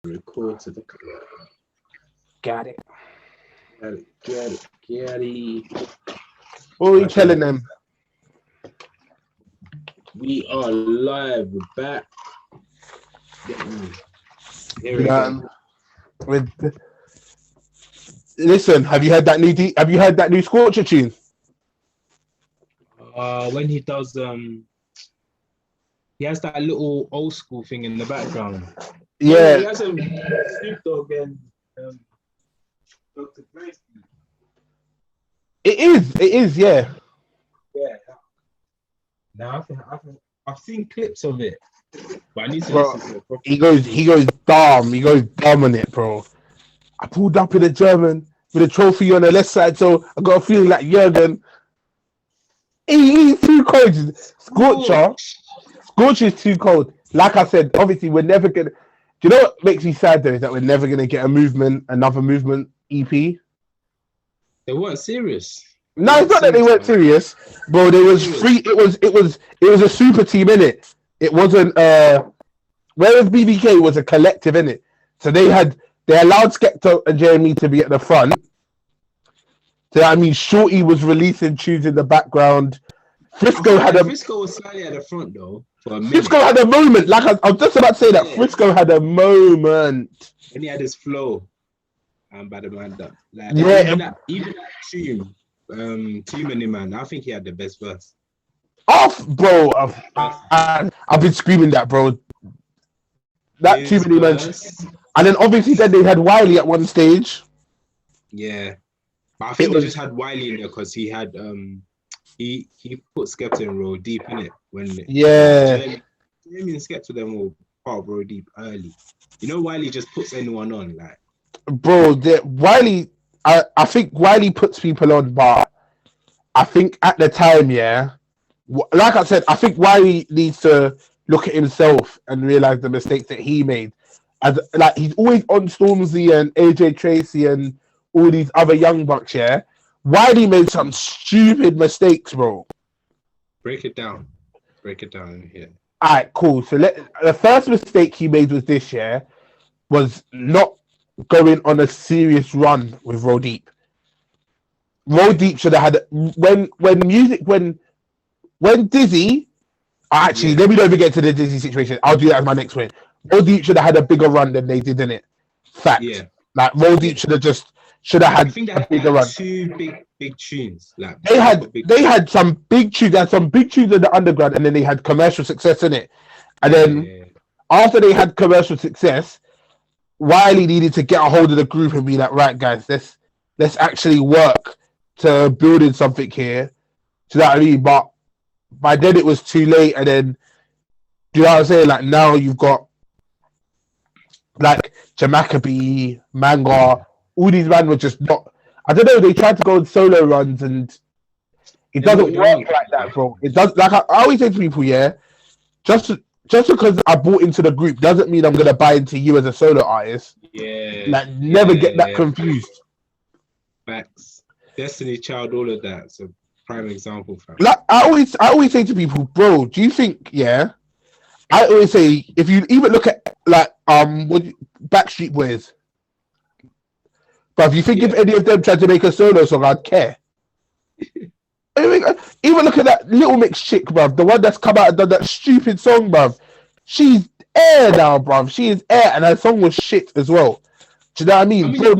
Record to the club. Got it. Get it. What were you telling them? We are live. We're back. Here we go. Listen, have you heard that new Scorcher tune? When he does he has that little old school thing in the background. Yeah. He has Snoop Dogg and Dr. Dre. It is, yeah. Yeah. Now I've seen clips of it, but I need to Bro, listen to it properly. He goes dumb on it, bro. I pulled up in a German with a trophy on the left side, so I got a feeling like Jurgen. He's too cold. Scorcher is too cold. Like I said, obviously we're never gonna. Do you know what makes me sad though? Is that we're never gonna get another movement EP. They weren't serious. No, it's not that they weren't serious, bro. There was free. It was a super team in it. It wasn't. Whereas BBK was a collective in it, so they allowed Skepta and Jeremy to be at the front. So I mean, Shorty was releasing tunes in the background. Frisco was slightly at the front though. For a minute. Frisco had a moment. Like I was just about to say that Frisco had a moment. And he had his flow. By the man that. Like, even that tune, Team and man, I think he had the best verse. Bro, I've been screaming that, bro. That Team and man. And then obviously then they had Wiley at one stage. Yeah. But I think they just had Wiley in there because he had he put Skepta in Roll Deep in it Jeremy and Skepta them were part of Roll Deep early. You know, Wiley just puts anyone on, like. Bro, Wiley. I think Wiley puts people on, but I think at the time, yeah, like I said, I think Wiley needs to look at himself and realize the mistakes that he made. As like he's always on Stormzy and AJ Tracy and all these other young bucks, yeah. Wiley made some stupid mistakes, bro. Break it down here. All right, cool. So the first mistake he made was this year was not going on a serious run with Roll Deep. Roll Deep should have had when Dizzy. Actually, let me not even get to the Dizzy situation. I'll do that as my next win. Roll Deep should have had a bigger run than they did in it. Fact. Yeah. Like Roll Deep should have had a bigger run. Two big tunes. Like they had some big tunes. They had some big tunes in the underground, and then they had commercial success in it. And then after they had commercial success, Wiley needed to get a hold of the group and be like, right, guys, let's actually work to building something here. Do you know what I mean? But by then it was too late. And then, do you know what I'm saying? Like now you've got like Jamaica, Manga, all these men were just not. I don't know. They tried to go on solo runs and it doesn't work like that, bro. It does. Like I always say to people, yeah, just because I bought into the group doesn't mean I'm gonna buy into you as a solo artist. Yeah. Like never get that confused. Facts. Destiny Child, all of that. So prime example, fam. Like I always say to people, bro, do you think, yeah? I always say if you even look at like Backstreet Boys, but if you think if any of them tried to make a solo song, I'd care. Even look at that Little Mix chick, bruv, the one that's come out and done that stupid song, bruv. She's air now, bruv. She is air, and her song was shit as well. Do you know what I mean? Bro,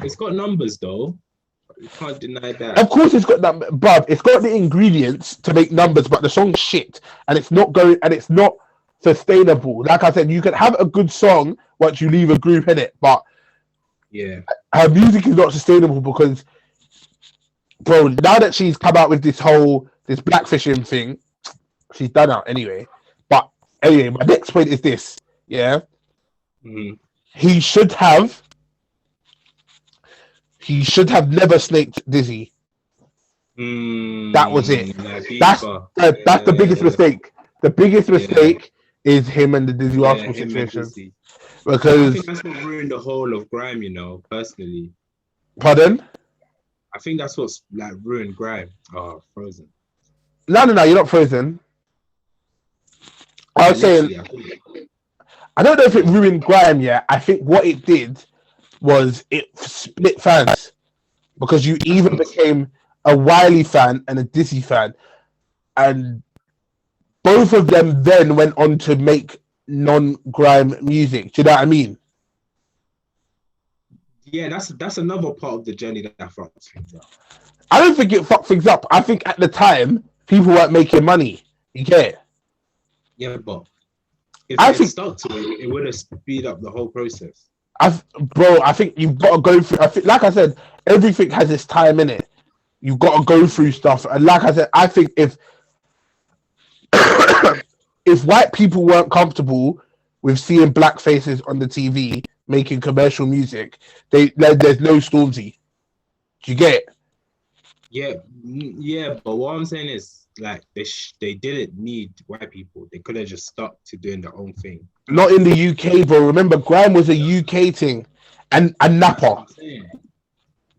it's got numbers though. You can't deny that. Of course, it's got that, bruv. It's got the ingredients to make numbers, but the song's shit, and it's not sustainable. Like I said, you can have a good song once you leave a group in it, but her music is not sustainable because, bro, now that she's come out with this blackfishing thing, she's done out anyway. But anyway, my next point is this, yeah? Mm-hmm. He should have never snaked Dizzy. That was it. That's the biggest mistake. The biggest mistake is him and the Dizzy Arsenal situation. Because I think that's what ruined the whole of grime, you know, personally. Pardon? I think that's what's like ruined grime. Oh, frozen. No, you're not frozen. I was saying I don't know if it ruined grime. Yeah, I think what it did was it split fans because you even became a Wiley fan and a Dizzy fan, and both of them then went on to make non-grime music. Do you know what I mean? Yeah, that's another part of the journey that fucks things up. I don't think it fucked things up. I think at the time people weren't making money. You get it? Yeah, but if I think stuck to it, it would have speed up the whole process. I think you've got to go through. I think, like I said, everything has its time in it. You've got to go through stuff, and like I said, I think if if white people weren't comfortable with seeing black faces on the TV making commercial music, there's no Stormzy. Do you get it? Yeah, but what I'm saying is, like, they didn't need white people. They could have just stuck to doing their own thing. Not in the UK, bro. Remember, grime was a UK thing, and Napa.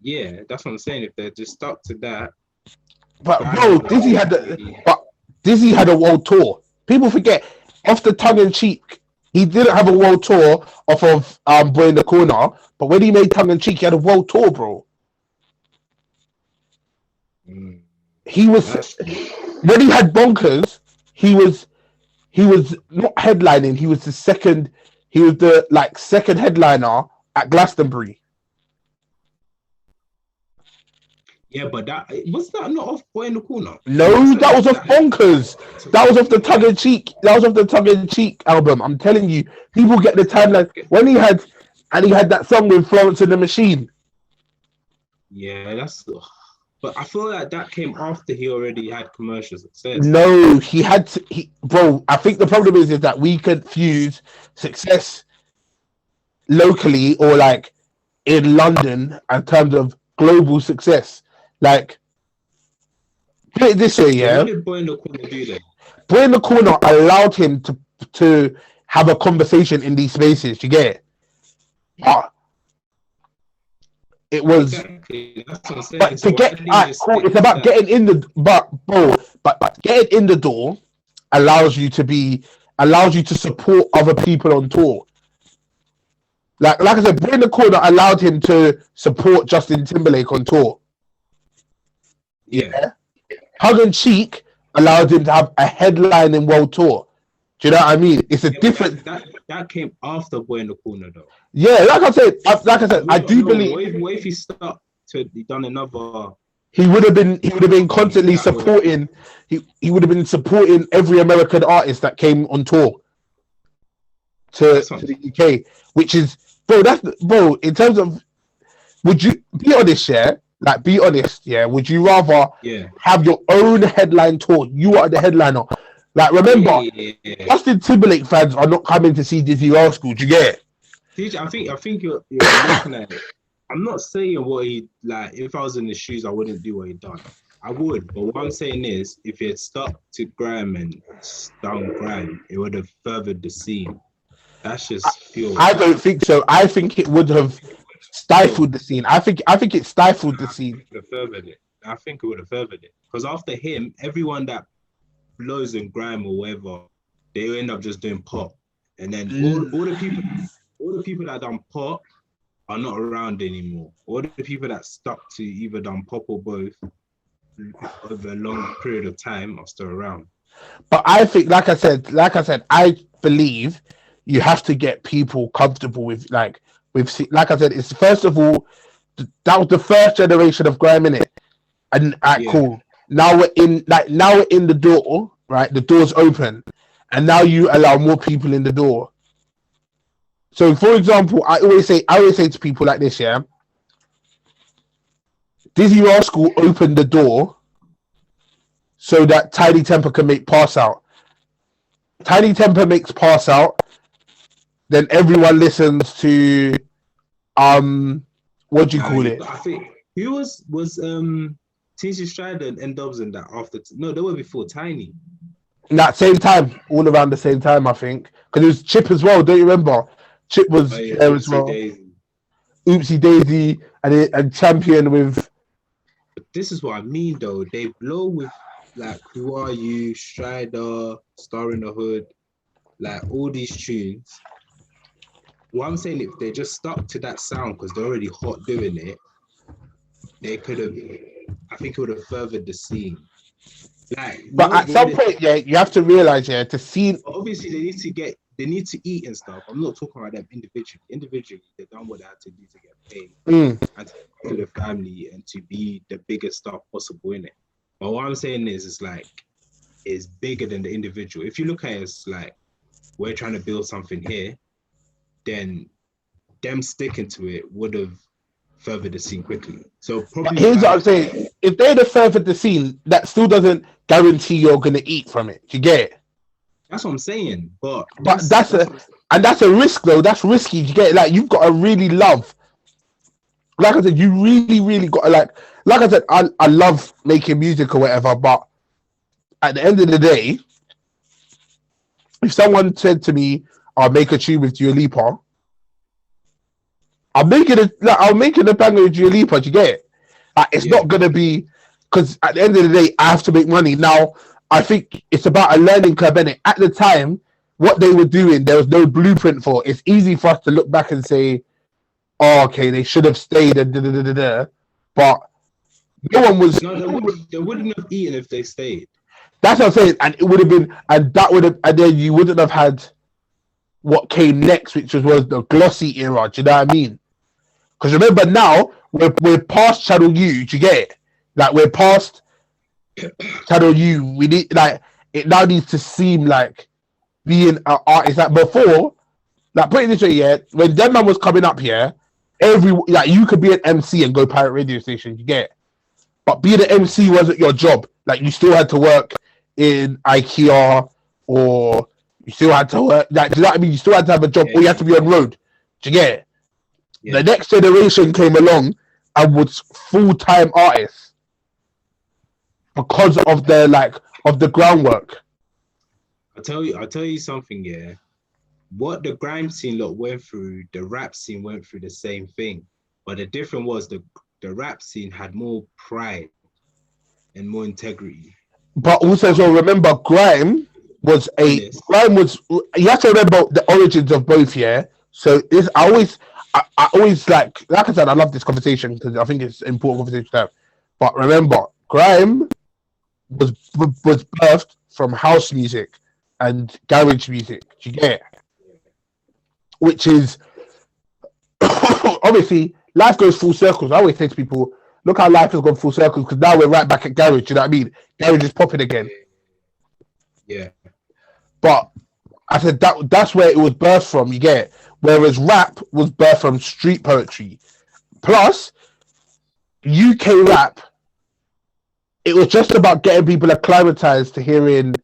Yeah, that's what I'm saying. If they just stuck to that, but bro, Dizzy had a world tour. People forget. Off the tongue in cheek, he didn't have a world tour off of Boy in the Corner, but when he made tongue in cheek, he had a world tour, bro. He was when he had Bonkers. He was not headlining. He was the second. He was the second headliner at Glastonbury. Yeah, but that was that not off Boy in the Corner? No, that was off Bonkers. That was off the tongue in cheek. That was off the tongue in cheek album. I'm telling you, people get the timeline when he had that song with Florence and the Machine. Yeah, but I feel like that came after he already had commercial success. No, he had to. Bro, I think the problem is that we confuse success locally or like in London in terms of global success. Like, put it this way, yeah. What did Boy in the Corner do then? Boy in the Corner allowed him to have a conversation in these spaces. You get it? But it was. Exactly. That's what I'm saying. But to get cool, it's about getting in the but getting in the door allows you to support other people on tour. Like I said, Boy in the Corner allowed him to support Justin Timberlake on tour. Yeah. Tongue in cheek allowed him to have a headline in world tour. Do you know what I mean? It's a different. That came after Boy in the Corner, though. Yeah, like I said, I do believe. What if he stuck to done another? He would have been constantly supporting. He would have been supporting every American artist that came on tour to the UK, which is bro. In terms of, would you be honest? Yeah, like be honest. Yeah, would you rather have your own headline tour? You are the headliner. Like remember, Justin Timberlake fans are not coming to see Dizzy Rascal. Do you get it? I think you're looking at it. I'm not saying what he like. If I was in his shoes, I wouldn't do what he done. I would, but what I'm saying is, if he had stuck to grime and done grime, it would have furthered the scene. That's just feel. I don't think so. I think it would have stifled the scene. I think it stifled the scene. I think it would have furthered it because after him, everyone that blows in grime or whatever, they end up just doing pop, and then all the people that done pop are not around anymore. All the people that stuck to either done pop or both over a long period of time are still around. But I think, like I said, I believe you have to get people comfortable with like I said, it's first of all that was the first generation of grime in it, and cool. Now we're in the door, right? The door's open, and now you allow more people in the door. So, for example, I always say to people like this, yeah. Dizzy Rascal opened the door so that Tiny Temper can make Pass Out. Tiny Temper makes Pass Out, then everyone listens to what do you call it? I think who was TC Strider and Dobbs and that after. No, they were before Tiny. That same time, all around the same time, I think. Because it was Chip as well, don't you remember? Chip was there as well. Oopsie Daisy and Champion with. But this is what I mean, though. They blow with like Who Are You, Strider, Star in the Hood, like all these tunes. what I'm saying, if they just stuck to that sound because they're already hot doing it, they could have. I think it would have furthered the scene. Like, but at some point, yeah, you have to realize, yeah, to see. Obviously, they need to eat and stuff. I'm not talking about them individually. Individually, they've done what they had to do to get paid and to the family and to be the biggest stuff possible in it. But what I'm saying is, it's like it's bigger than the individual. If you look at it as like we're trying to build something here, then them sticking to it would have furthered the scene quickly. So probably here's what I'm saying: if they'd have furthered the scene, that still doesn't guarantee you're gonna eat from it. You get it? That's what I'm saying. But that's a risk though. That's risky. You get it? Like you've got to really love. Like I said, you really got to like I said, I love making music or whatever, but at the end of the day, if someone said to me, I'll make a tune with Dua Lipa, I'm making a banger with Dua Lipa, do you get it? Like, it's not gonna be, because at the end of the day, I have to make money. Now, I think it's about a learning curve, innit? At the time, what they were doing, there was no blueprint for. It's easy for us to look back and say, oh, okay, they should have stayed and da-da-da-da-da. But no one was... No, they wouldn't have eaten if they stayed. That's what I'm saying. And it would have been... And then you wouldn't have had what came next, which was the glossy era. Do you know what I mean? Because remember now, we're past Channel U. Do you get it? Like, we're past Channel U. We need... Like, it now needs to seem like being an artist. Like, before... Like, put it this way, yeah, when Dead Man was coming up here, you could be an MC and go pirate radio station, you get it? But being an MC wasn't your job. Like, you still had to work in IKEA, or you still had to work, like, do you know what I mean? You still had to have a job, or you had to be on road. Do you get it? Yeah. The next generation came along and was full-time artists because of the groundwork. I'll tell you something, yeah. What the grime scene went through, the rap scene went through the same thing. But the difference was the rap scene had more pride and more integrity. But also, so remember, grime was you have to remember the origins of both, yeah? So I always like I said, I love this conversation because I think it's an important conversation to have. But remember, grime was birthed from house music and garage music. Do you get it? Which is obviously life goes full circles. I always say to people, look how life has gone full circles, because now we're right back at garage. You know what I mean? Garage is popping again. Yeah. But I said that's where it was birthed from. You get it? Whereas rap was birthed from street poetry. Plus, UK rap, it was just about getting people acclimatized to hearing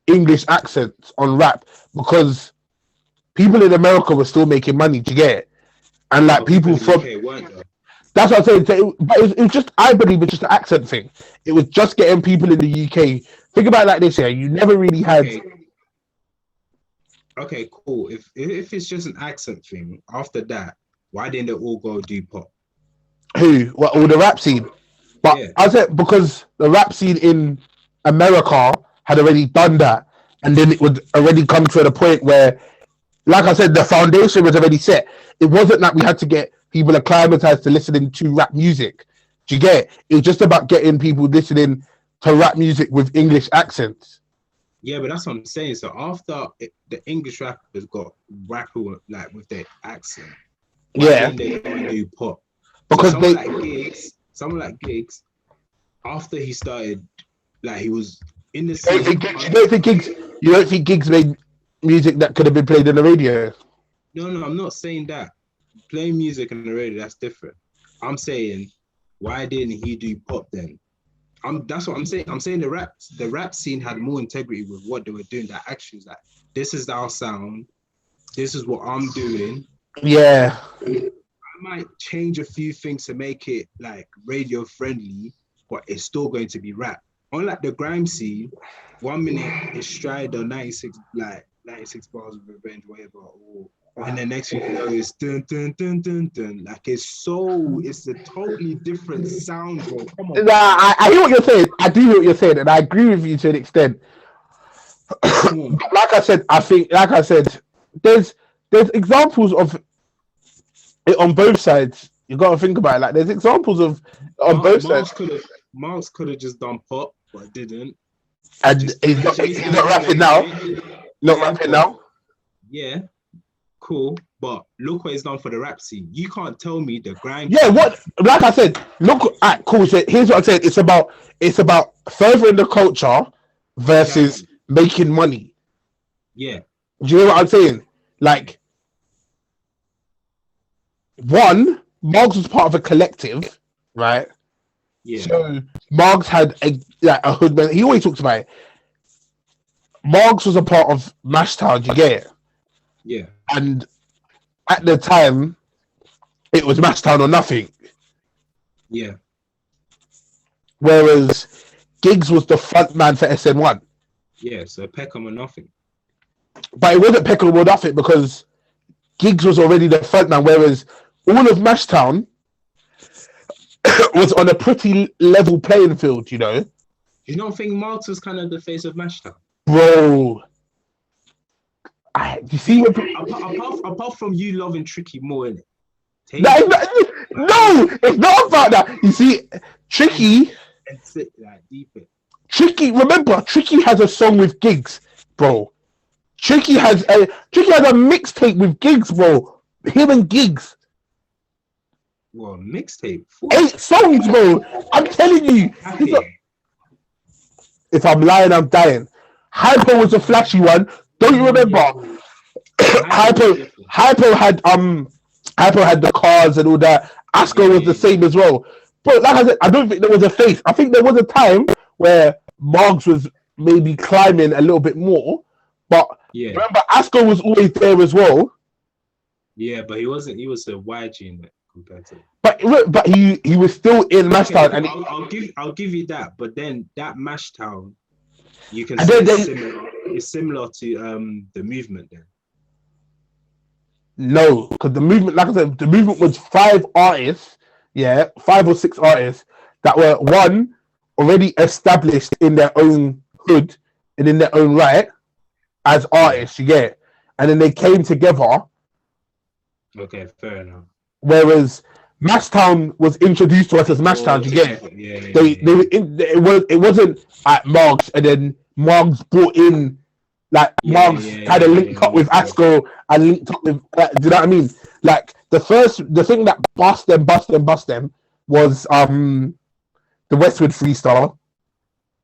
English accents on rap, because people in America were still making money. Do you get it? And like people from... That's what I'm saying. But it was just, I believe it's just an accent thing. It was just getting people in the UK. Think about it like this, yeah. You never really had... Okay, cool. If it's just an accent thing, after that, why didn't they all go do pop? Who? What, all the rap scene? But I said because the rap scene in America had already done that. And then it would already come to the point where, like I said, the foundation was already set. It wasn't that we had to get people acclimatized to listening to rap music. Do you get it? It was just about getting people listening to rap music with English accents. Yeah, but that's what I'm saying. So after the English rappers got rapper like with their accent, then they don't do pop. Because someone like Gigs, after he started, like he was in the scene. You don't think Gigs made music that could have been played on the radio? No, I'm not saying that. Playing music on the radio, that's different. I'm saying, why didn't he do pop then? That's what I'm saying. I'm saying the rap scene had more integrity with what they were doing. That actions, like, this is our sound. This is what I'm doing. Yeah. I might change a few things to make it like radio friendly, but it's still going to be rap. Unlike the grime scene, 1 minute it's stride or 96 bars of revenge, whatever, and the next thing you know is dun dun dun dun dun. Like it's a totally different sound, bro. Come on. Nah, I hear what you're saying. I do hear what you're saying, and I agree with you to an extent. Like I said, there's there's examples of it on both sides. You got to think about it. Like, there's examples of on both sides. Miles could have just done pop, but didn't. And he's not rapping now. Not rapping now. Yeah, cool. But look what he's done for the rap scene. You can't tell me the grime. Yeah, what? Like I said, look. Alright, cool. So here's what I said. It's about furthering the culture versus making money. Yeah. Do you know what I'm saying? Like, one, Moggs was part of a collective, right? Yeah. So Moggs had a hood man. He always talks about it. Moggs was a part of Mashtown. You get it? Yeah. And at the time, it was Mashtown or nothing. Yeah. Whereas Giggs was the front man for SN1. Yeah, so Peckham or nothing. But it wasn't Peckham or nothing because Giggs was already the front man, whereas all of Mashtown was on a pretty level playing field, you know? You don't think Marks was kind of the face of Mashtown? Bro. You see what... Apart from you loving Tricky more, innit? No, it's not about that. You see, Tricky... Tricky, remember, Tricky has a song with Giggs, bro. Tricky has a mixtape with Giggs, bro. Him and Giggs. Well, mixtape? 8 songs, bro. I'm telling you. If I'm lying, I'm dying. Hypo was a flashy one. Don't you remember? Hypo had the cars and all that. Asko was the same as well. But like I said, I don't think there was a face. I think there was a time where Moggs was maybe climbing a little bit more. But remember, Asko was always there as well. Yeah, but he wasn't. He was a YG in it compared to. But he was still in Mashtown. Okay, and I'll give you that. But then that Mashtown, you can say it's similar to the movement then. No, because the movement, like I said, the movement was 5 artists, 5 or 6 artists that were already established in their own hood and in their own right as artists, you get it? And then they came together. Okay, fair enough. Whereas Mashtown was introduced to us as Mashtown, you get it? It wasn't at Moggs and then Moggs brought in Moggs kind of linked up with Asko and linked up with do you know what I mean? Like the thing that bust them was the Westwood freestyle.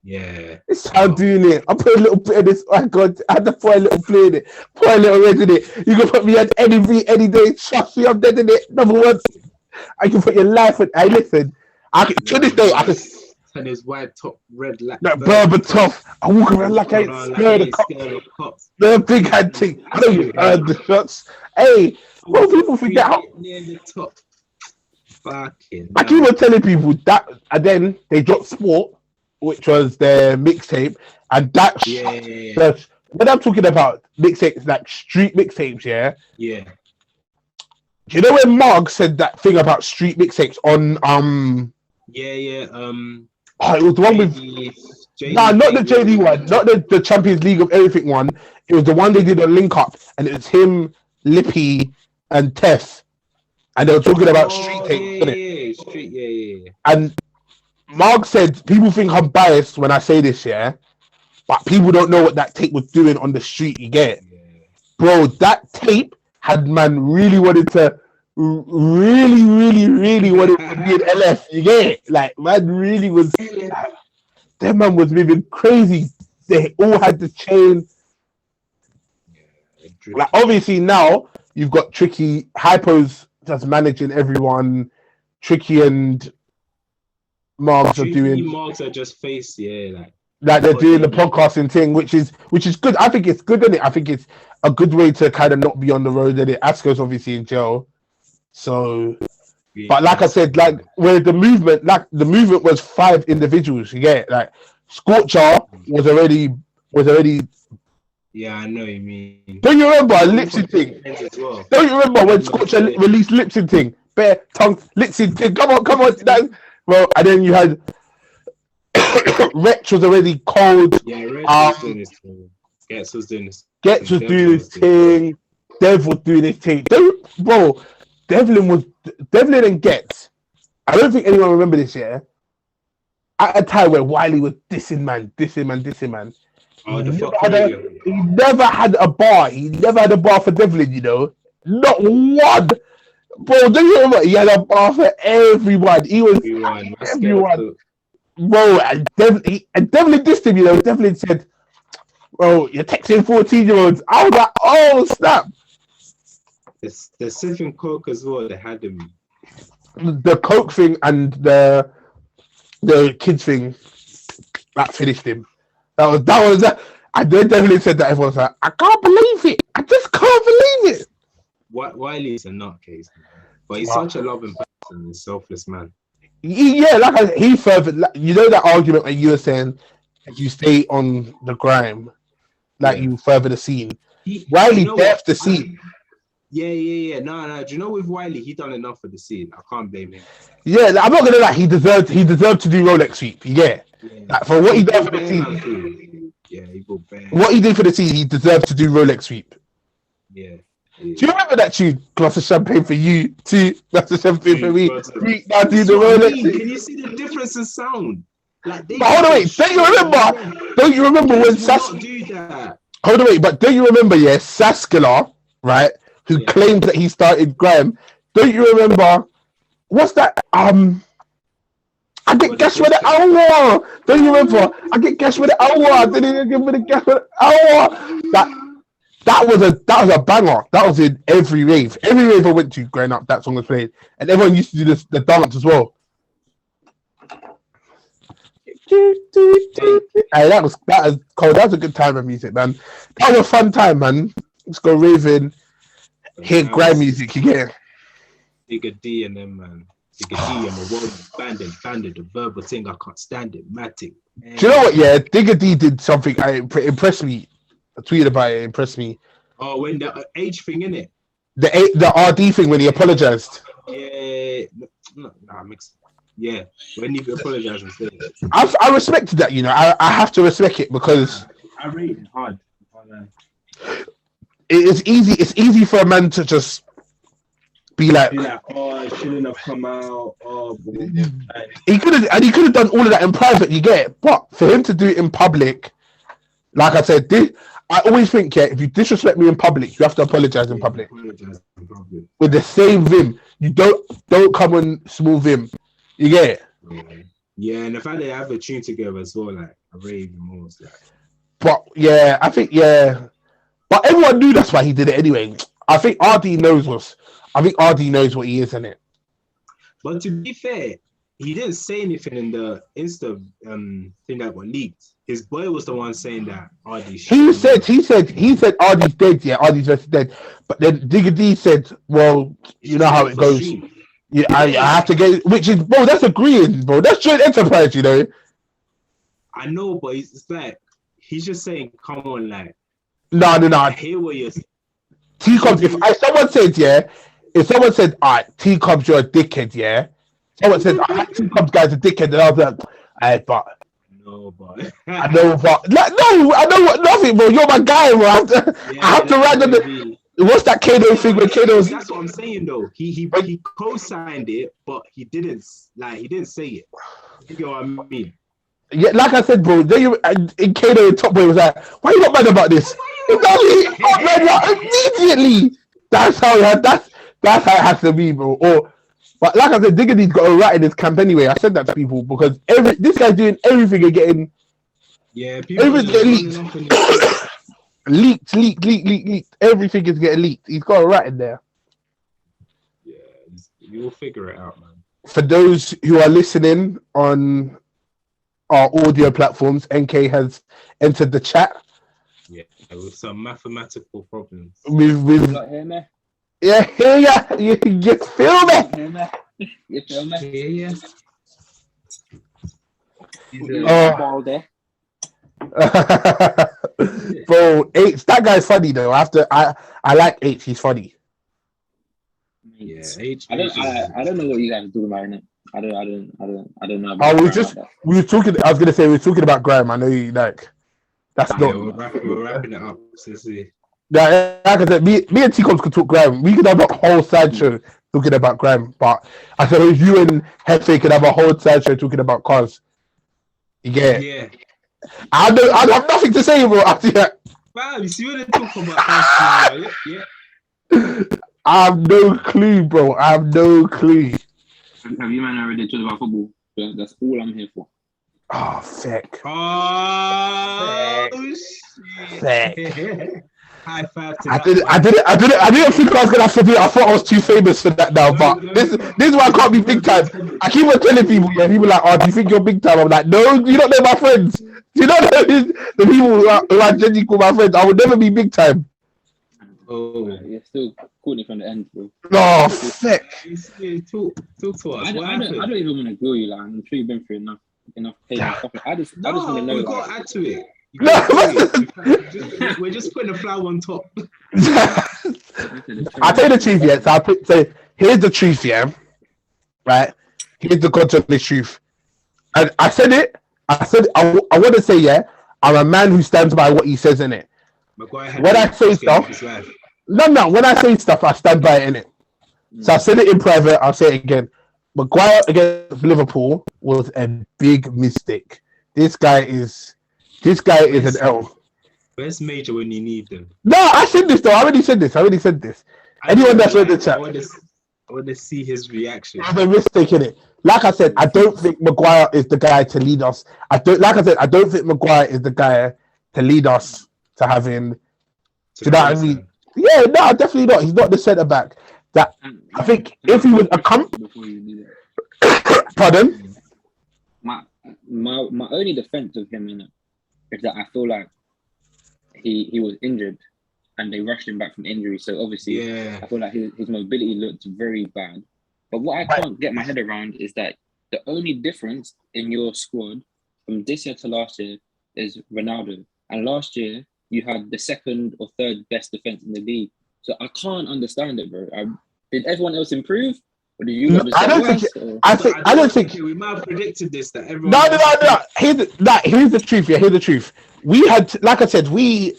Yeah. It's how I'm doing it. I put a little bit of this. Oh God, I had to put a little play in it. Put a little red in it. You can put me on any beat any day. Trust me, I'm dead in it. Number one. I can put your life on. Listen. To this day, I can. And his white top, red like that Berber tough. I walk around like I ain't scared of cops. The big hand thing. I know you heard the shots. Hey, what people forget how near the top. Fucking. I keep on telling people that, and then they dropped Sport, which was their mixtape, and that. When I'm talking about mixtapes, like street mixtapes, Yeah. Do you know when Mark said that thing about street mixtapes on it was the one with not the JD one, not the Champions League of everything one. It was the one they did a link up, and it was him, Lippy, and Tess, and they were talking about street tape. And Mark said, people think I'm biased when I say this, but people don't know what that tape was doing on the street. You get it, bro? That tape had man really wanted to be in LF. You get it? Like man really was. That man was moving crazy. They all had the chain. Like obviously now you've got Tricky, Hypo's just managing everyone. Tricky and Marks are doing. Marks are just face, like they're doing the podcasting thing, which is good. I think it's good, isn't it? I think it's a good way to kind of not be on the road. And Asko's obviously in jail, so. But like I said, like where the movement was 5 individuals. You get it? Like Scorcher was already. Yeah, I know what you mean. Don't you remember Lipsy thing? Well. Don't you remember when Scorcher released Lipsy thing? Bare tongue Lipsy thing. Come on. Well, and then you had Wretch was already cold. Yeah, Wretch was doing his thing. Gets was doing his thing. Dev was doing his thing. Bro, Devlin and Getz. I don't think anyone remember this, yeah? At a time where Wiley was dissing man. Oh, the fuck radio. He never had a bar. He never had a bar for Devlin, you know? Not one. Bro, don't you remember? He had a bar for everyone. He was everyone. Bro, and Devlin dissed him, you know? Devlin said, bro, you're texting 14-year-olds. I was like, oh, snap. The sipping coke as well, they had him. The coke thing and the kids thing, that finished him. That was that. And then Devlin said that everyone was like, I can't believe it. I just can't believe it. Wiley's a nutcase, but he's such a loving person, a selfless man. Yeah, like he furthered. You know that argument when you were saying if you stay on the grime, like you further the scene. Wiley left the scene. Yeah. No. Do you know with Wiley, he done enough for the scene. I can't blame him. Yeah, I'm not gonna lie. He deserved to do Rolex sweep. Yeah. Like for what he done for the scene. Yeah, he got banned. What he did for the scene, he deserved to do Rolex sweep. Yeah. Do you remember that tune? Glass of champagne for you, two. Glass of champagne for me. Now do the Rolex. Can you see the difference in sound? Like, but hold on, wait. Don't you remember when do that? Hold on, wait. But don't you remember? Yeah, Saskala, right? Who claimed that he started grime? Don't you remember? What's that? I get cash with the hour. Don't you remember? I get cash with the hour. Didn't even give me the cash with the hour. That was a banger. That was in every rave. Every rave I went to growing up, that song was played, and everyone used to do the dance as well. Hey, that was cool. That was a good time of music, man. That was a fun time, man. Let's go raving, hear grime music again. Digga D and them, man. Digga D, I'm a world bandit, the verbal thing, I can't stand it, matic. Do you know what? Yeah, Digga D did something. Impressed me. I tweeted about it. Impressed me. Oh, when the age thing, innit? The RD thing when he apologized. Yeah, when he apologized instead. I respected that. You know, I have to respect it because I rate it hard. It's easy. It's easy for a man to just be like, oh, I shouldn't have come out. Oh, he could have done all of that in private. You get it, but for him to do it in public, like I said, I always think, if you disrespect me in public, you have to apologize in public. With the same vim, you don't come on small vim. You get it? Yeah, and the fact they have a tune together as well, like I rate even more. But yeah, I think but everyone knew that's why he did it anyway. I think RD knows what he is in it. But to be fair, he didn't say anything in the Insta thing that got leaked. His boy was the one saying that RD. He said RD's dead. Yeah, RD's just dead. But then Digga D said, "Well, you know how it goes. Yeah, I have to get." Which is, bro, that's agreeing, bro. That's joint enterprise, you know. I know, but it's like he's just saying, "Come on, like." No. I hear what you're saying. T-Cobbs, if someone said, all right, T-Cobbs, you're a dickhead, yeah? Someone said, all right, T-Cobbs guy's a dickhead, and I was like, but... No, but... I know what, nothing, bro. You're my guy, bro. I have to ride on the... What's that Kano thing when Kano's... That's what I'm saying, though. He co-signed it, but he didn't say it. You know what I mean? Yeah, like I said, bro, in Kano, Top Boy was like, why you not mad about this? Immediately. That's how it has to be, bro. But like I said, Digga D's got a rat in his camp anyway. I said that to people because this guy's doing everything and getting everything's getting leaked. Everything is getting leaked. He's got a rat in there. Yeah, you'll figure it out, man. For those who are listening on our audio platforms, NK has entered the chat. Yeah, with some mathematical problems. With not hear me? Yeah, hear ya. You feel me? You feel me? Yeah. All day. Bro, H, that guy's funny though. I like H. He's funny. Yeah, H. I don't know what you guys are doing right now. I don't know. We were talking. I was gonna say we were talking about grime. I know you like. That's not. We're wrapping it up. Seriously. like I said, me and T-Coms could talk grime. We could have a whole side show talking about grime, but I suppose you and Hefe could have a whole side show talking about cars. You get it? Yeah. I have nothing to say, bro. Wow, you see when they talk about cars, yeah. I have no clue, bro. I have no clue. Have you man already talked about football? That's all I'm here for. Oh, feck. Oh, shit. High five to I didn't think I was gonna have to be. I thought I was too famous for that now. But this is why I can't be big time. I keep on telling people, yeah, people are like, oh, do you think you're big time? I'm like, no, you don't know my friends. You don't know the people who I genuinely call my friends. I would never be big time. Oh, you're still calling from the end, bro. Oh, feck. Talk to us. I don't even want to grill you, like, I'm sure you've been through enough pain and stuff. I just want to know. We got to add to it. No, we're just putting a flower on top. I'll tell you the truth, yeah. So here's the truth, yeah. Right? Here's the godly truth. And I said it. I want to say, yeah, I'm a man who stands by what he says in it. When I say stuff, when I say stuff, I stand by it in it. So I said it in private. I'll say it again. Maguire against Liverpool was a big mistake. This guy is an L. Where's Major when you need them? No, I said this though. I already said this. Anyone that's read the chat, I want to see his reaction. There's a mistake in it. Like I said, I don't think Maguire is the guy to lead us. I don't think Maguire is the guy to lead us to having. Do you know what I mean? Yeah, no, definitely not. He's not the centre back. That I think if he was a pardon. My only defense of him in it is that I feel like he was injured and they rushed him back from injury. So obviously, I feel like his mobility looked very bad. But what I can't get my head around is that the only difference in your squad from this year to last year is Ronaldo. And last year, you had the second or third best defense in the league. So I can't understand it, bro. Did everyone else improve? Or did you I don't think we might have predicted this that everyone. No. Here's the truth. Yeah, here's the truth. We had, like I said, we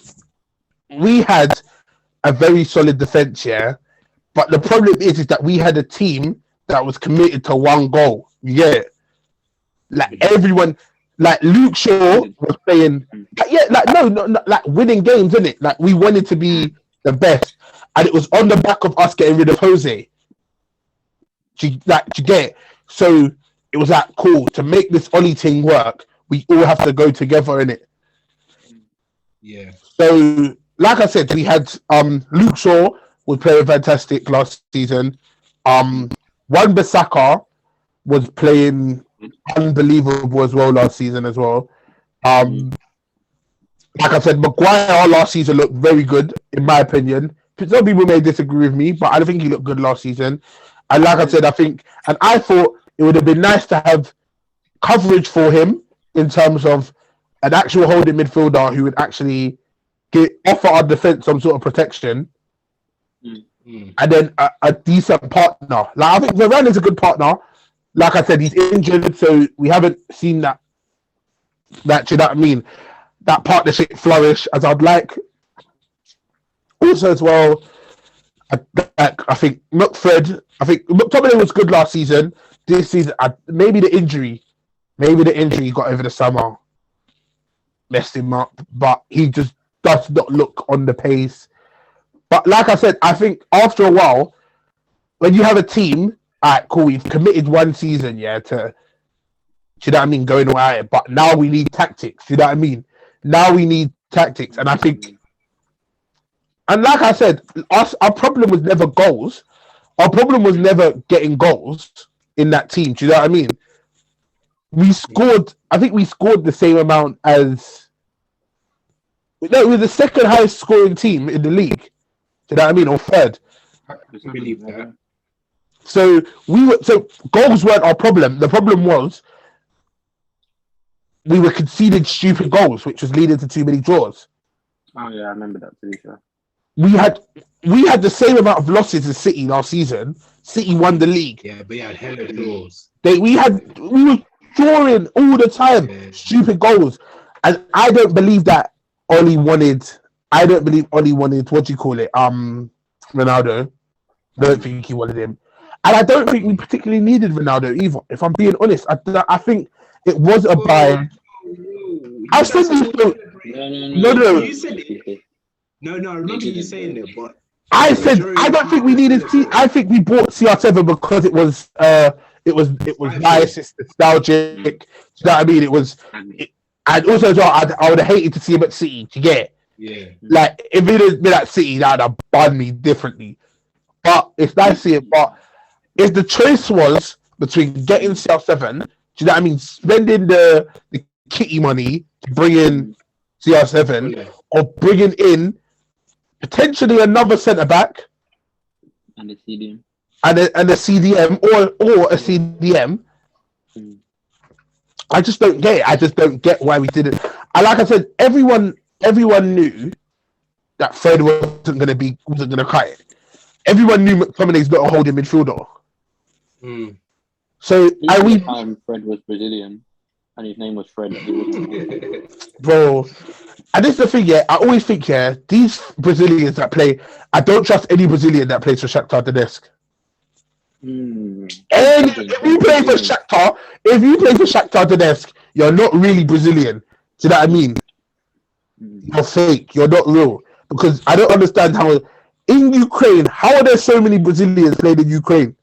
had a very solid defense, yeah. But the problem is that we had a team that was committed to one goal. Yeah, like everyone, like Luke Shaw was playing. Like winning games, isn't it? Like we wanted to be the best, and it was on the back of us getting rid of Jose. To get it. So it was like cool to make this Ollie thing work. We all have to go together in it. Yeah. So, like I said, we had Luke Shaw was playing fantastic last season. Wan-Bissaka was playing unbelievable as well last season as well. Like I said, Maguire last season looked very good in my opinion. Some people may disagree with me, but I think he looked good last season. And like I said, I thought it would have been nice to have coverage for him in terms of an actual holding midfielder who would actually offer our defense some sort of protection. And then a decent partner. Like I think Varane is a good partner. Like I said, he's injured, so we haven't seen that. You know what I mean? That partnership flourish as I'd like. Also, as well, I think McTominay was good last season. This season, maybe the injury he got over the summer messed him up, but he just does not look on the pace. But like I said, I think after a while, when you have a team, cool, we've committed one season, to, do you know what I mean, going all at it, but now we need tactics, do you know what I mean? Now we need tactics, and I think, and like I said, our problem was never goals. Our problem was never getting goals in that team, do you know what I mean? I think we scored the same amount as, no, it was the second highest scoring team in the league. Do you know what I mean? Or third. I believe that. So goals weren't our problem. The problem was we were conceding stupid goals, which was leading to too many draws. Oh yeah, I remember that too. Sure. We had the same amount of losses as City last season. City won the league. Yeah, but yeah, hell of draws. We were drawing all the time, stupid goals, and I don't believe that Ollie wanted I don't believe Oli wanted, what do you call it? Ronaldo. Don't think he wanted him. And I don't think we particularly needed Ronaldo either. If I'm being honest, I think it was a buy. I said this. No. You said it. No, I remember you saying it, but I said I don't think we needed. I think we bought CR7 because it was nice, it's nostalgic. Do you know what I mean? And also as well, I would have hated to see him at City. Do you get it? Yeah. Like if it had been at City, that would have burned me differently. But it's nice to see it. But if the choice was between getting CR7, do you know what I mean? Spending the kitty money to bring in CR7 or bringing in potentially another centre back and a CDM and a CDM or a CDM. I just don't get it. I just don't get why we did it. And like I said, everyone knew that Fred wasn't gonna cut it. Everyone knew McTominay's not a holding midfielder. So Fred was Brazilian and his name was Fred. Bro, and this is the thing, yeah. I always think, yeah, these Brazilians that play, I don't trust any Brazilian that plays for Shakhtar Donetsk. If you play for Shakhtar Donetsk, you're not really Brazilian. Do you know what I mean? You're fake. You're not real. Because I don't understand how in Ukraine, how are there so many Brazilians playing in Ukraine?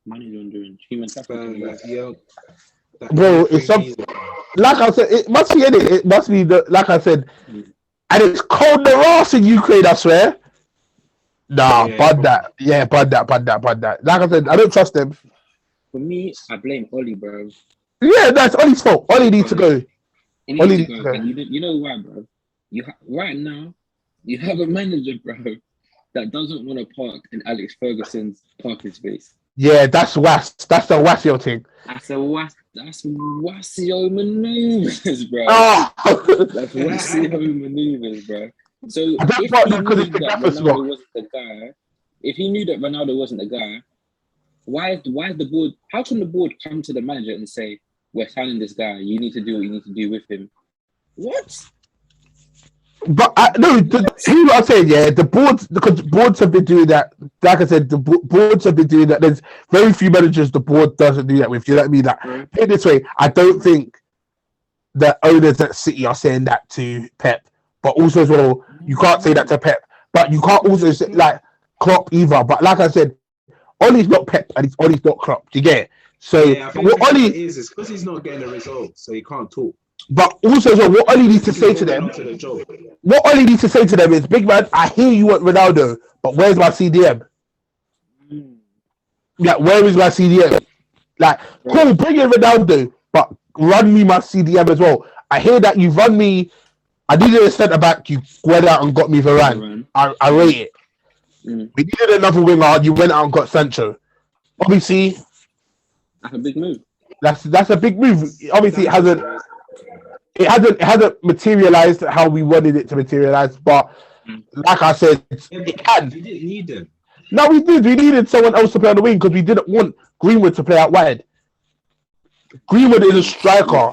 Money laundering, human trafficking. Bro, it's some. Like I said, it must be in it. It must be like I said, and it's cold the ass in Ukraine. I swear. Nah, bud that. Yeah, bud that. Like I said, I don't trust them. For me, I blame Oli, bro. Yeah, that's Oli's fault. Oli needs to go. Oli needs to go. And you know why, bro? Right now, you have a manager, bro, that doesn't want to park in Alex Ferguson's parking space. Yeah, that's WAS. That's the Wasio thing. That's Wasio maneuvers, bro. Oh. That's Wasio maneuvers, bro. So if he knew that Ronaldo wasn't the guy, why is the board? How can the board come to the manager and say, "We're signing this guy. You need to do what you need to do with him"? What? But here's what I'm saying, yeah, because boards have been doing that. Like I said, the boards have been doing that. There's very few managers the board doesn't do that with. Do you know what I mean? That put it this way, I don't think the owners at City are saying that to Pep, but also as well, you can't say that to Pep, but you can't also say like Klopp either. But like I said, Oli's not Pep and Oli's not Klopp. Do you get it? So what Oli is because he's not getting the results, so he can't talk. But also, so what Oli needs to say to them, is, big man, I hear you want Ronaldo, but where's my CDM? Yeah, where is my CDM? Like, cool, bring in Ronaldo, but run me my CDM as well. I hear that you've run me. I needed a centre back. You went out and got me Varane. I rate it. We needed another winger. You went out and got Sancho. Obviously, that's a big move. That's a big move. Obviously, it hasn't materialized how we wanted it to materialize, but like I said, it can. We didn't need them. No, we did. We needed someone else to play on the wing because we didn't want Greenwood to play out wide. Greenwood is a striker.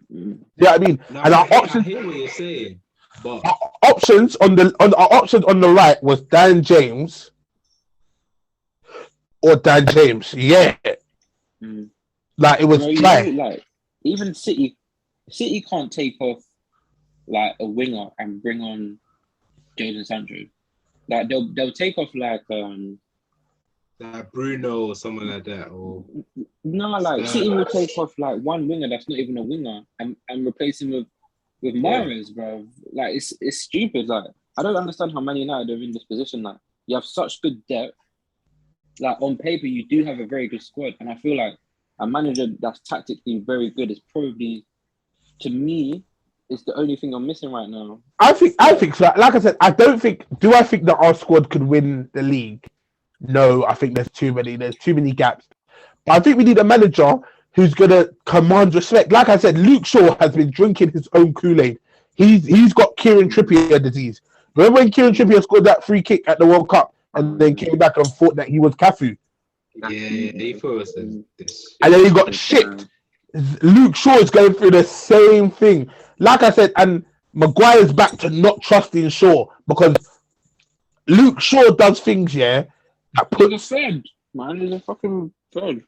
Yeah, I mean, no, and our options. I hear what you're saying, but our options on the right was Dan James or Dan James. Yeah, like it was like even City can't take off like a winger and bring on Jadon Sancho. Like they'll take off like Bruno or someone like that, or City will take off like one winger that's not even a winger and replace him with Mahrez, bro. Like it's stupid. Like I don't understand how Man United are in this position. Like you have such good depth. Like on paper, you do have a very good squad, and I feel like a manager that's tactically very good is probably, to me, it's the only thing I'm missing right now. I think so. Like I said, do I think that our squad could win the league? No, I think there's too many gaps. But I think we need a manager who's gonna command respect. Like I said, Luke Shaw has been drinking his own Kool-Aid. He's got Kieran Trippier disease. Remember when Kieran Trippier scored that free kick at the World Cup and then came back and thought that he was Cafu? Yeah, he thought it was this. And then he got shipped. Luke Shaw is going through the same thing. Like I said, and Maguire's back to not trusting Shaw because Luke Shaw does things, that puts... He's a Fed, man. He's a fucking Fed.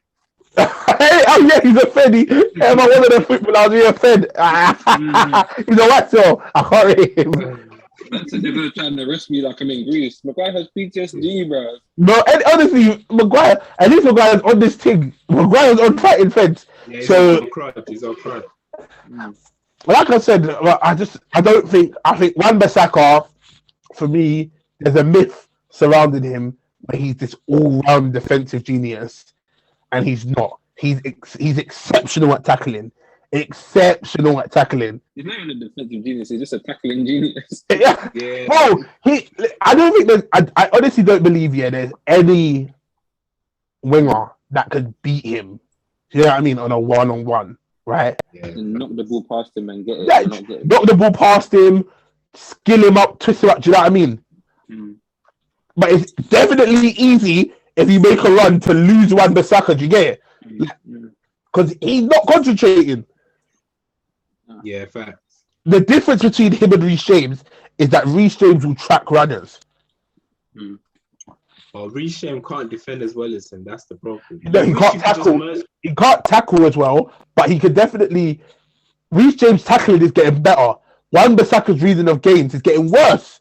Oh yeah, he's a Fed. I'm one of the footballers. He's a Fed. He's a white girl. I can't read him. That's if they're trying to arrest me like I'm in Greece. Maguire has PTSD, bro. No, and honestly, Maguire, at least Maguire's on this thing. Maguire's on fighting Feds. Yeah, he's so on crud. He's on crud. Like I said, I think Wan-Bissaka, for me, there's a myth surrounding him where he's this all-round defensive genius. And he's not. He's exceptional at tackling. Exceptional at tackling. He's not even a defensive genius. He's just a tackling genius. Yeah. Bro, I don't think there's... I honestly don't believe there's any winger that could beat him. You know what I mean? On a one-on-one, right? Yeah. And knock the ball past him and get it. Knock the ball past him, skill him up, twist him up. Do you know what I mean? But it's definitely easy if you make a run to lose Wan-Bissaka, do you get it? Because he's not concentrating. Yeah, facts. The difference between him and Reece James is that Reece James will track runners. Well, Reece James can't defend as well as him. That's the problem. No, he can't tackle. He can't tackle as well, but he can definitely... Reece James' tackling is getting better. Wan-Bissaka's reading of games is getting worse.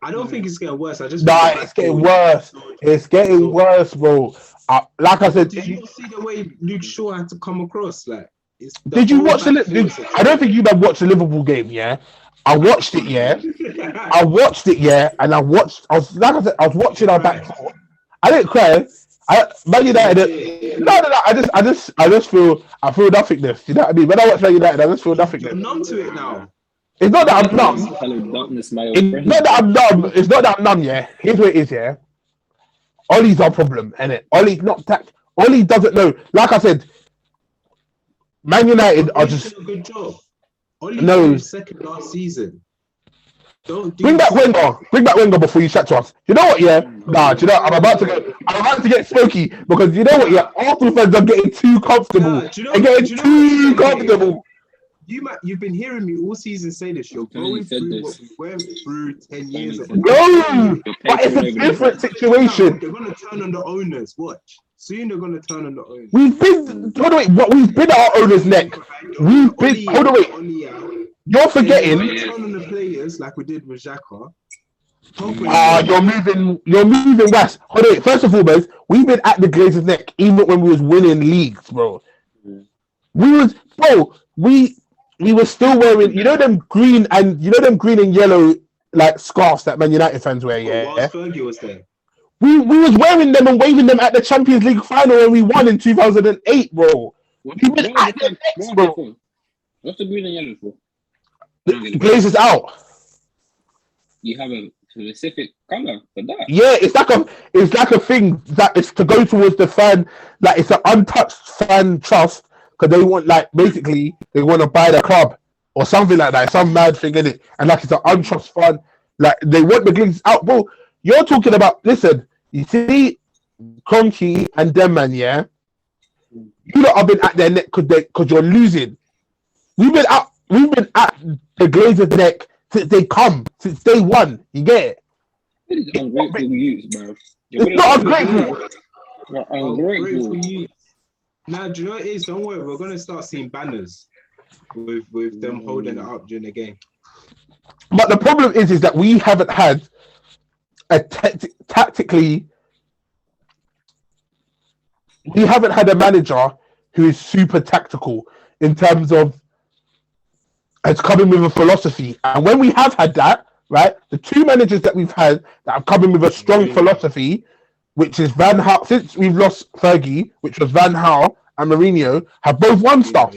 I don't think it's getting worse. It's getting worse. It's getting worse, bro. Like I said, did you see the way Luke Shaw had to come across? Like, did you watch I don't think you have watched the Liverpool game. Yeah, I watched it. Yeah, I watched it. Yeah, and I was watching our back four. I didn't cry. Man United. No. I just feel nothingness. You know what I mean? When I watch Man United, I just feel nothingness. You're numb to it now. It's not that I'm numb. It's not that I'm numb. It's not that I'm numb, yeah. Here's what it is, yeah. Ollie's our problem, innit? Ollie's not Ollie doesn't know. Like I said, Man United are just... a good job. Ollie did second last season. Bring back Wenger before you chat to us. You know what, yeah? Nah, do you know, I'm about to get smoky because you know what, yeah? Arsenal fans are getting too comfortable. They're getting too comfortable. You've been hearing me all season say this. You're going through what we went through 10 years ago. No, but it's a different situation. They're going to turn on the owners. Watch. Soon they're going to turn on the owners. We've been at our owners' neck. Hold on, wait. You're forgetting. Turn on the players like we did with Xhaka. You're moving west. Hold on, wait. First and foremost, we've been at the Glazers' neck even when we was winning leagues, bro. We were still wearing, them green and yellow like scarves that Man United fans wear. Yeah, whilst Fergie was there. We was wearing them and waving them at the Champions League final when we won in 2008, bro. We've been at the next, bro. What's the green and yellow for? The Glazers out. You have a specific color for that. Yeah, it's like a thing that is to go towards the fan. Like it's an untouched fan trust. Because they want, they want to buy the club or something like that. Some mad thing in it. And it's an untrust fund. Like, they want the Glazers out. Bro, you're talking about, listen, you see Cronky and them, man, yeah? You lot have been at their neck because you're losing. We've been at the Glazers' neck since day one. You get it? It is ungrateful youth, bro. It's not ungrateful. Ungrateful youth. Now, do you know what it is? Don't worry, we're going to start seeing banners with them holding it up during the game. But the problem is that we haven't had tactically... We haven't had a manager who is super tactical in terms of has come in with a philosophy. And when we have had that, right, the two managers that we've had that have come in with a strong philosophy, which is Van Gaal, since we've lost Fergie, which was Van Gaal and Mourinho, have both won stuff.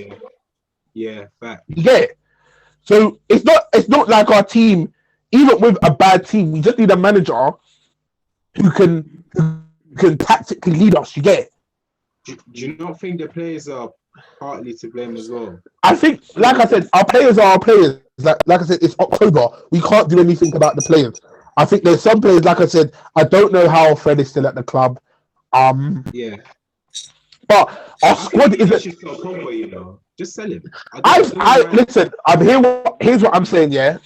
Yeah, fact. You get it? So it's not like our team, even with a bad team, we just need a manager who can tactically lead us. You get it? Do you not think the players are partly to blame as well? I think, like I said, our players are our players. Like I said, it's October. We can't do anything about the players. I think there's some players, like I said, I don't know how Fred is still at the club. Yeah. But our squad isn't. Just sell him. Listen. Here's what I'm saying. Yeah,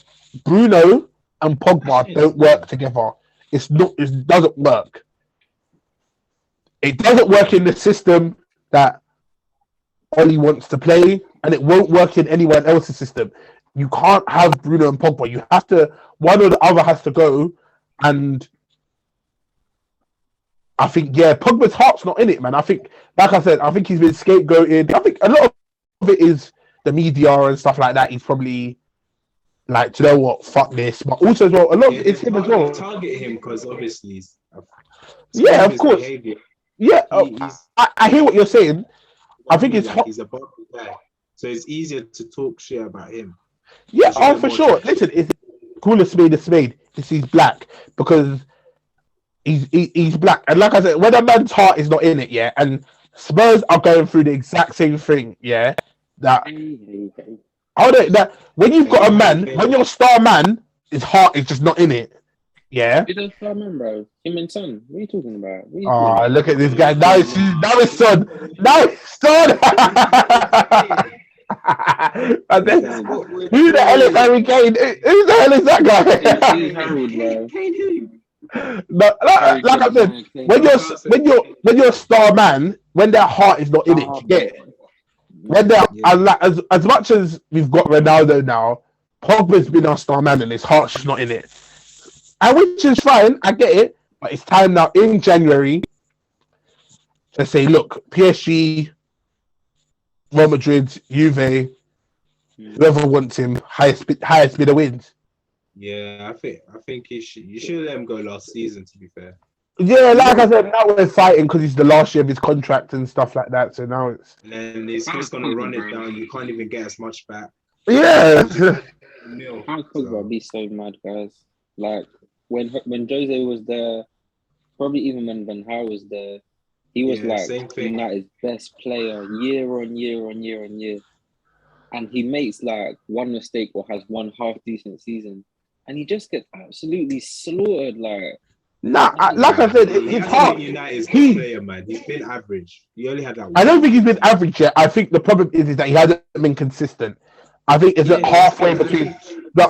Bruno and Pogba don't work together. It's not. It doesn't work. It doesn't work in the system that Oli wants to play, and it won't work in anyone else's system. You can't have Bruno and Pogba. You have to. One or the other has to go, and I think Pogba's heart's not in it, man. I think, like I said, I think he's been scapegoated. I think a lot of it is the media and stuff like that. He's probably like, do you know what? Fuck this. But also as well, a lot of it's him as well. Target him because obviously, of course. Behavior. Yeah, I hear what you're saying. I think it's hot. He's a bumpy guy, so it's easier to talk shit about him. Yeah, for sure. Listen, it's call a spade a spade. He's black because he's black, and like I said, when a man's heart is not in it, and Spurs are going through the exact same thing, that when you've got a man, when your star man, his heart is just not in it. Yeah. You don't man, bro. Him and son. What are you talking about? Look at this guy. Now it's son. Now it's son. And then, who the hell is Harry Kane? Who the hell is that guy? Like I said, when you're a star man, when their heart is not in it, you get it. When they're as much as we've got Ronaldo now, Pogba's been our star man and his heart's just not in it. And which is fine, I get it, but it's time now in January to say, look, PSG, Real Madrid, Juve, whoever wants him, highest bidder wins. Yeah, I think you should let him go last season, to be fair. Yeah, like I said, now we're fighting because it's the last year of his contract and stuff like that. So now it's... And then he's just going to run it down. You can't even get as much back. Yeah. How could I be so mad, guys? Like, when Jose was there, probably even when Van Gaal was there, he was United's best player year on year on year on year. And he makes like one mistake or has one half decent season. And he just gets absolutely slaughtered. Like I said, his heart. United's player, man. He's been average. He only had that one. I don't think he's been average yet. I think the problem is that he hasn't been consistent. I think it's halfway between.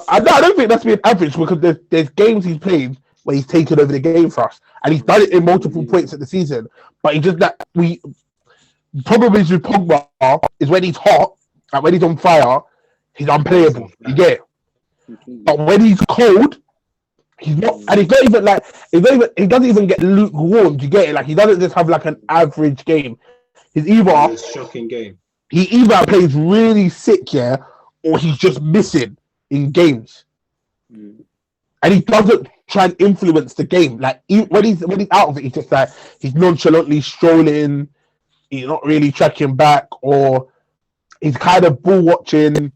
I don't think that's been average because there's games he's played where he's taken over the game for us, and he's done it in multiple points of the season. But he just probably with Pogba is when he's hot, like when he's on fire, he's unplayable. You get it? But when he's cold, he's not, and he doesn't even get lukewarm. You get it? Like he doesn't just have like an average game. He's either a shocking game. He either plays really sick, or he's just missing in games, and he doesn't try and influence the game. Like when he's out of it, he's just like he's nonchalantly strolling. He's not really tracking back, or he's kind of ball watching.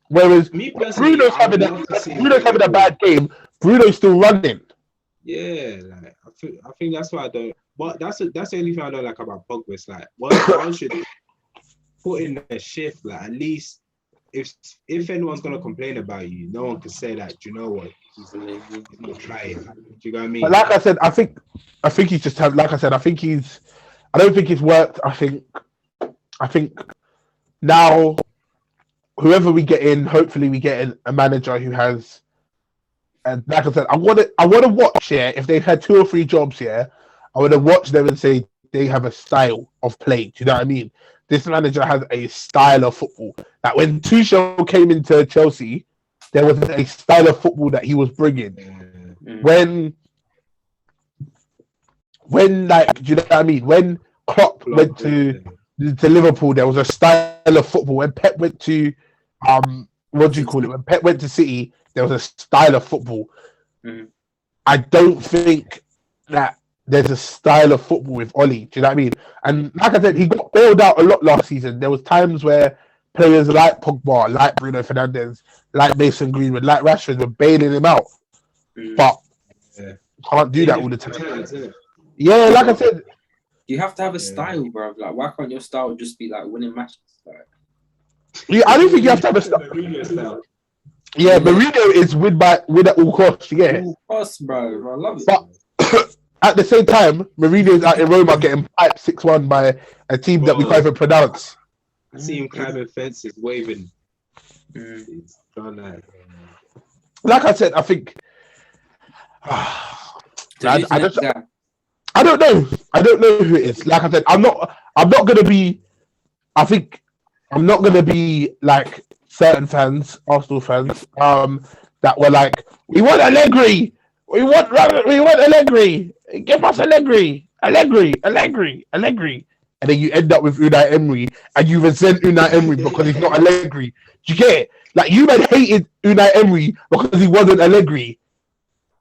Whereas Bruno's having a bad game. Bruno's still running. Yeah, like I think that's why I don't. But that's the only thing I don't like about Pogba. It's like one should put in a shift. Like at least if anyone's gonna complain about you, no one can say that. Do you know what? He's not trying. Do you know what I mean? But like I said, I think he's just have. Like I said, I don't think it's worked. I think now, whoever we get in, hopefully we get a manager who has. And like I said, I want to watch. If they've had 2 or 3 jobs, I want to watch them and say they have a style of play. Do you know what I mean? This manager has a style of football. Like when Tuchel came into Chelsea, there was a style of football that he was bringing. When like, do you know what I mean? When Klopp went to Liverpool, there was a style of football. When Pep went to what do you call it? When Pep went to City, there was a style of football. I don't think that there's a style of football with Oli. Do you know what I mean? And like I said, he got bailed out a lot last season. There was times where players like Pogba, like Bruno Fernandes, like Mason Greenwood, like Rashford were bailing him out. But can't do that all the time. Yeah, like I said, you have to have a style, bro. Like, why can't your style just be like winning matches? Like, I don't think you have to have a style. Yeah, Mourinho is win at all costs. Yeah, all costs, bro. I love it. But at the same time, Mourinho's out in Roma getting piped 6-1 by a team that we can't even pronounce. I see him climbing fences, waving. He's done that. Like I said, I think. I don't know. I don't know who it is. Like I said, I'm not gonna be. I think I'm not gonna be like certain fans, Arsenal fans, that were like, we want Allegri, we want Allegri, give us Allegri, and then you end up with Unai Emery, and you resent Unai Emery because he's not Allegri. Do you get it? Like, you man hated Unai Emery because he wasn't Allegri.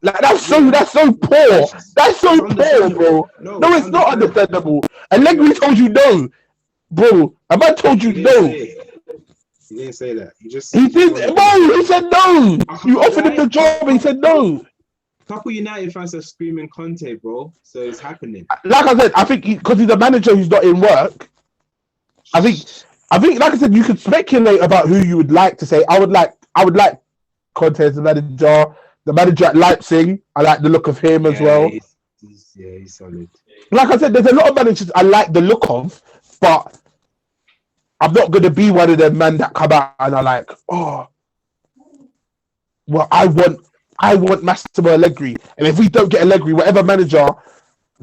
Like, that's so poor. That's so poor, bro. No, it's not understandable. Allegri told you no, bro. A man told you no. He didn't say that. He did. No, he said no. You offered him the job, and he said no. A couple United fans are screaming Conte, bro. So it's happening. Like I said, I think because he's a manager who's not in work. I think, like I said, you could speculate about who you would like to say. I would like Conte as the manager. The manager at Leipzig, I like the look of him as well. He's solid. Like I said, there's a lot of managers I like the look of, but I'm not going to be one of them men that come out and are like, oh, well, I want Massimo Allegri. And if we don't get Allegri, whatever manager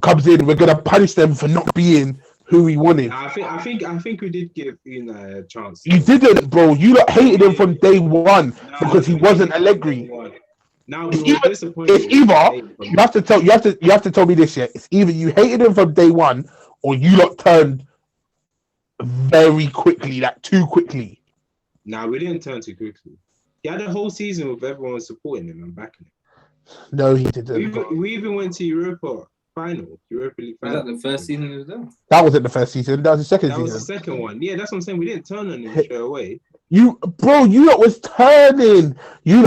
comes in, we're going to punish them for not being who we wanted. I think we did give Una a chance. You didn't, bro. You lot hated him from day one because he wasn't Allegri. Now it's either you have to tell me this, yeah. It's either you hated him from day one, or you lot turned very quickly, like too quickly. Nah, we didn't turn too quickly. He had a whole season with everyone supporting him and backing him. No, he didn't. We even went to Europa League final. Was that the first season he was there? That wasn't the first season. That was the second season. That was the second one. Yeah, that's what I'm saying. We didn't turn on him straight away. You lot was turning. We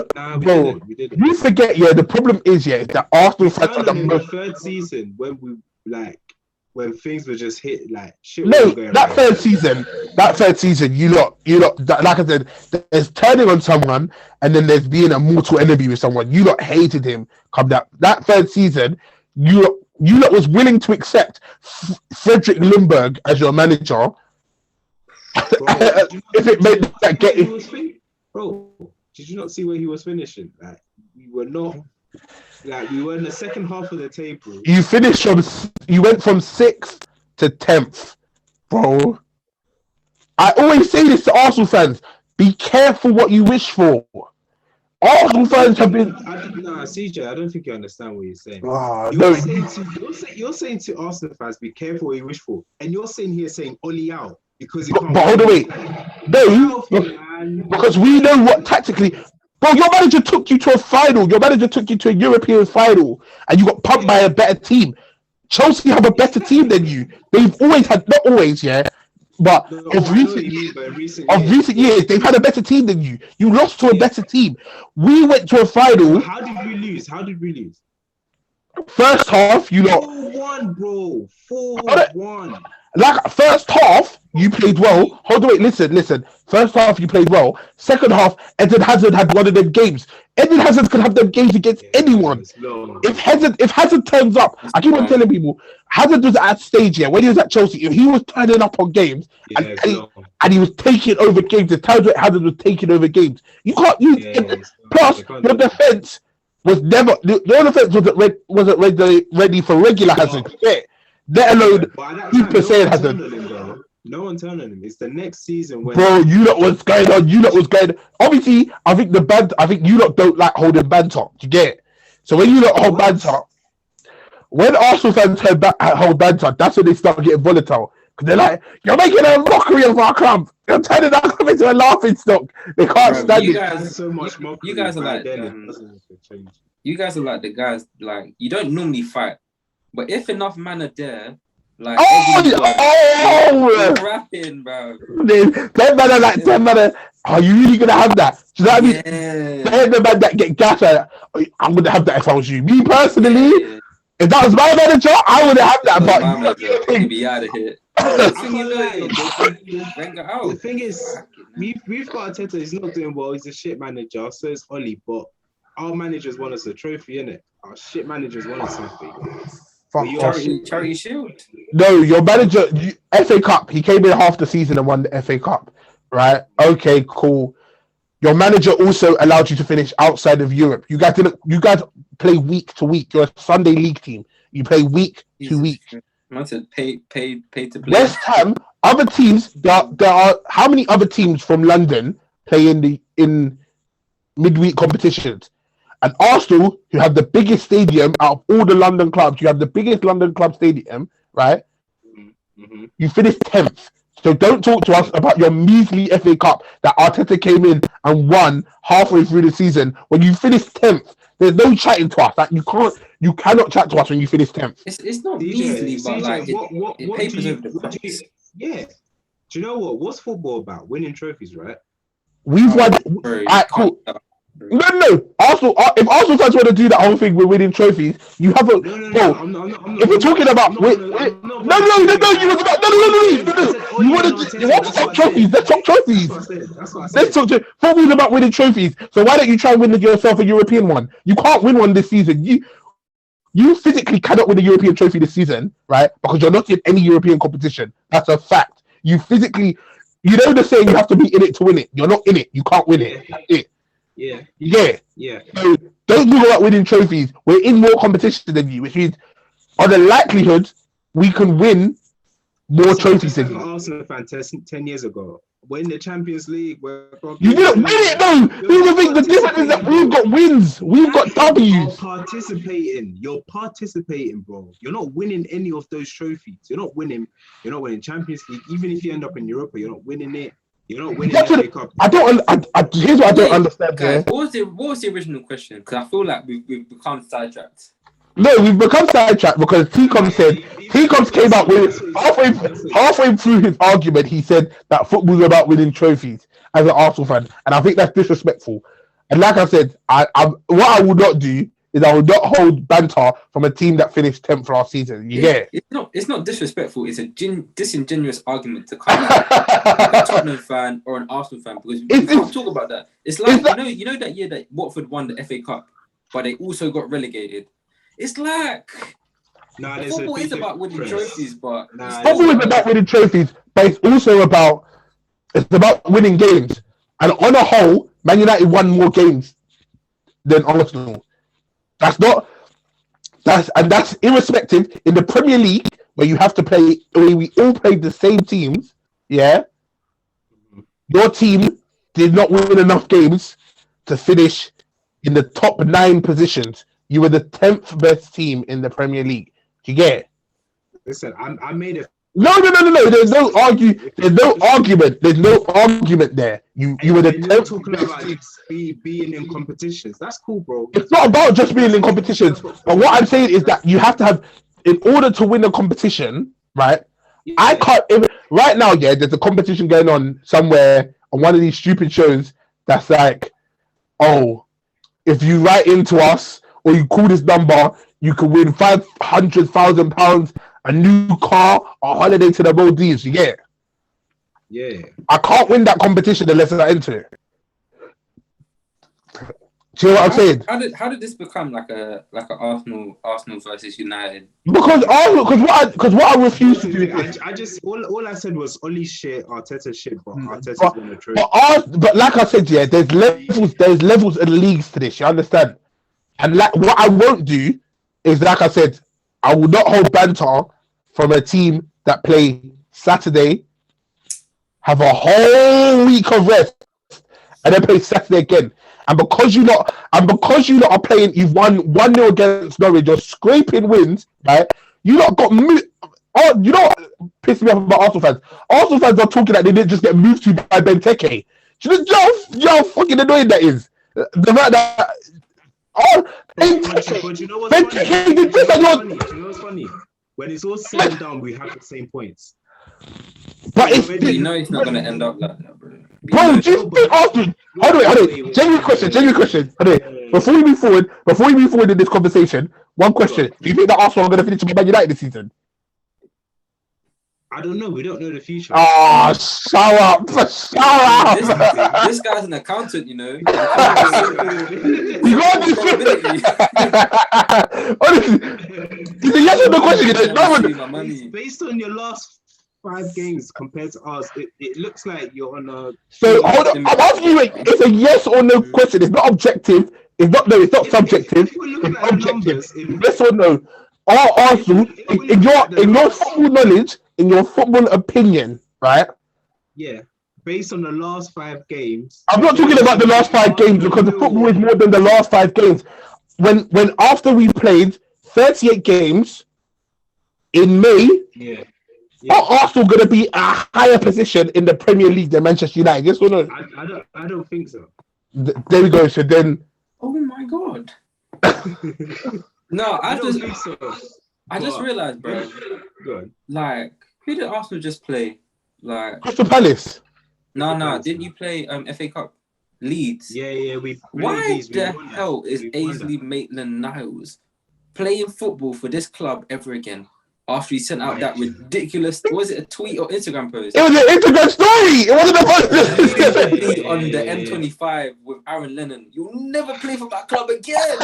didn't. You forget, yeah. The problem is, yeah, that Arsenal fans are the third season when things were just hit like shit. No, that third season, you lot, like I said, there's turning on someone, and then there's being a mortal enemy with someone. You lot hated him. That third season, you lot was willing to accept Frederick Lundberg as your manager. Bro, if it made that get it, bro, did you not see where he was finishing? Like, we were in the second half of the table. You went from 6th to 10th, bro. I always say this to Arsenal fans: be careful what you wish for. Arsenal fans have been. CJ, I don't think you understand what you're saying. You're saying to Arsenal fans, be careful what you wish for, and you're saying Oli out. Because but hold on, wait. No, because we know what tactically. Bro, your manager took you to a final. Your manager took you to a European final, and you got pumped by a better team. Chelsea have a better team than you. They've always had, not always, yeah, but of recent years, they've had a better team than you. You lost to a better team. We went to a final. How did we lose? First half, you lot 4-1, bro. 4-1. Like, first half, you played well. Hold on, wait, listen. First half, you played well. Second half, Eden Hazard had one of them games. Eden Hazard could have them games against anyone. If Hazard turns up, I keep on telling people, Hazard was at that stage here when he was at Chelsea. If he was turning up on games and he was taking over games, the times where Hazard was taking over games, you can't use it. Plus, your defense was never. Your defense wasn't ready for regular Hazard. Yeah. Let alone people saying Hazard. No one turned on him. It's the next season when. Bro, you lot was going on. Obviously, I think you lot don't like holding banter. Do you get it? So when you lot hold banter, when Arsenal fans hold banter, that's when they start getting volatile. Because they're like, you're making a mockery of our club. You're turning our club into a laughing stock. They can't stand it. You guys are like the guys, like, you don't normally fight. But if enough men are there, like, rapping, bro. 10 men are like 10 men. Are you really gonna have that? Do you know what I mean? The man that get gas, I'm gonna have that if I was you. Me personally, if that was my manager, I wouldn't have that. But be out of here. The thing is, we've got Arteta. He's not doing well. He's a shit manager. So is Oli. But our managers want us a trophy, innit? Our shit managers want us something. Fuck off. Charity Shield. No, your manager, FA Cup. He came in half the season and won the FA Cup, right? Okay, cool. Your manager also allowed you to finish outside of Europe. You guys play week to week. You're a Sunday league team. You play week to week. I said pay to play. West Ham, other teams. There are how many other teams from London play in midweek competitions? And Arsenal, who have the biggest stadium out of all the London clubs, you have the biggest London club stadium, right? Mm-hmm. You finished 10th. So don't talk to us about your measly FA Cup that Arteta came in and won halfway through the season when you finished 10th. There's no chatting to us. Like you cannot chat to us when you finish 10th. It's not measly, but like it papers over the points. Yeah. Do you know what? What's football about? Winning trophies, right? We've won. Alright, cool. No. Arsenal. If Arsenal fans want to do that whole thing with winning trophies, you have a. No. If we're talking about, no. You want to talk trophies? Let's talk trophies. Let's talk. Football's about winning trophies. So why don't you try and win yourself a European one? You can't win one this season. You physically cannot win a European trophy this season, right? Because you're not in any European competition. That's a fact. You physically, the saying you have to be in it to win it. You're not in it. You can't win it. That's it. Yeah. So don't talk about winning trophies. We're in more competition than you, which means on the likelihood we can win more trophies than you. Arsenal fan 10 years ago. We're in the Champions League. You didn't win it though. The difference is that we've got wins. We've got W's. You're participating, bro. You're not winning any of those trophies. You're not winning Champions League. Even if you end up in Europa, you're not winning it. You're not winning the Cup. Here's what I don't understand. Guys, what was the original question? Because I feel like we've become sidetracked. No, we've become sidetracked because T-Coms came out with halfway through his argument. He said that football's about winning trophies as an Arsenal fan, and I think that's disrespectful. And like I said, what I would not do is I would not hold banter from a team that finished 10th last season. You get it? It's not disrespectful. It's a disingenuous argument to come like a Tottenham fan or an Arsenal fan because we can't talk about that. It's like you know that year that Watford won the FA Cup, but they also got relegated. It's like football is about winning trophies, but football is about winning trophies, but it's also about winning games. And on a whole, Man United won more games than Arsenal. That's irrespective in the Premier League where you have to play. We all played the same teams. Yeah, your team did not win enough games to finish in the top 9 positions. You were the 10th best team in the Premier League. Do you get it? Listen, I made it. No. There's no argument. There's no argument there. You were the 10th. Talking about being in competitions. That's cool, bro. It's not about just being in competitions. But what I'm saying is that you have to have, in order to win a competition, right? Yeah. I can't. Right now, there's a competition going on somewhere on one of these stupid shows that's like, oh, if you write into us or you call this number, you can win £500,000, a new car, a holiday to the Maldives. You get it? Yeah. I can't win that competition unless I enter it. Do you know what I'm saying? How did this become like a Arsenal versus United? Because what I refuse to do. I just all I said was only shit, Arteta shit, but Arteta's gonna trade. But like I said, there's levels and leagues to this. You understand? And like what I won't do is, like I said, I will not hold banter from a team that play Saturday, have a whole week of rest, and then play Saturday again. And because you lot are playing, you've won 1-0 against Norwich, you're scraping wins, right? You lot got moved. Oh, you know what pissed me off about Arsenal fans? Arsenal fans are talking that they didn't just get moved to by Benteke. Do you know how fucking annoying that is? The fact that but you know what's funny? You know what's funny? When it's all said and done, we have the same points. But it's not going to end up like that, bro. Bro, do you think Arsenal? Hold on. Genuine question. Before we move forward in this conversation, one question: do you think that Arsenal are going to finish with Man United this season? I don't know. We don't know the future. Oh, shut up! Shut up! This guy's an accountant, you know. You got this. Honestly, it's a yes or no question. Based on your last 5 games compared to ours, it looks like you're on a. So hold on. I'm asking you. It's a yes or no question. It's not objective. It's not subjective. It's objective. Yes or no? Are Arsenal, in your football knowledge, in your football opinion, right? Yeah. Based on the last 5 games. I'm not talking about the last 5 games because the football is more than the last 5 games. When after we played 38 games in May, are Arsenal going to be a higher position in the Premier League than Manchester United? Yes or no? I don't think so. There we go. So then. Oh my God. No, I just realized, bro. Good. Like, who did Arsenal just play? Like Crystal Palace. No. Didn't you play FA Cup? Leeds. Yeah. Why the hell is Ainsley Maitland-Niles playing football for this club ever again? After he sent out that ridiculous, was it a tweet or Instagram post? It was an Instagram story. It wasn't a post. On the M25 with Aaron Lennon. You'll never play for that club again.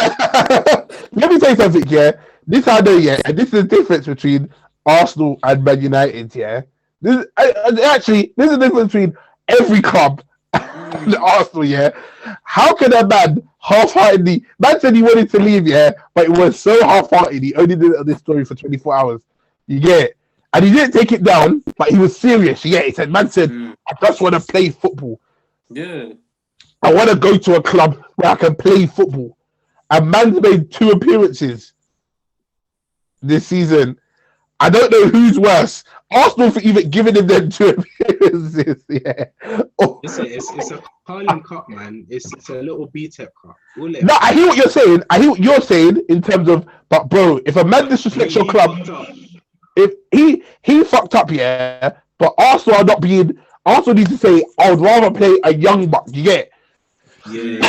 Let me tell you something, yeah. This I know, yeah. And this is the difference between Arsenal and Man United, yeah. This is the difference between every club and Arsenal, yeah. How can a man half-heartedly, man said he wanted to leave, yeah, but it was so half-hearted, he only did this story for 24 hours. You get it? And he didn't take it down, but he was serious. You get it? He said, man said, I just want to play football. Yeah. I want to go to a club where I can play football. And man's made 2 appearances this season. I don't know who's worse. Arsenal for even giving him them 2 appearances. Yeah. Oh. It's a Carling Cup, man. It's a little BTEC Cup. No, I hear what you're saying. I hear what you're saying in terms of, but bro, if a man disrespects your club, if he fucked up, yeah, but Arsenal are not being. Arsenal needs to say, I would rather play a young buck. You get it? Yeah.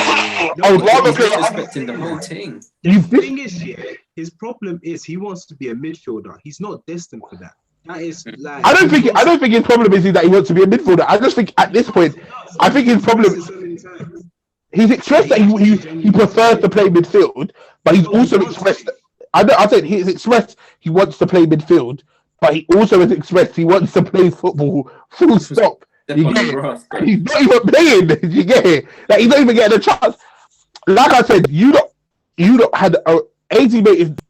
I would rather play disrespecting the whole thing. The thing is, his problem is he wants to be a midfielder. He's not destined for that. That is like. I don't think his problem is that he wants to be a midfielder. I just think at this point, I think his problem. He's expressed that he prefers to play midfield, but he's also expressed. I said he's expressed he wants to play midfield, but he also has expressed he wants to play football. Full stop. He's not even playing. You get it? Like he's not even getting a chance. Like I said, you don't had a 80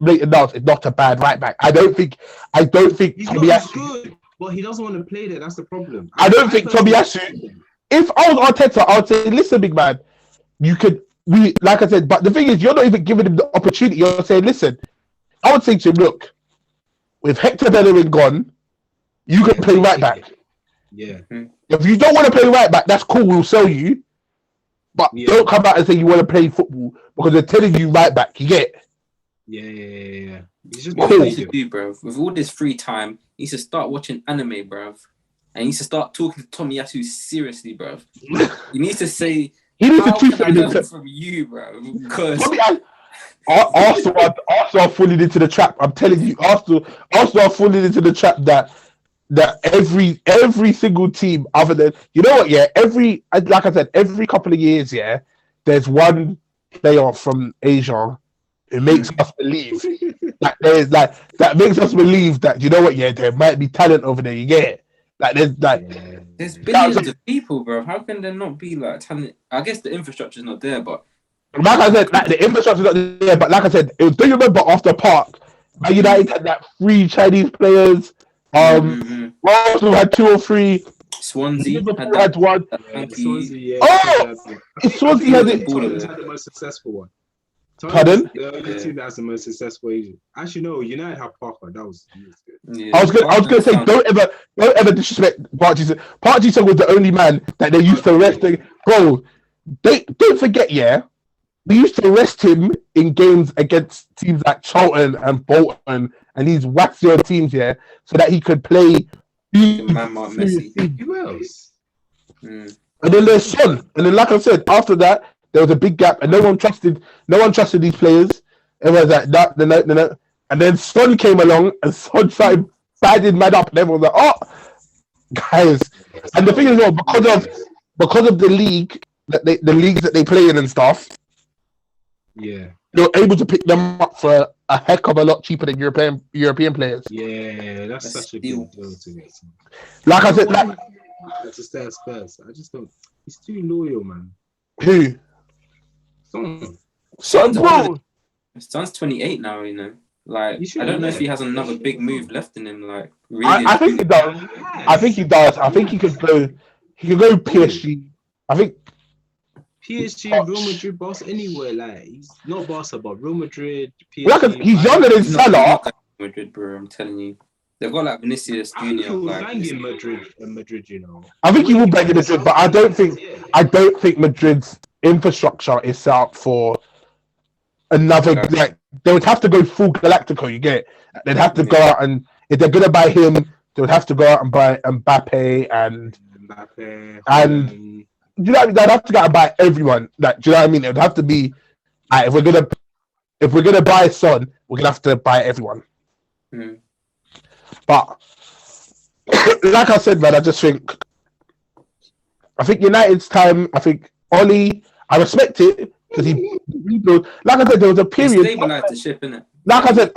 Maitland-Niles is not a bad right back. I don't think he's Tomiyasu, not good, but he doesn't want to play there. That's the problem. I don't think Tomiyasu. If I was Arteta, I would say, listen, big man, like I said, but the thing is, you're not even giving him the opportunity. You're saying, listen, I would say to him, look, with Hector Bellerin gone, you can play right back. Yeah. If you don't want to play right back, that's cool. We'll sell you, but don't come out and say you want to play football because they're telling you right back. You get it? Yeah. What he needs to do, bro, with all this free time, he needs to start watching anime, bro. And he needs to start talking to Tomiyasu seriously, bro. He needs to say, he needs to teach him from you, bro. Because Arsenal are falling into the trap. I'm telling you, Arsenal are falling into the trap that every single team, other than like I said, every couple of years, there's one player from Asia who makes us believe that makes us believe that, you know what, there might be talent over there. You get it? There's billions of people, bro. How can there not be like talent? I guess the infrastructure's not there, but like I said, the infrastructure's not there. But like I said, do you remember after Park, Man United had that 3 Chinese players. Arsenal had 2 or 3. Swansea had one. Swansea had it. Had the most successful one. Pardon? The only team that's the most successful Asian. Actually, no, United have Parker. That was good. Yeah. I was gonna say, don't ever disrespect Party. Party was the only man that they used to rest. Bro, don't forget, we used to rest him in games against teams like Charlton and Bolton and these waxier teams, so that he could play. Messi. Who else? And then there's Son. And then, like I said, after that, there was a big gap, and no one trusted these players. Everyone's like, no. And then Son came along, and Son started badded man up, and everyone's like, oh, guys. And the thing is, well, because of the league the leagues that they play in and stuff, yeah, you're able to pick them up for a heck of a lot cheaper than European players. Yeah, that's such a good deal to get. Like I said, like to stay at Spurs, I just don't. He's too loyal, man. Who? Son, bro. Son's 28 now, you know. Like, I don't know if he has another big move left in him. Like, really, I think he does. I think he does. I think he could go. He could go PSG. I think PSG, Real Madrid, boss anywhere. Like, he's not Barca, but Real Madrid, PSG. Like, he's younger than Salah. Madrid, bro. I'm telling you, they've got like Vinicius Junior. Like, in Madrid, you know. I think he will bang in Madrid, but I don't think Madrid's infrastructure is set up for another. Like, they would have to go full Galactico. You get it? They'd have to go out, and if they're gonna buy him, they would have to go out and buy Mbappe and do you know what I mean? They'd have to go out and buy everyone. Like, do you know what I mean? It would have to be if we're gonna buy Son, we're gonna have to buy everyone. Mm. But like I said, man, I think United's time. I think Oli, I respect it because he rebuilt. Like I said, there was a period. He stabilized the ship, innit? Like I said,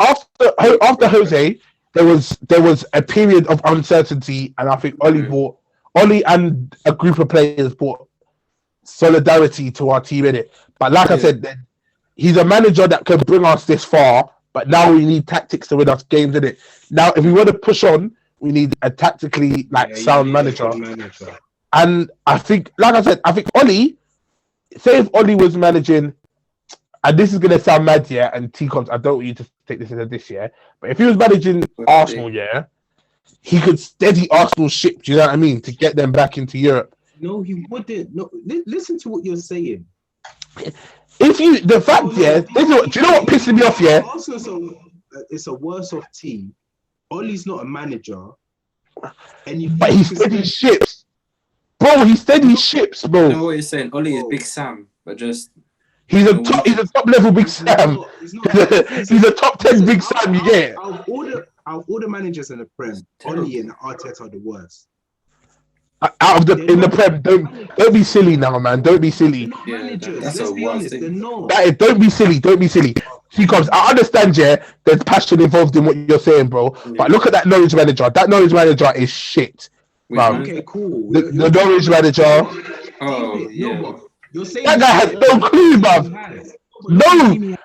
after Jose, there was a period of uncertainty, and I think Oli and a group of players brought solidarity to our team in it. But like I said, he's a manager that can bring us this far. But now we need tactics to win us games in it. Now, if we want to push on, we need a tactically sound manager. And I think, like I said, Oli. Say if Oli was managing, and this is gonna sound mad, yeah, and T-Cons, I don't want you to take this into this year, but if he was managing Arsenal, yeah, he could steady Arsenal's ship. Do you know what I mean? To get them back into Europe. No, he wouldn't. No, listen to what you're saying. If you, the fact, yeah, do you know what pisses me off, yeah? Arsenal, it's a worse off team. Oli's not a manager, but he steadies ships. Bro, he steadies ships, bro. I know what you're saying. Oli is Big Sam, but just he's a top level Big Sam. He's a top 10 Big Sam. You get it? Out of all the managers in the Prem, Oli and Arteta are the worst. In the Prem, don't be silly now, man. Don't be silly. Yeah, that's a worst thing. Don't be silly. Don't be silly. He comes. I understand, yeah. There's passion involved in what you're saying, bro. Yeah. But look at that Norwich manager. That Norwich manager is shit. Bro. Okay, cool. The Norwich manager. Oh, yeah. You're saying that guy has no clue, bruv. No.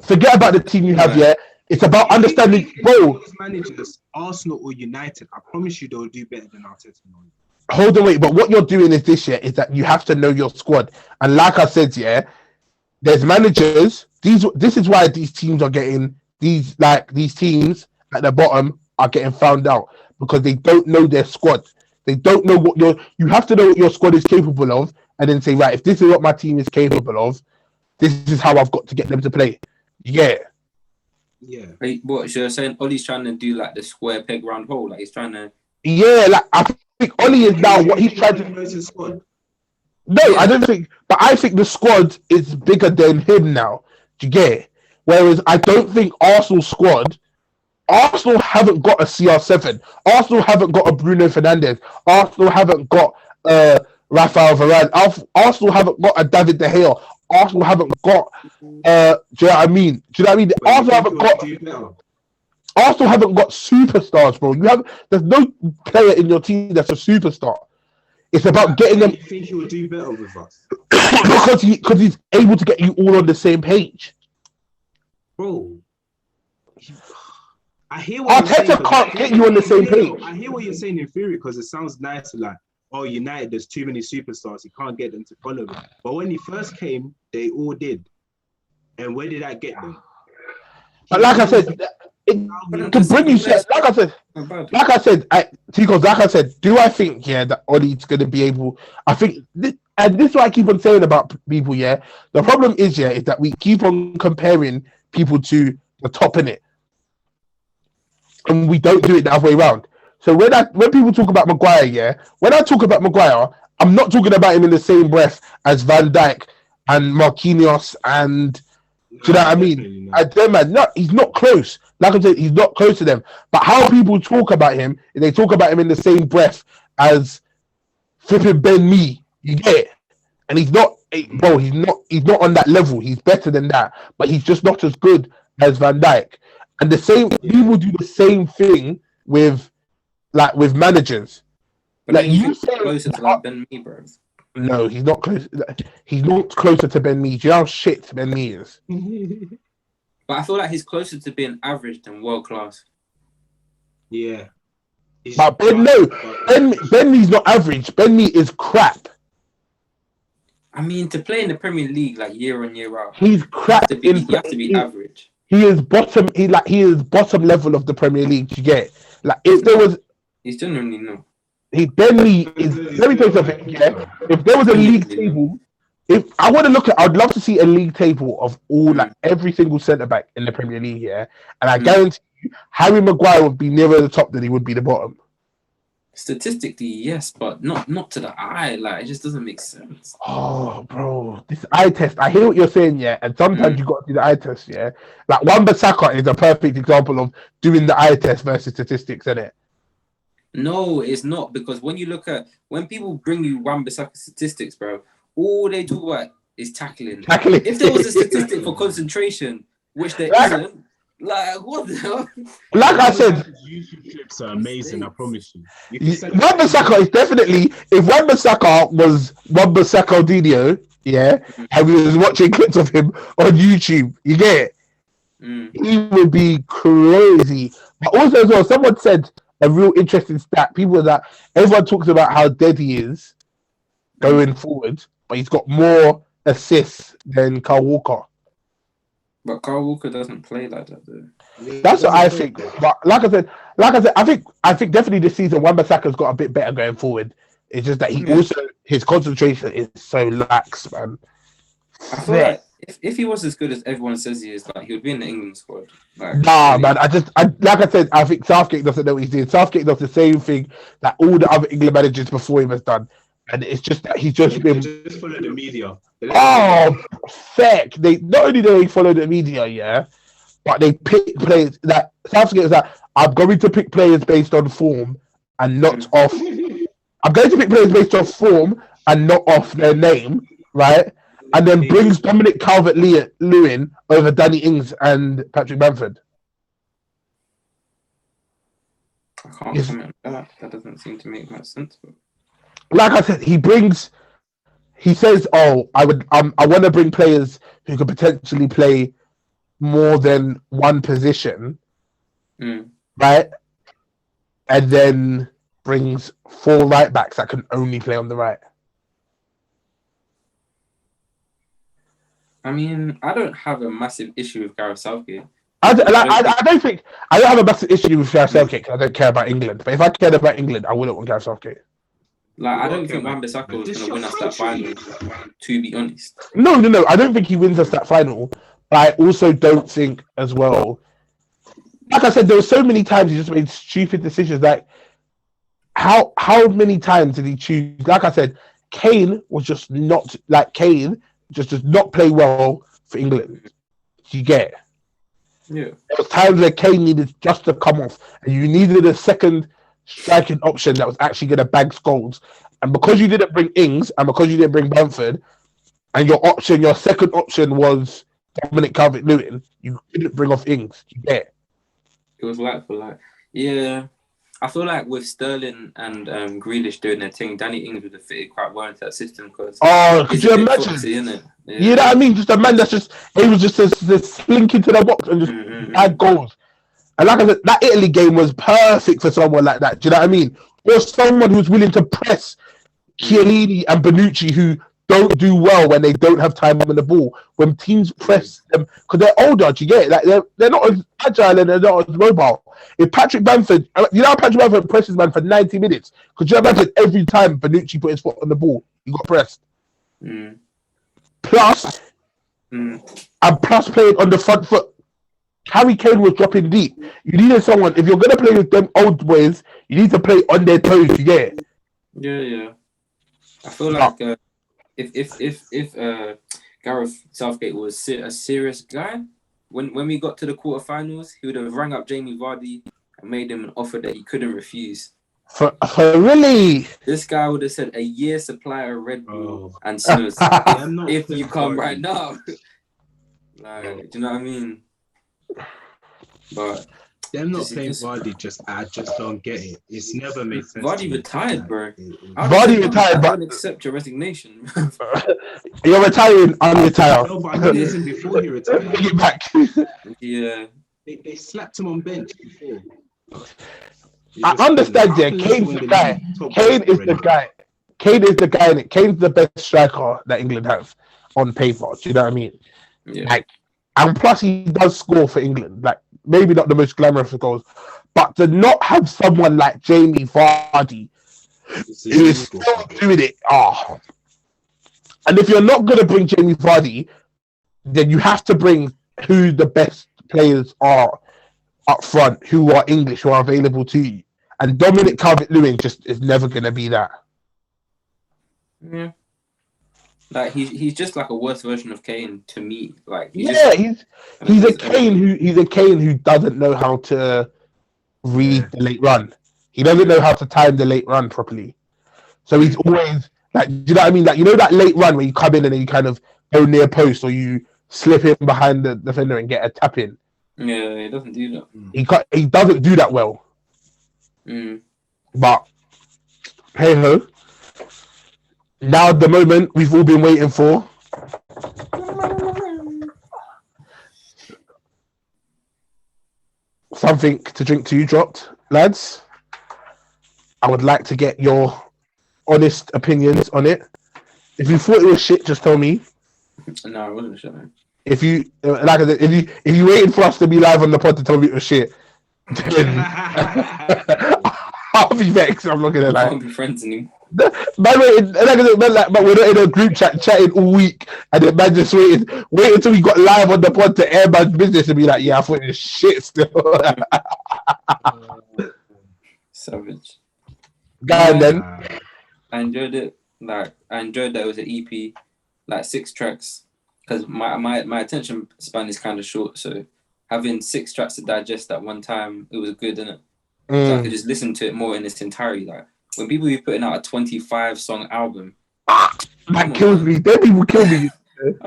Forget about the team you have, yeah. It's about understanding, bro. Managers, Arsenal or United, I promise you they'll do better than Arteta. Hold on, wait. But what you're doing is this year is that you have to know your squad. And like I said, yeah, there's managers. This is why these teams are getting these teams at the bottom are getting found out because they don't know their squad. They don't know what you have to know what your squad is capable of, and then say, right, if this is what my team is capable of, this is how I've got to get them to play. Yeah. Yeah. Wait, what? So you're saying Oli's trying to do like the square peg round hole? Like he's trying to. Yeah, like I think Oli is now what he's trying to. No, I don't think. But I think the squad is bigger than him now. Do you get it? Whereas I don't think Arsenal's squad. Arsenal haven't got a CR7. Arsenal haven't got a Bruno Fernandes. Arsenal haven't got Rafael Varane. Arsenal haven't got a David De Gea. Arsenal haven't got. Do you know what I mean? Arsenal haven't got superstars, bro. There's no player in your team that's a superstar. It's about getting them. You think he will do better with us? because he's able to get you all on the same page, bro. I hear what Arteta can't get you on the same page. I hear what you're saying in theory because it sounds nice, like, oh, United, there's too many superstars, you can't get them to follow him. But when he first came, they all did. And where did that get them? But like I said, it can bring you. Like I said, do I think that Oli's going to be able? I think, and this is what I keep on saying about people. Yeah, the problem is that we keep on comparing people to the top in it. And we don't do it the other way around. So when people talk about Maguire, when I talk about Maguire, I'm not talking about him in the same breath as Van Dijk and Marquinhos and Do you know what I mean? I don't, man. No, he's not close. Like I said, he's not close to them. But how people talk about him, they talk about him in the same breath as flipping Ben Mee. You get it? And he's not, bro. He's not on that level. He's better than that, but he's just not as good as Van Dijk. And the same people do the same thing with managers. But like you say, closer to like Ben Mee, bro. No, he's not close. He's not closer to Ben Mee. Do you know how shit Ben Mee is? But I feel like he's closer to being average than world class. Yeah. But Ben Mee's not average. Ben Mee is crap. I mean, to play in the Premier League like year in, year out, he's crap. You have to be average. He is bottom. He is bottom level of the Premier League. You get it? Like if there was, he's genuinely no. Ben Mee is. Let me tell you something. Yeah, if there was a league table, if I want to look at, I'd love to see a league table of all every single centre back in the Premier League. Yeah, and I guarantee you, Harry Maguire would be nearer the top than he would be the bottom. Statistically, yes, but not to the eye. Like it just doesn't make sense. Oh, bro, this eye test. I hear what you're saying, yeah, and sometimes you got to do the eye test, yeah. Like Wan-Bissaka is a perfect example of doing the eye test versus statistics, isn't it? No, it's not, because when you look at when people bring you Wan-Bissaka statistics, bro, all they talk about is tackling. If there was a statistic for concentration, which there isn't, like what the hell? Like I said, YouTube clips are amazing. I promise you. Wan-Bissaka is definitely. If Wan-Bissaka was Wan-Bissaka, yeah, and we was watching clips of him on YouTube, you get it? He would be crazy. But also, as well, someone said a real interesting stat. People that everyone talks about how dead he is going forward, but he's got more assists than Kyle Walker. But Kyle Walker doesn't play like that, though. That's what I think. But like I said, I think definitely this season Wan-Bissaka's got a bit better going forward. It's just that he also his concentration is so lax, man. I feel like if he was as good as everyone says he is, like he would be in the England squad. Like, nah, man. Like I said, I think Southgate doesn't know what he's doing. Southgate does the same thing that all the other England managers before him has done. And it's just that he's just been just follow the media. Feck. They not only do they follow the media, yeah, but they pick players that Southgate is like, I'm going to pick players based on form and not off. I'm going to pick players based off form and not off their name, right? And then brings Dominic Calvert-Lewin over Danny Ings and Patrick Bamford. I can't comment on that. That doesn't seem to make much sense. But... Like I said, he says, "Oh, I want to bring players who could potentially play more than one position, right?" And then brings 4 right backs that can only play on the right. I mean, I don't have a massive issue with Gareth Southgate. I don't have a massive issue with Gareth Southgate because I don't care about England. But if I cared about England, I wouldn't want Gareth Southgate. Like, I don't think Wan-Bissaka was going to win us that final, to be honest. No. I don't think he wins us that final. But I also don't think as well. Like I said, there were so many times he just made stupid decisions. Like, how many times did he choose? Like I said, Kane just does not play well for England. You get it? Yeah. There was times where Kane needed just to come off, and you needed a second striking option that was actually going to bag goals. And because you didn't bring Ings, and because you didn't bring Bamford, and your second option was Dominic Calvert-Lewin, you couldn't bring off Ings. You get it? It was like for like. Yeah. I feel like with Sterling and Grealish doing their thing, Danny Ings would have fitted quite well into that system. Because could you imagine? Foxy, innit? Yeah. You know what I mean? Just a man that's just slink into the box and just add goals. And like I said, that Italy game was perfect for someone like that. Do you know what I mean? Or someone who's willing to press Chiellini and Bonucci, who don't do well when they don't have time on the ball. When teams press them, because they're older, do you get it? Like they're not as agile and they're not as mobile. If Patrick Bamford, you know how Patrick Bamford presses man for 90 minutes? Could you imagine every time Bonucci put his foot on the ball, he got pressed? Plus playing on the front foot. Harry Kane was dropping deep. You needed someone, if you're going to play with them old boys, you need to play on their toes, you get it? Yeah. I feel like if Gareth Southgate was a serious guy, when we got to the quarterfinals, he would have rang up Jamie Vardy and made him an offer that he couldn't refuse. For really? This guy would have said a year supply of Red Bull and Snus if you come right now. Like, do you know what I mean? But them not playing Vardy, I just don't get it. It's never made sense. Vardy retired, bro. Vardy retired, but I don't accept your resignation. You're retiring, unretire. No, but I listen before he retired. Get back. Yeah. They slapped him on bench before. I understand, yeah. Kane's the guy. Kane is the guy. Kane is the guy, and Kane's the best striker that England has on paper. Do you know what I mean? Yeah. Like, and plus he does score for England. Like, maybe not the most glamorous of goals, but to not have someone like Jamie Vardy who is still doing it. And if you're not gonna bring Jamie Vardy, then you have to bring who the best players are up front, who are English, who are available to you. And Dominic Calvert-Lewin just is never gonna be that. Yeah. Like he's just like a worse version of Kane to me. Like he's a Kane who doesn't know how to read the late run. He doesn't know how to time the late run properly. So he's always like, do you know what I mean? Like, you know that late run where you come in and then you kind of go near post or you slip in behind the defender and get a tap in. Yeah, he doesn't do that. He doesn't do that well. But hey ho. Now the moment we've all been waiting for. Something to drink to you dropped, lads. I would like to get your honest opinions on it. If you thought it was shit, just tell me. No, it wasn't shit, man. If you like, if you waited for us to be live on the pod to tell me it was shit, then I'll be vexed. I'm not gonna lie. I won't be friends anymore. But we're not in a group chat chatting all week, and then man just wait until we got live on the pod to air man's business and be like, yeah, I thought it was shit still. Savage. Guy, then I enjoyed it. Like, I enjoyed that it was an EP, like 6 tracks, because my attention span is kind of short. So having 6 tracks to digest at one time, it was good, innit? So I could just listen to it more in its entirety. Like, when people be putting out a 25-song album, that kills me. Them people kill me.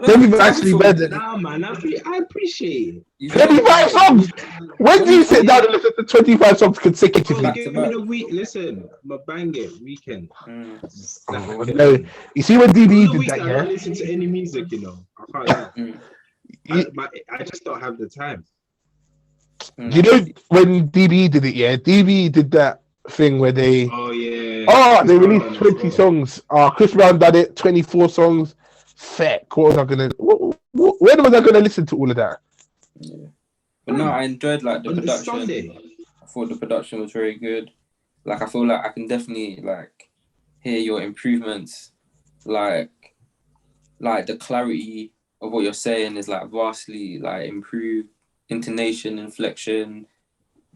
Them people actually better. Nah, man, I appreciate it. 25 songs. When do you sit down and listen to 25 songs consecutively? Give me a week. Listen, I'm a bang it weekend. No. You see when DB did that, I don't listen to any music, you know. I can't. I just don't have the time. You know when DB did it, yeah? DB did that thing where they they released 20 songs. Chris Brown did it, 24 songs. Feck. When was I gonna listen to all of that? Yeah. But no, I enjoyed like the production. I thought the production was very good. Like, I feel like I can definitely like hear your improvements. Like the clarity of what you're saying is like vastly like improved. Intonation, inflection,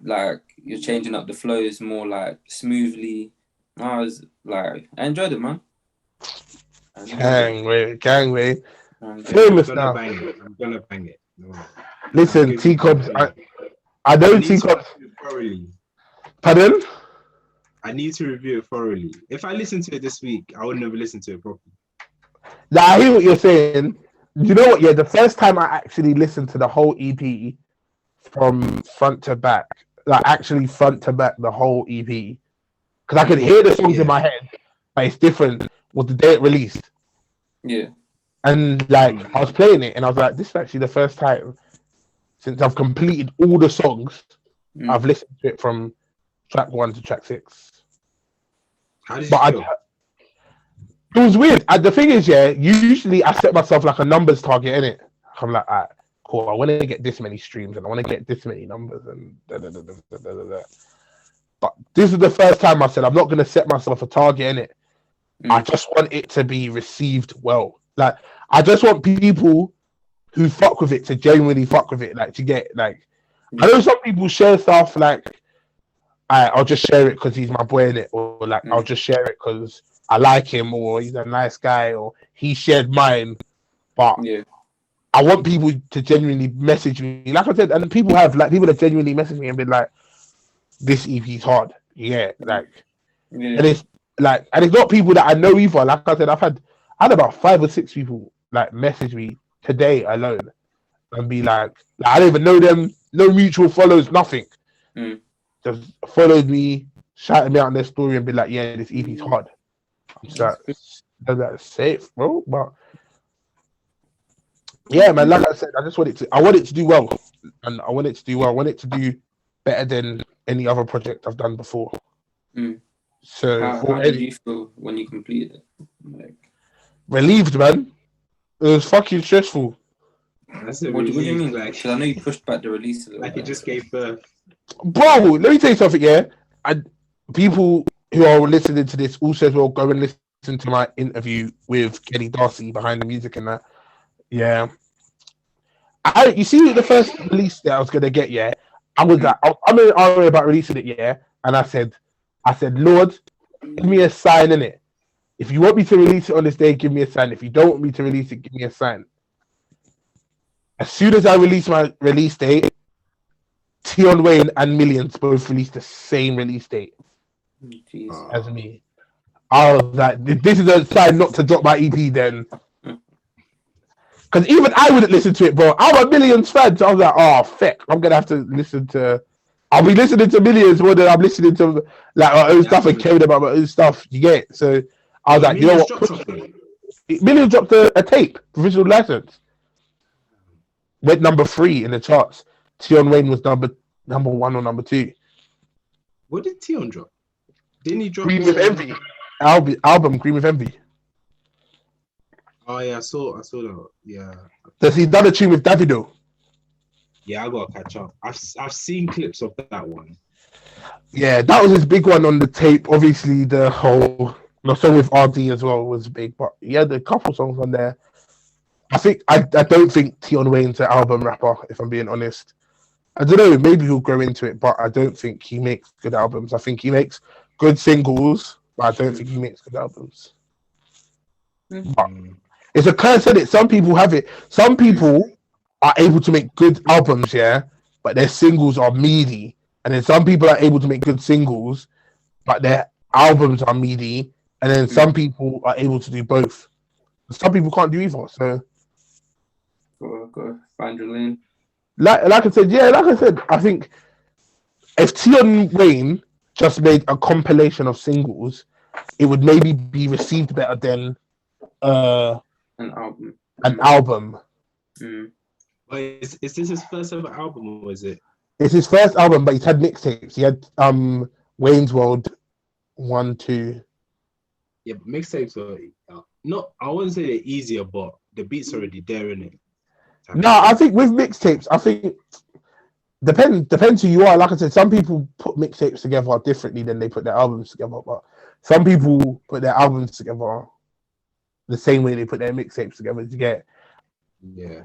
like you're changing up the flows more like smoothly. I enjoyed it, man. Gangway. Famous now. I'm gonna bang it. No. Listen, T-Cobs, I know T-Cobs. Pardon? I need to review it thoroughly. If I listen to it this week, I would never listen to it properly. Now, I hear what you're saying. You know what? Yeah, the first time I actually listened to the whole EP from front to back, like actually front to back, the whole EP, because I could hear the songs in my head, but it's different. Was the day it released? Yeah. And like I was playing it, and I was like, "This is actually the first time since I've completed all the songs. I've listened to it from track 1 to track 6." How did you feel? It was weird. The thing is, yeah, usually I set myself like a numbers target, innit? I'm like, all right, cool, I want to get this many streams and I want to get this many numbers and da. But this is the first time I said I'm not going to set myself a target, innit? I just want it to be received well. Like, I just want people who fuck with it to genuinely fuck with it. Like, to get, like, I know some people share stuff like, I'll just share it because he's my boy, innit? Or like, I'll just share it because I like him, or he's a nice guy, or he shared mine. But I want people to genuinely message me. Like I said, and people that genuinely message me and been like, this EP's hard. Yeah. And it's like, and it's not people that I know either. Like I said, I had about 5 or 6 people like message me today alone and be like I don't even know them, no mutual follows, nothing. Just followed me, shouted me out on their story and be like, yeah, this EP's hard. That's safe, bro. But yeah, man, like I said, I want it to do well. And I want it to do well. I want it to do better than any other project I've done before. So how did you feel when you completed it? Like, relieved, man. It was fucking stressful. What do you mean? Like, I know you pushed back the release a little bit. It just gave birth. Bro, let me tell you something, yeah? And people who are listening to this also will go and listen to my interview with Kenny Darcy behind the music and that. Yeah. You see the first release that I was gonna get, yeah? I'm in an argument about releasing it, yeah? And I said, Lord, give me a sign in it. If you want me to release it on this day, give me a sign. If you don't want me to release it, give me a sign. As soon as I released my release date, Tion Wayne and Millions both released the same release date as me. I was like, this is a sign not to drop my EP then. Because even I wouldn't listen to it, bro. I'm a Millions fan, so I was like, oh, feck. I'm going to have to listen to... I'll be listening to Millions more than I'm listening to like my own stuff and caring about my own stuff. You get it? So I was like, you know what? Millions dropped a tape, provisional license. Went number 3 in the charts. Tion Wayne was number 1 or number 2. What did Tion drop? Didn't he drop Grime with Envy? Album Grime with Envy. Oh yeah, I saw that. Yeah. Does he done a tune with Davido? Yeah, I gotta catch up. I've seen clips of that one. Yeah, that was his big one on the tape. Obviously, the song with RD as well was big, but he had a couple songs on there. I don't think Tion Wayne's an album rapper, if I'm being honest. I don't know, maybe he'll grow into it, but I don't think he makes good albums. I think he makes good singles, but I don't think he makes good albums. But it's a curse, isn't it? Some people have it. Some people are able to make good albums, yeah, but their singles are meaty. And then some people are able to make good singles, but their albums are meaty. And then some people are able to do both. Some people can't do either, so... Go find your lane. Like I said, I think if Tion Wayne just made a compilation of singles, it would maybe be received better than an album. But is this his first ever album, or was it? It's his first album, but he's had mixtapes. He had Wayne's World 1, 2. Yeah, but mixtapes are not. I wouldn't say they're easier, but the beats already there, innit? No, I think with mixtapes, depends who you are. Like I said, some people put mixtapes together differently than they put their albums together, but some people put their albums together the same way they put their mixtapes together to get. Yeah.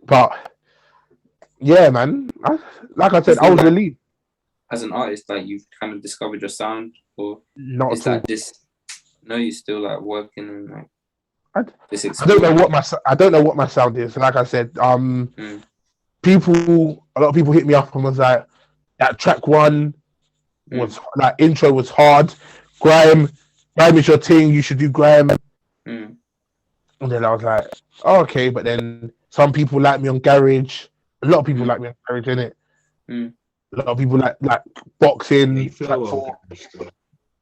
But yeah, man. Like I said, I was relieved. As an artist, like you've kind of discovered your sound, or not is that just? No, you're still like working and like. I don't know what my sound is. Like I said, a lot of people hit me up and was like, that track 1 was like intro was hard. Grime is your thing. You should do grime. And then I was like, oh, okay. But then some people like me on Garage. A lot of people like me on Garage, innit? A lot of people like boxing. Track 4.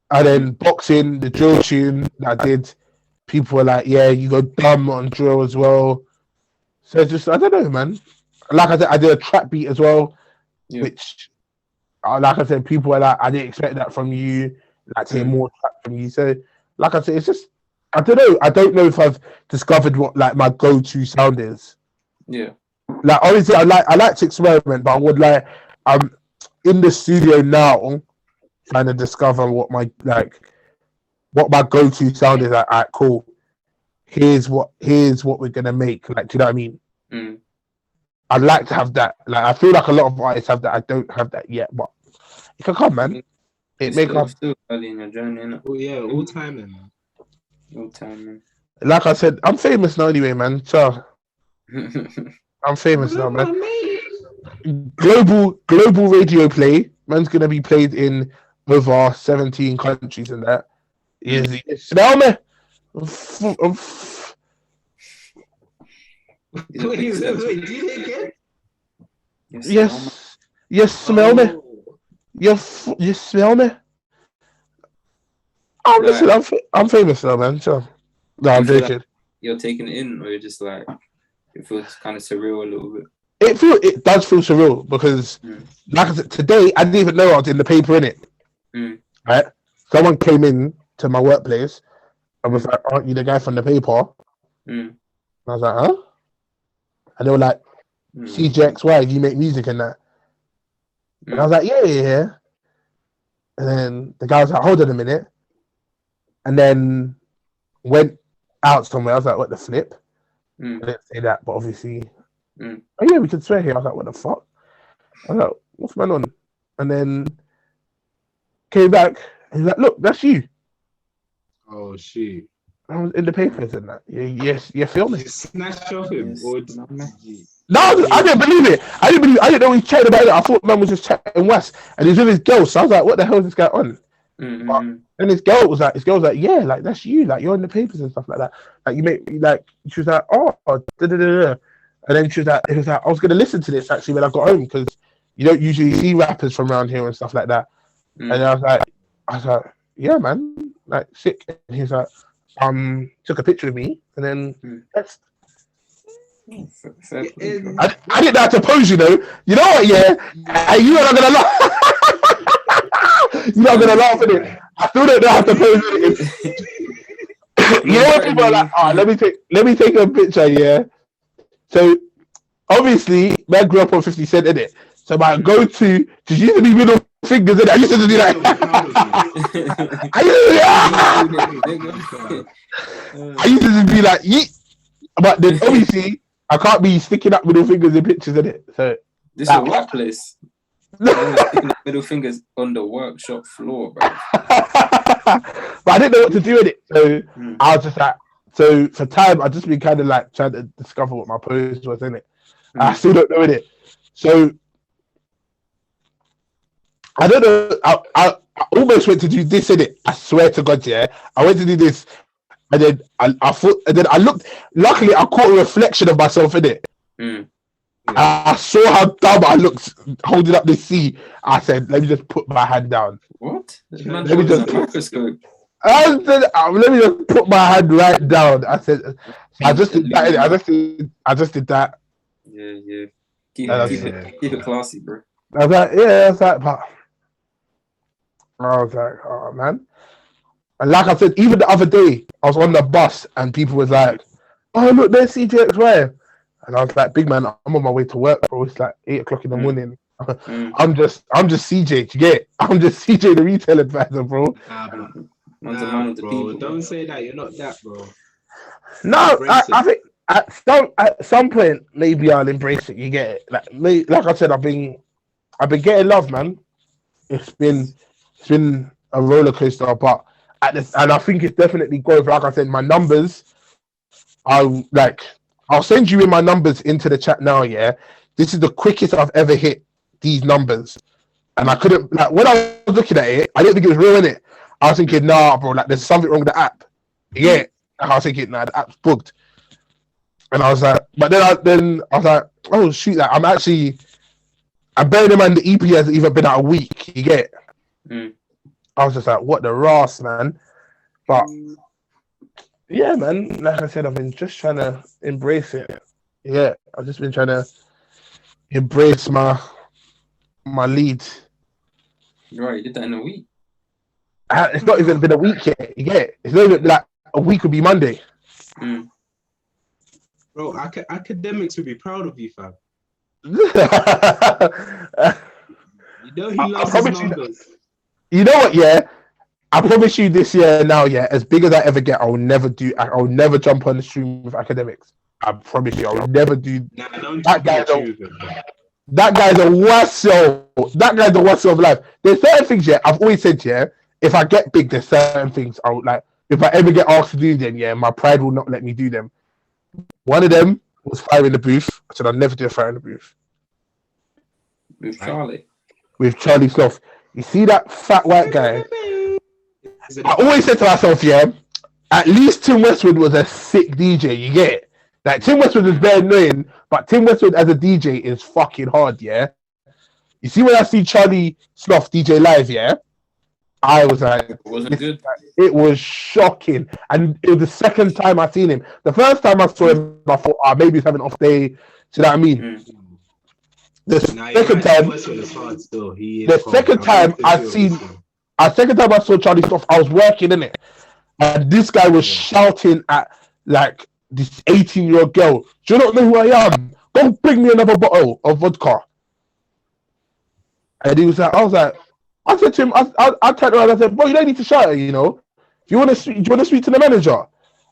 And then boxing, the drill tune that I did. People were like, yeah, you go dumb on drill as well. So it's just, I don't know, man. Like I said, I did a trap beat as well, which, like I said, people were like, I didn't expect that from you. Like to hear more trap from you. So, like I said, it's just, I don't know. I don't know if I've discovered what like my go-to sound is. Yeah. Like obviously, I like to experiment, but I would like, I'm in the studio now, trying to discover what my go-to sound is. Like, all right, cool. Here's what we're gonna make. Like, do you know what I mean? I'd like to have that. Like, I feel like a lot of artists have that. I don't have that yet, but it can come, man. It's still early in your journey, innit? Oh yeah, all timing, man. All timing. Like I said, I'm famous now anyway, man. So I'm famous now, man. Global radio play. Man's gonna be played in over 17 countries and that. You smell me? Wait, do you again? Yes. You smell me? You smell me? Oh, listen, I'm famous now, man. So, no, I'm joking. Like you're taking it in, or you're just like, it feels kind of surreal a little bit. It does feel surreal because, like I said, today I didn't even know I was in the paper, innit? Right? Someone came in to my workplace and was like, "Aren't you the guy from the paper?" And I was like, "Huh?" And they were like, "CJXY, you make music and that." And I was like, yeah. And then the guy was like, "Hold on a minute," and then went out somewhere. I was like, "What the flip?" I didn't say that, but obviously, oh yeah, we can swear here. I was like, "What the fuck?" I was like, "What's going on?" And then came back and he's like, "Look, that's you." Oh shit! I was in the papers and that. Yes, you feel me? You snatched off him. No, I didn't believe it. I didn't know he chatted about it. I thought man was just chatting West, and he's with his girl. So I was like, "What the hell is this guy on?" And his girl was like, "Yeah, like that's you. Like you're in the papers and stuff like that. Like you make like." She was like, "Oh, da-da-da-da." And then she was like, "It was like I was gonna listen to this actually when I got home because you don't usually see rappers from around here and stuff like that." And I was like, "Yeah, man, like sick." And he was like, took a picture of me, and then that's. I didn't know how to pose, you know. You know what? Yeah, and you are not gonna laugh. You're not gonna laugh at it. I still don't know how to pose it. You know when people are like, "Oh, let me take a picture." Yeah. So obviously, man grew up on 50 Cent, innit? So my go-to just used to be middle fingers, innit? I used to do that. I used to just be like, yeet. But then obviously, I can't be sticking up middle fingers in pictures, innit? So this is a workplace. Middle fingers on the workshop floor, bro. But I didn't know what to do with it. So I was just like, so for time, I've just been kind of like trying to discover what my pose was, innit? I still don't know it. So I don't know. I almost went to do this, innit? I swear to God, yeah. I went to do this. And then I thought, and then I looked. Luckily, I caught a reflection of myself in it. I saw how dumb I looked holding up the C. I said, "Let me just put my hand down." What? Let me just microscope. I said, "Let me just put my hand right down." I said, "I just did that. I just did that." Yeah. Keep it classy, bro. I was like, yeah, I was like, but I was like, oh man. And like I said, even the other day, I was on the bus and people was like, "Oh look, there's CJXY." And I was like, "Big man, I'm on my way to work, bro. It's like 8 o'clock in the morning. I'm just CJ, you get it? I'm just CJ the retail advisor, bro." Bro, don't say that. You're not that, bro. No, I think at some point maybe I'll embrace it. You get it? Like I said, I've been getting love, man. It's been a roller coaster, but and I think it's definitely growth. Like I said, my numbers, I'll send you in my numbers into the chat now. Yeah, this is the quickest I've ever hit these numbers, and I couldn't when I was looking at it, I didn't think it was real, innit? I was thinking, nah, bro, like there's something wrong with the app. Yeah, I was thinking, nah, the app's bugged. And I was like, but then I was like, oh shoot, like I'm bearing in mind the EP hasn't even been out a week. You get it? I was just like, what the ras, man. But yeah, man, like I said, I've been just trying to embrace it. Yeah, I've just been trying to embrace my lead. Right, you did that in a week. It's not even been a week yet. You get it? It's not even like a week would be Monday. Bro, academics would be proud of you, fam. You know he loves his numbers. You know what? Yeah, I promise you this year now. Yeah, as big as I ever get, I'll never jump on the stream with academics. I promise you, I'll never do. Nah, don't that guy's a worst soul. That guy's the worst soul of life. There's certain things. Yeah, I've always said. Yeah, if I get big, there's certain things I would like. if I ever get asked to do them, yeah, my pride will not let me do them. One of them was fire in the booth. I said I'll never do a fire in the booth. With Charlie. With Charlie Sloth. You see that fat white guy? I always said to myself, yeah, at least Tim Westwood was a sick DJ, you get it? Like, Tim Westwood is very annoying, but Tim Westwood as a DJ is fucking hard, yeah? You see when I see Charlie Sloth DJ live, yeah? I was like, It wasn't good. It was shocking. And it was the second time I seen him. The first time I saw him, I thought, maybe he's having an off day. Do you know what I mean? The second time I saw Charlie Sloth, I was working in it. And this guy was shouting at like this 18-year-old girl, do you not know who I am? Go bring me another bottle of vodka. And he was like, I said to him, I turned around and I said, bro, you don't need to shout at her, you know. Do you want to speak to the manager?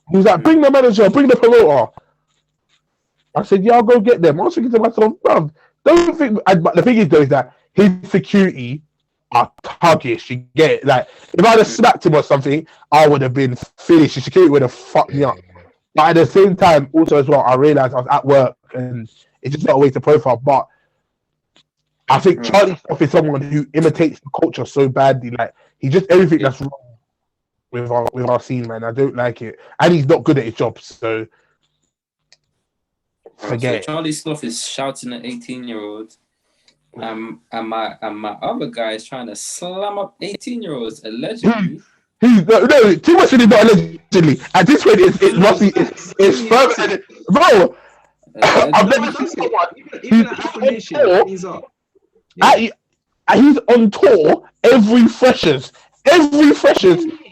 He was like, bring the manager, bring the promoter. I said, yeah, I'll go get them. I was thinking to myself, bro, don't think. But the thing is, though, is that his security are thuggish. You get it? Like, if I'd have smacked him or something, I would have been finished. His security would have fucked me up. But at the same time, also as well, I realized I was at work and it's just not a way to profile. But I think Charlie Sloth is someone who imitates the culture so badly. Like, he just everything that's wrong with our scene, man. I don't like it, and he's not good at his job. So forget it. Charlie Sloth is shouting at 18-year-olds, and my other guy is trying to slam up 18-year-olds allegedly. No, too much is not allegedly. At this point, it's further. Bro, I've never seen someone. He's on tour every freshers.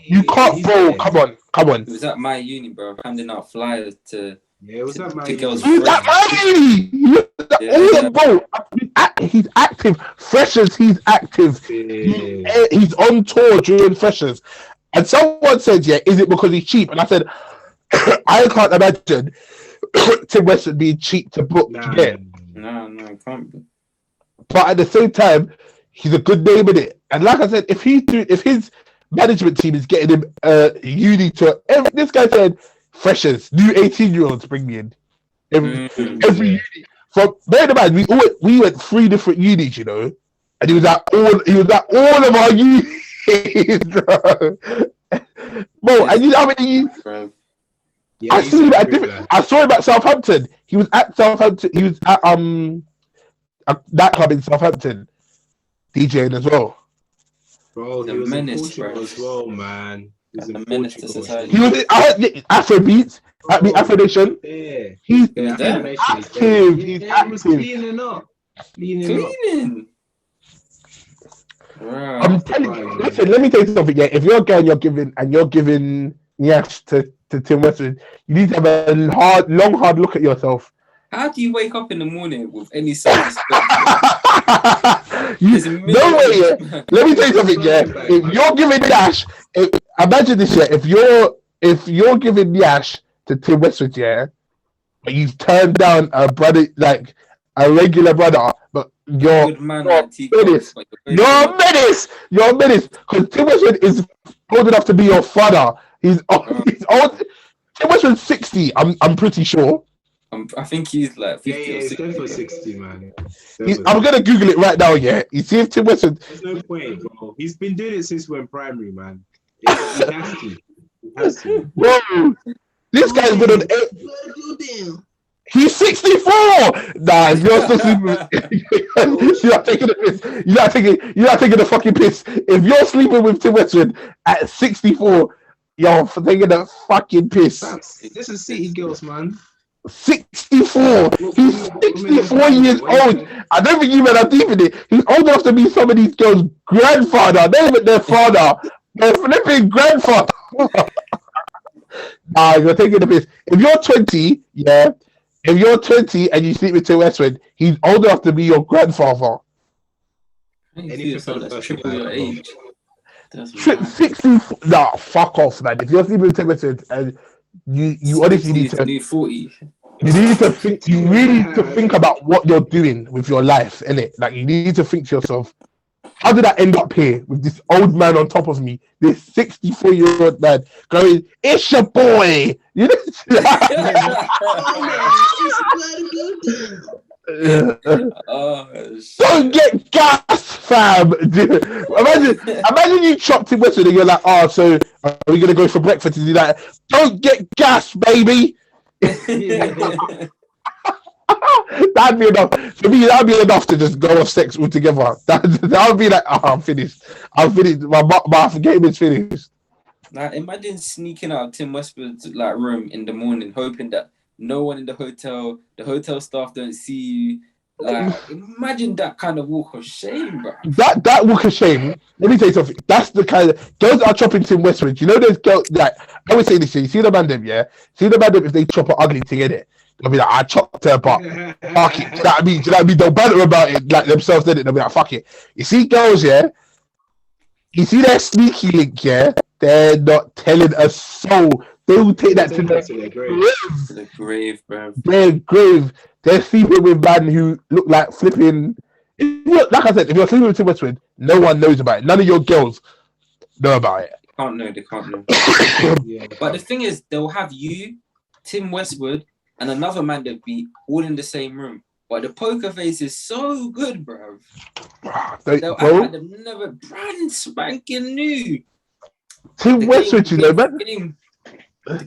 You can't, bro. Come on. It was at my uni, bro. Handing out flyers to. Yeah, it was at my uni. Bro, he's active. Freshers, he's active. Yeah. He's on tour during freshers. And someone said, yeah, is it because he's cheap? And I said, I can't imagine Tim Westwood being cheap to book. No, it can't be. But at the same time, he's a good name in it. And like I said, if his management team is getting him uni to this guy said freshers, new 18-year-olds bring me in. Every uni. From bear in mind, we went 3 different unis, you know, and he was at all of our unis, bro. And you know how many unis? Yeah, I saw him at Southampton. He was at Southampton. He was at that club in Southampton, DJing as well. Bro, he was in Portugal as well, man. He was in Portugal. He was in Afrobeats, Afro Nation. Yeah. He's active. He's active. He was cleaning up. Wow. I'm telling you. Listen, let me tell you something. Yeah, if you're a guy and you're giving Nyash to Tim Westwood, you need to have a long, hard look at yourself. How do you wake up in the morning with any self-respect? No way, yeah. Let me tell you something, yeah. If you're giving Yash, imagine this, yeah. If you're giving Yash to Tim Westwood, yeah, but you've turned down a brother, like a regular brother, but you're a menace. You're a menace. Because Tim Westwood is old enough to be your father. He's old. Tim Westwood's 60. I'm pretty sure. I think he's like 50 or 60. He's for 60, man. I'm gonna Google it right now. Yeah, you see if Tim Westwood. There's no point, bro. He's been doing it since we're in primary, man. He has to. Bro, this guy's been on. He's 64. Nah, you're still sleeping. You're not taking the piss. You're not taking the fucking piss. If you're sleeping with Tim Westwood at 64, you're taking the fucking piss. This is City Girls, man. 64. He's 64 years old. I don't think you men are deep in it. He's old enough to be some of these girls' grandfather. Not even their father. Their flipping grandfather. Nah, you're taking the piss. If you're 20, yeah. If you're 20 and you sleep with Tim Westwood, he's old enough to be your grandfather. Triple your age. 60. Nah, fuck off, man. If you're sleeping with Tim Westwood and you honestly need to 40. You need to think. You really need to think about what you're doing with your life, innit? Like you need to think to yourself, how did I end up here with this old man on top of me? This 64-year-old man going, "It's your boy." You know. Don't get gas, fam. Imagine you chopped him Westwood and you're like, "Oh, so are we gonna go for breakfast?" And you're like, "Don't get gas, baby." That'd be enough for me. That'd be enough to just go off sex altogether. That would be like, "Oh, I'm finished. I'm finished. My game is finished." Now imagine sneaking out of Tim Westwood's like room in the morning, hoping that no one in the hotel staff don't see you. Like, imagine that kind of walk of shame, bro. That walk of shame. Let me tell you something. That's the kind of girls that are chopping Tim Westwood. You know, those girls. Like, I always say this. You see the man them, yeah. See the man them if they chop an ugly thing in it. They'll be like, "I chopped her, but fuck it." Do you know what I mean? Do you know what I mean? They'll banter about it like themselves, did it? They'll be like, "Fuck it." You see girls, yeah. You see their sneaky link, yeah. They're not telling a soul. They will take that to the grave. The grave, bro. Their grave. They're sleeping with men who look like flipping. Like I said, if you're sleeping with Tim Westwood, no one knows about it. None of your girls know about it. They can't know. Yeah. But the thing is, they'll have you, Tim Westwood, and another man that be all in the same room. But the poker face is so good, bro. They'll act like never brand spanking new. Tim Westwood, you know, man. Or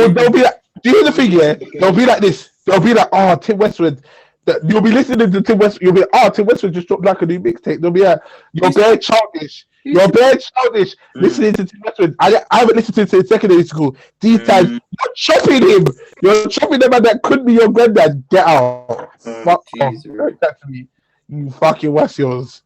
they'll be like, do you hear the thing, yeah? They'll be like this. They'll be like, "Oh, Tim Westwood." You'll be listening to Tim Westwood. You'll be like, "Oh, Tim Westwood just dropped like a new mixtape." They'll be like, "You're very childish. You're very childish." Listening to Tim Westwood. I haven't listened to him in secondary school. These times, you're chopping him. You're chopping them, and that could be your granddad. Get out. Fuck off. Don't touch me. You fucking Westfields.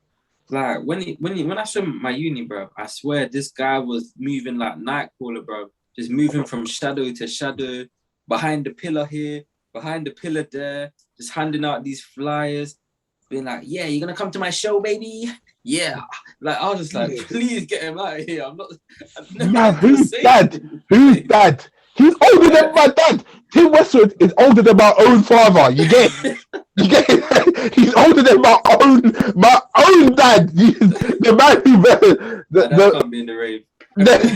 Like when I saw my uni, bro, I swear this guy was moving like Nightcrawler, bro. Just moving from shadow to shadow, behind the pillar here, behind the pillar there, just handing out these flyers, being like, "Yeah, you're gonna come to my show, baby." Yeah. Like, I was just like, please get him out of here. Who's dad? Who's dad? He's older than my dad. Tim Westwood is older than my own father. You get it? You get it? He's older than my own dad. The man who can't be in the rave. Never. Do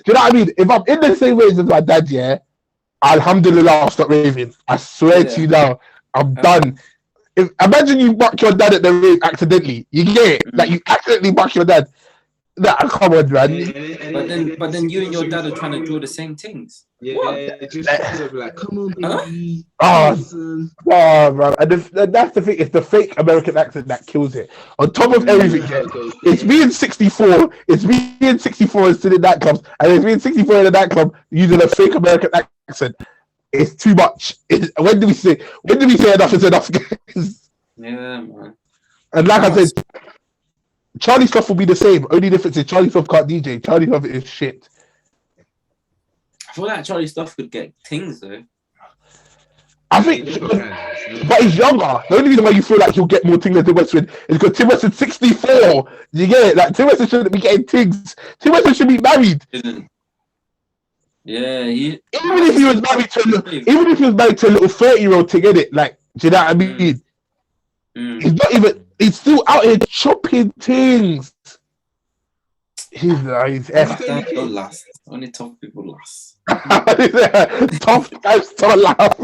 you know what I mean? If I'm in the same way as my dad, yeah, alhamdulillah, I'll stop raving. I swear to you now, I'm done. Imagine you buck your dad at the rave accidentally. You get it? Like, you accidentally buck your dad. Nah, come on, man. But then you and your dad are trying to draw the same things. Yeah, just like, "Come on, baby." Man. And that's the thing. It's the fake American accent that kills it. On top of everything, it's me in 64. It's me in 64 still in nightclubs, and it's me in 64 in a nightclub using a fake American accent. It's too much. When do we say enough is enough? Yeah, man. And like I said, Charlie stuff will be the same. Only difference is Charlie stuff can't DJ. Charlie stuff is shit. I feel like Charlie stuff could get things though. I think, but he's younger. The only reason why you feel like he'll get more things than Tim Westwood is because Tim Westwood's 64. You get it? Like, Tim Westwood shouldn't be getting things. Tim Westwood should be married. Yeah, even if he was married to a little 30-year-old thing, innit? Like, do you know what I mean? He's not even. He's still out here chopping things. He's effed. Don't last. Only tough people last. Tough guys don't laugh.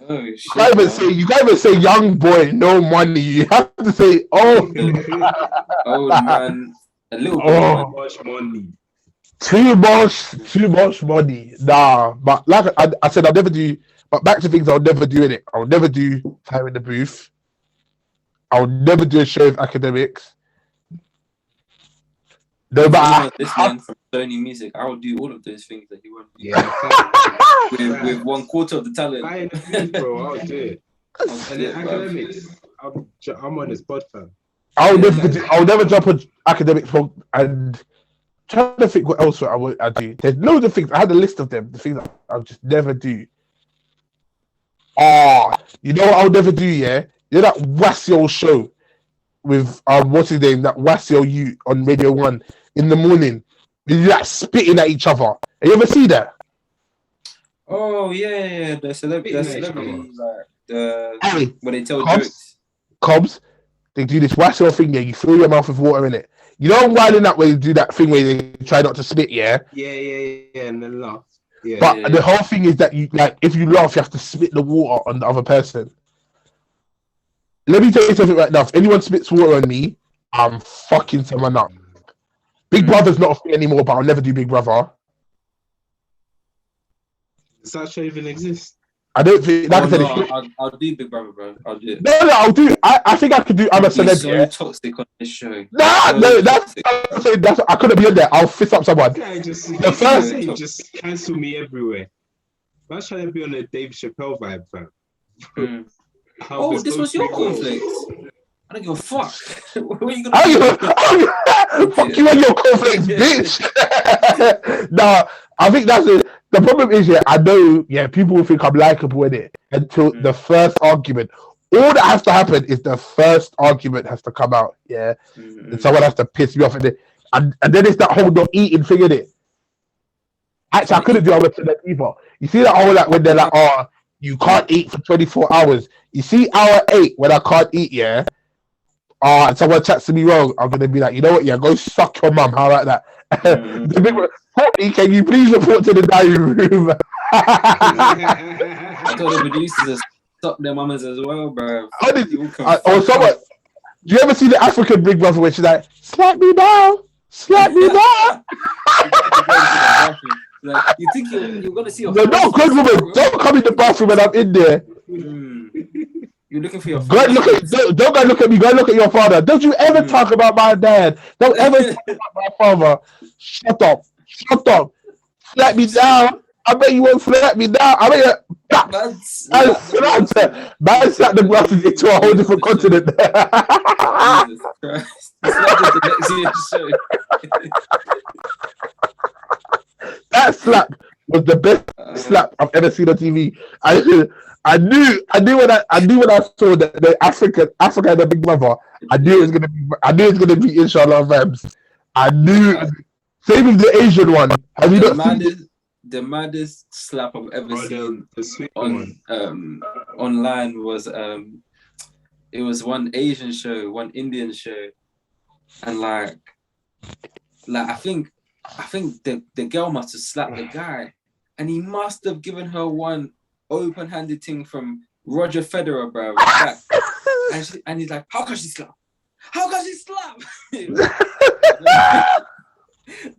Oh shit! You can't even say young boy, no money. You have to say old man, a little too much money. Too much money. Nah, but like I said, I'll never do. But back to things I'll never do in it. I'll never do Fire in the Booth. I'll never do a show of academics. No matter this man from Sony Music, I will do all of those things that he won't do. Yeah, with 1/4 of the talent. Fire in the Booth, bro. I'll do it. And then academics, I'm on his podcast. I'll never jump on academics and trying to think what else I do. There's loads of things. I had a list of them. The things that I'll just never do. You know what I'll never do, yeah? You know that Wasio show with what's his name? That Wasio you on Radio 1 in the morning. They're like spitting at each other. Have you ever seen that? Oh yeah. The celebrity like where they tell jokes. Cobbs, they do this wash off thing. Yeah, you fill your mouth with water in it. You know, I'm winding that way. You do that thing where they try not to spit. Yeah, and then laugh. Yeah, but the whole thing is that you like if you laugh, you have to spit the water on the other person. Let me tell you something right now. If anyone spits water on me, I'm fucking someone up. Big Brother's not a thing anymore, but I'll never do Big Brother. Does that show even exist? I don't think. Like I said, I'll do Big Brother, bro. I'll do it. No, I'll do. I think I could do. I'm a celeb. So toxic on this show. No, that's. I couldn't be on there. I'll fist up someone. The first just cancel me everywhere. I'm trying to be on a Dave Chappelle vibe, fam. Oh, this was your conflict. I don't give a fuck. What are you gonna do? Fuck you and your conflicts, bitch. Nah, I think that's it. The problem is, I know, people will think I'm likable in it until the first argument. All that has to happen is the first argument has to come out, and someone has to piss me off, and then it's that whole not eating thing, in it. Actually, I couldn't do it with either. You see that whole, like, when they're like, oh, you can't eat for 24 hours. You see hour 8 when I can't eat, and someone chats to me wrong, I'm going to be like, you know what, go suck your mum. How about that? The big one, can you please report to the diary room? I told the producers to suck their mamas as well, bro. Or someone, do you ever see the African Big Brother where she's like, slap me down, slap me down? Like, you think you're going to see your no, good woman, don't come in the bathroom when I'm in there. You're looking for your father. Don't go look at me. Go look at your father. Don't you ever talk about my dad. Don't ever talk about my father. Shut up. Slap me down. I bet you won't slap me down. I bet you. Man slapped the glasses into a whole different continent. Jesus Christ. The next year's show. That slap was the best slap I've ever seen on TV. I knew when I saw the Africa and the Big Brother, I knew it was gonna be Inshallah vibes. I knew. Same with the Asian one. Have you not seen the maddest slap I've ever seen online was it was one Asian show, one Indian show, and like I think the girl must have slapped the guy, and he must have given her one open-handed thing from Roger Federer, bro. And he's like, how can she slap?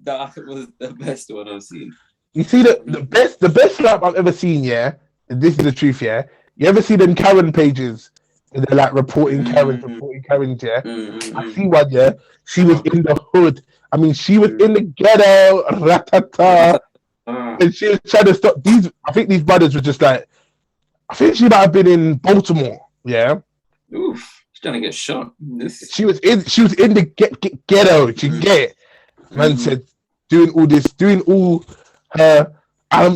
That was the best one I've seen. You see the best slap I've ever seen, and this is the truth, You ever see them Karen pages? And they're like reporting Karens, I see one, She was in the hood. I mean, she was in the ghetto, ratata. And she was trying to stop these. I think these brothers were just like, I think she might have been in Baltimore. Oof, she's trying to get shot. She was in the ghetto. She get it. Man said, doing all her.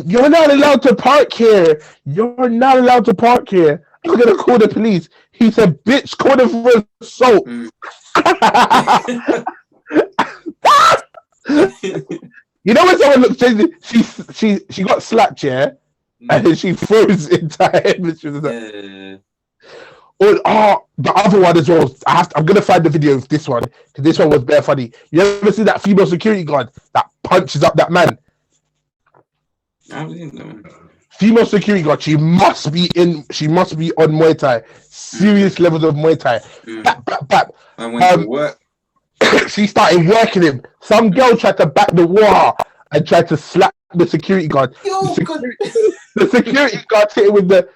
You're not allowed to park here. You're not allowed to park here. I'm gonna call the police. He said, "Bitch, call them for assault." You know when someone looks crazy, she got slapped, and then she froze into her head. The other one as well. I'm gonna find the video of this one because this one was bare funny. You ever see that female security guard that punches up that man? Female security guard. She must be on Muay Thai. Serious levels of Muay Thai. Bap. I went to work. She started working him. Some girl tried to back the wall and tried to slap the security guard. The security guard hit him with the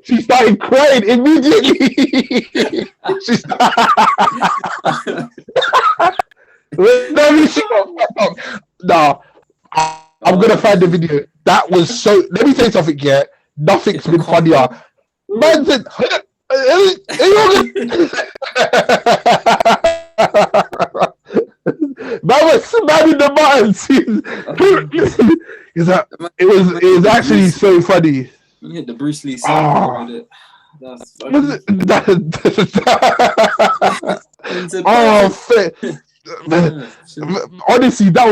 She started crying immediately. I'm gonna find the video. That was so. Let me say something. Nothing's been funnier. Man said, man was smashing the buttons. It was actually so funny. You hit the Bruce Lee sound with it. That's funny. Honestly, that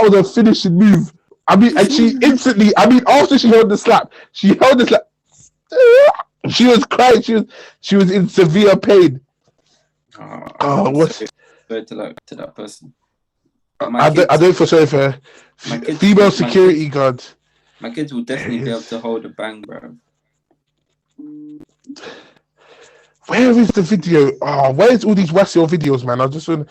was a finishing move. I mean, and she instantly, after she held the slap, she was crying. She was in severe pain. What? To that person. I don't feel sorry for her. Female security guard. My kids will definitely be able to hold a bang, bro. Where is the video? Where's all these Wasio videos, man? I just want.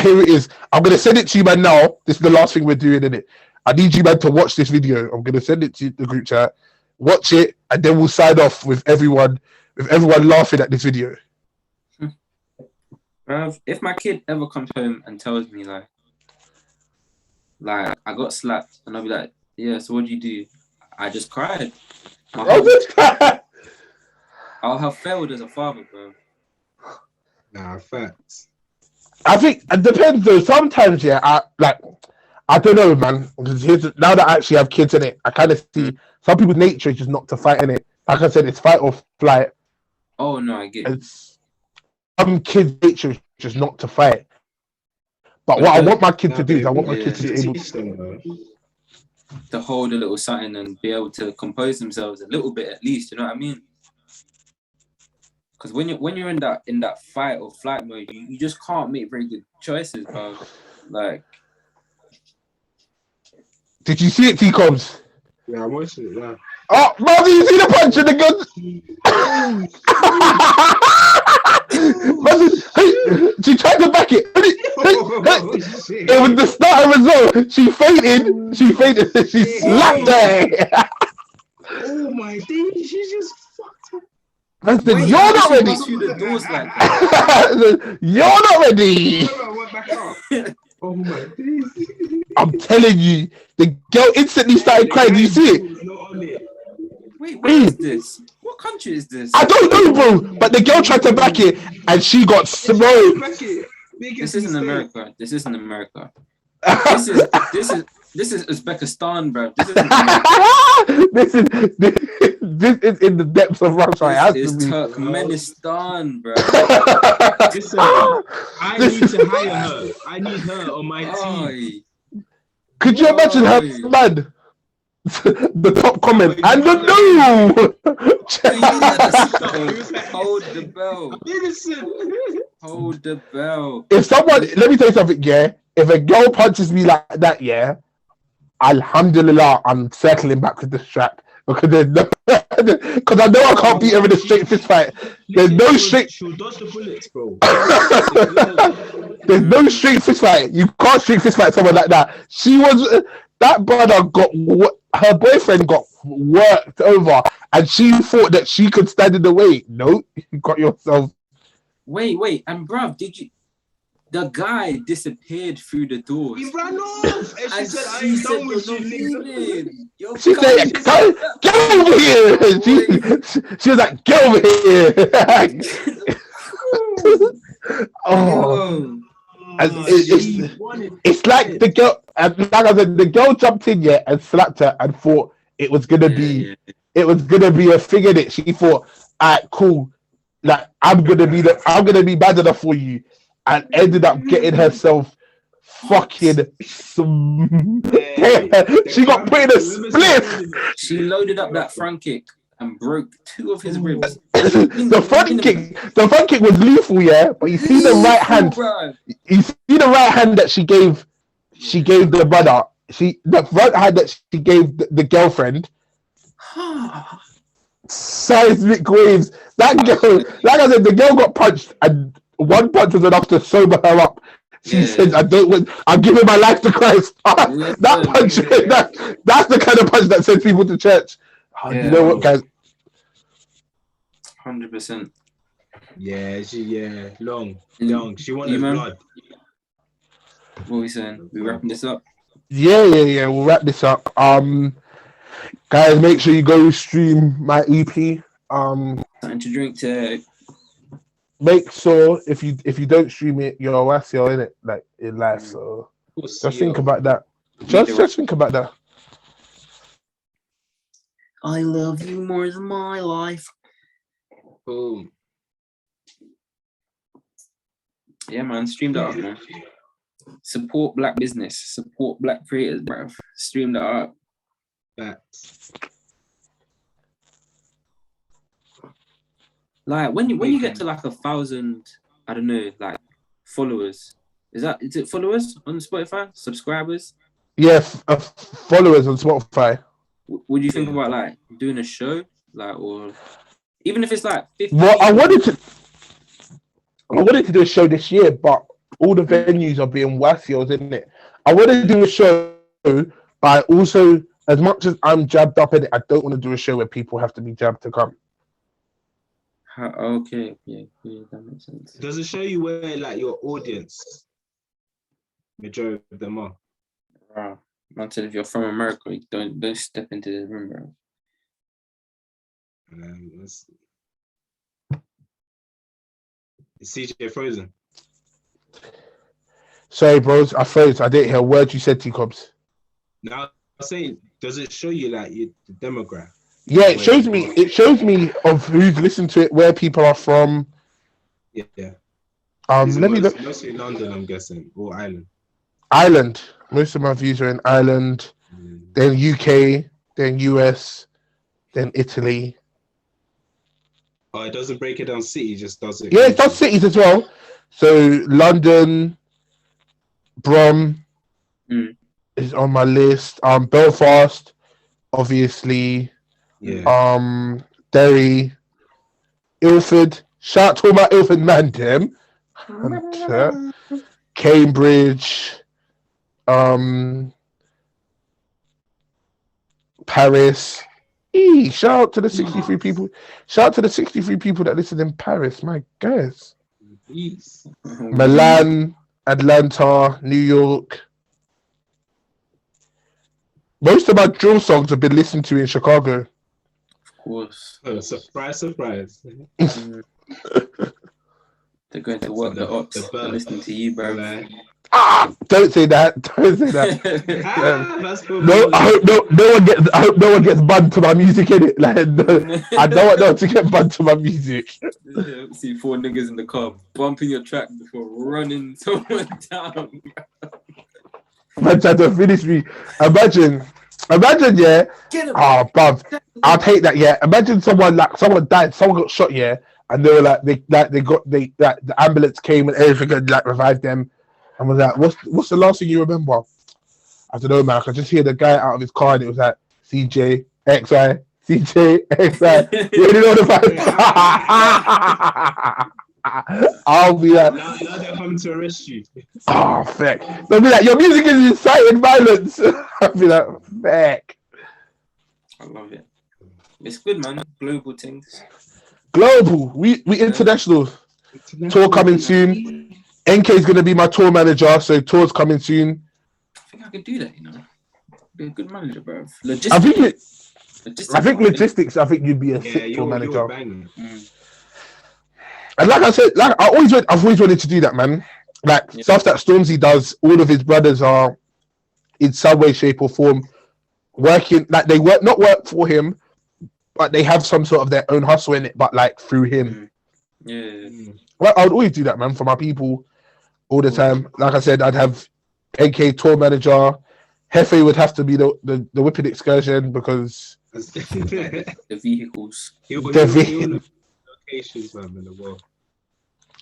Here it is. I'm gonna send it to you, man. Now, this is the last thing we're doing, innit? I need you, man, to watch this video. I'm gonna send it to the group chat. Watch it, and then we'll sign off with everyone laughing at this video. Bruv, if my kid ever comes home and tells me like I got slapped, and I'll be like, yeah, so what did you do? I just cried. I'll have failed as a father, bro. Nah, facts. I think it depends though. Sometimes, yeah, I don't know, man. Now that I actually have kids in it, I kind of see some people's nature is just not to fight in it. Like I said, it's fight or flight. Oh no, I get it. Some kids' nature is just not to fight. But what I want my kid to do is I want my kids to be able to hold a little something and be able to compose themselves a little bit at least. You know what I mean? Because when you're in that fight or flight mode, you just can't make very good choices, bro. Like, did you see it, T-Coms? Yeah, I'm watching it now. Oh, man, did you see the punch in the gun? She tried to back it. It was the starter as well. She fainted. She slapped her. Oh my days, she just fucked up. Listen, you're not ready. You're not ready. Oh my days. I'm telling you, the girl instantly started crying. Do you see it? Wait, where is this? What country is this? I don't know, bro. But the girl tried to back it, and she got smoked. This isn't America. This is Uzbekistan, bro. This is in the depths of Russia. This is Turkmenistan, bro. Listen, I need to hire her. I need her on my team. Could you imagine her, man? The top comment and the Hold the bell. Hold the bell. If someone, let me tell you something, yeah. If a girl punches me like that, yeah, alhamdulillah, I'm circling back with the strap because I know I can't beat her in a straight fist fight. There's no straight. She'll dodge the bullets, bro. There's no straight fist fight. You can't straight fist fight someone like that. That brother her boyfriend got worked over, and she thought that she could stand in the way. No, you got yourself. Wait, and bruv, the guy disappeared through the door. He ran off, and she said, "I ain't done with you." She said, "Get over here." She was like, "Get over here." It's like the girl, like I said, the girl jumped in and slapped her and thought it was gonna be a thing in it. She thought, alright, cool, like I'm gonna be bad enough for you, and ended up getting herself fucking she got put in a spliff. She loaded up that front kick and broke 2 of his ribs. The front kick was lethal, yeah. But you see the right hand. You see the right hand that she gave the brother. The front hand that she gave the girlfriend. Seismic waves. That girl, like I said, the girl got punched, and one punch was enough to sober her up. She said, I'm giving my life to Christ. That punch, that's the kind of punch that sends people to church. You know what, guys? 100%. Long. She wanted blood. What are we saying? We wrapping this up? Yeah. We'll wrap this up. Guys, make sure you go stream my EP. Something to drink to. Make sure if you don't stream it, you're a Wasio in it, like in life. So just think about that. Just think about that. I love you more than my life. Boom. Yeah, man. Stream that up, man. Support black business. Support black creators, bro. Stream that up. Facts. Like when you get to like 1,000, I don't know, like followers. Is it followers on Spotify? Subscribers? Yeah, followers on Spotify. What do you think about like doing a show, like, or even if it's like 50? Well, I wanted to do a show this year, but all the venues are being wassios, isn't it? I want to do a show, but also, as much as I'm jabbed up in it, I don't want to do a show where people have to be jabbed to come. Okay, yeah, that makes sense. Does it show you where like your audience, majority of them are? Wow. Man said if you're from America, you don't step into the room, bro. Is CJ frozen? Sorry, bros, I froze. I didn't hear a word you said, T-Cobbs. Now, I'm saying, does it show you like the demographic? Yeah, it shows me. It shows me of who's listened to it, where people are from. Yeah. Let me look. Mostly London, I'm guessing, or Ireland. Ireland. Most of my views are in Ireland, then UK, then US, then Italy. Oh, it doesn't break it down city, just does it? Yeah, it does cities as well. So London, Brum is on my list. Belfast, obviously. Yeah. Derry, Ilford. Shout out to all my Ilford man, them. Cambridge, Paris. Shout out to the 63 people. Shout out to the 63 people that listen in Paris. My guys. Milan, Atlanta, New York. Most of my drill songs have been listened to in Chicago. Of course. Oh, surprise. They're going to work the ops. They're listening to you, bro. Don't say that. Don't say that. I hope no one gets banned to my music, in it. Like, no, I don't want no one to get banned to my music. See 4 niggas in the car bumping your track before running someone down. Man tried to finish me. Imagine, yeah. Oh, bruv, I'd hate that. Yeah, imagine someone died, someone got shot. Yeah, and they were like, the ambulance came and everything and like revived them, and was like, what's the last thing you remember? I don't know, man. I could just hear the guy out of his car, and it was like CJ XI. You already know the vibe. I'll be like, now they're coming to arrest you. Oh, feck. They'll be like, your music is inciting violence. I'll be like, feck. I love it. It's good, man. Global things. Global. We international. Tour coming soon. NK is going to be my tour manager, so tour's coming soon. I think I could do that, you know. Be a good manager, bro. I think logistics, I think you'd be a sick tour manager. And like I said, I've always wanted to do that, man. Like stuff that Stormzy does, all of his brothers are in some way, shape, or form working. Like they not work for him, but they have some sort of their own hustle in it, but like through him. Well, I would always do that, man, for my people all the time. Like I said, I'd have AK tour manager. Hefe would have to be the whipping excursion because the vehicles. Locations, man, in the world.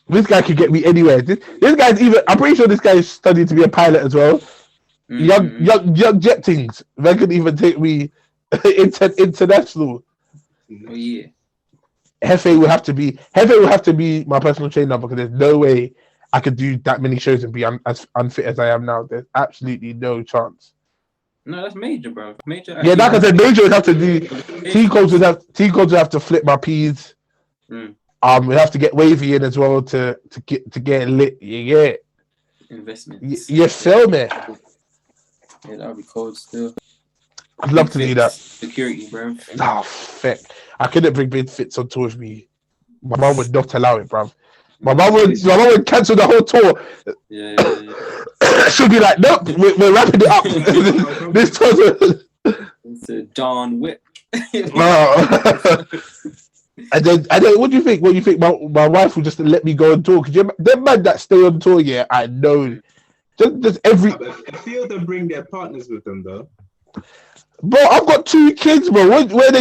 This guy could get me anywhere. This guy's even. I'm pretty sure this guy's studying to be a pilot as well. Young jet things. They could even take me international. Oh yeah. Hefe will have to be my personal trainer because there's no way I could do that many shows and be as unfit as I am now. There's absolutely no chance. No, that's major, bro. Major. Yeah, like I said, major would have to do. T-Codes would have to flip my P's. We have to get Wavy in as well to get lit. Yeah. Investments. You feel me? Yeah, that would be cold still. I'd love to do that. Security, bro. Oh, fuck. I couldn't bring big fits on tour with me. My mum would not allow it, bro. My mum would cancel the whole tour. Yeah. She'll be like, nope, we're wrapping it up. This tour. It's a John Whip. And then, what do you think? What do you think? My wife will just let me go on tour? Because them man that stay on tour, yeah, I know Just every. A few of them bring their partners with them, though. Bro, I've got 2 kids, bro. What are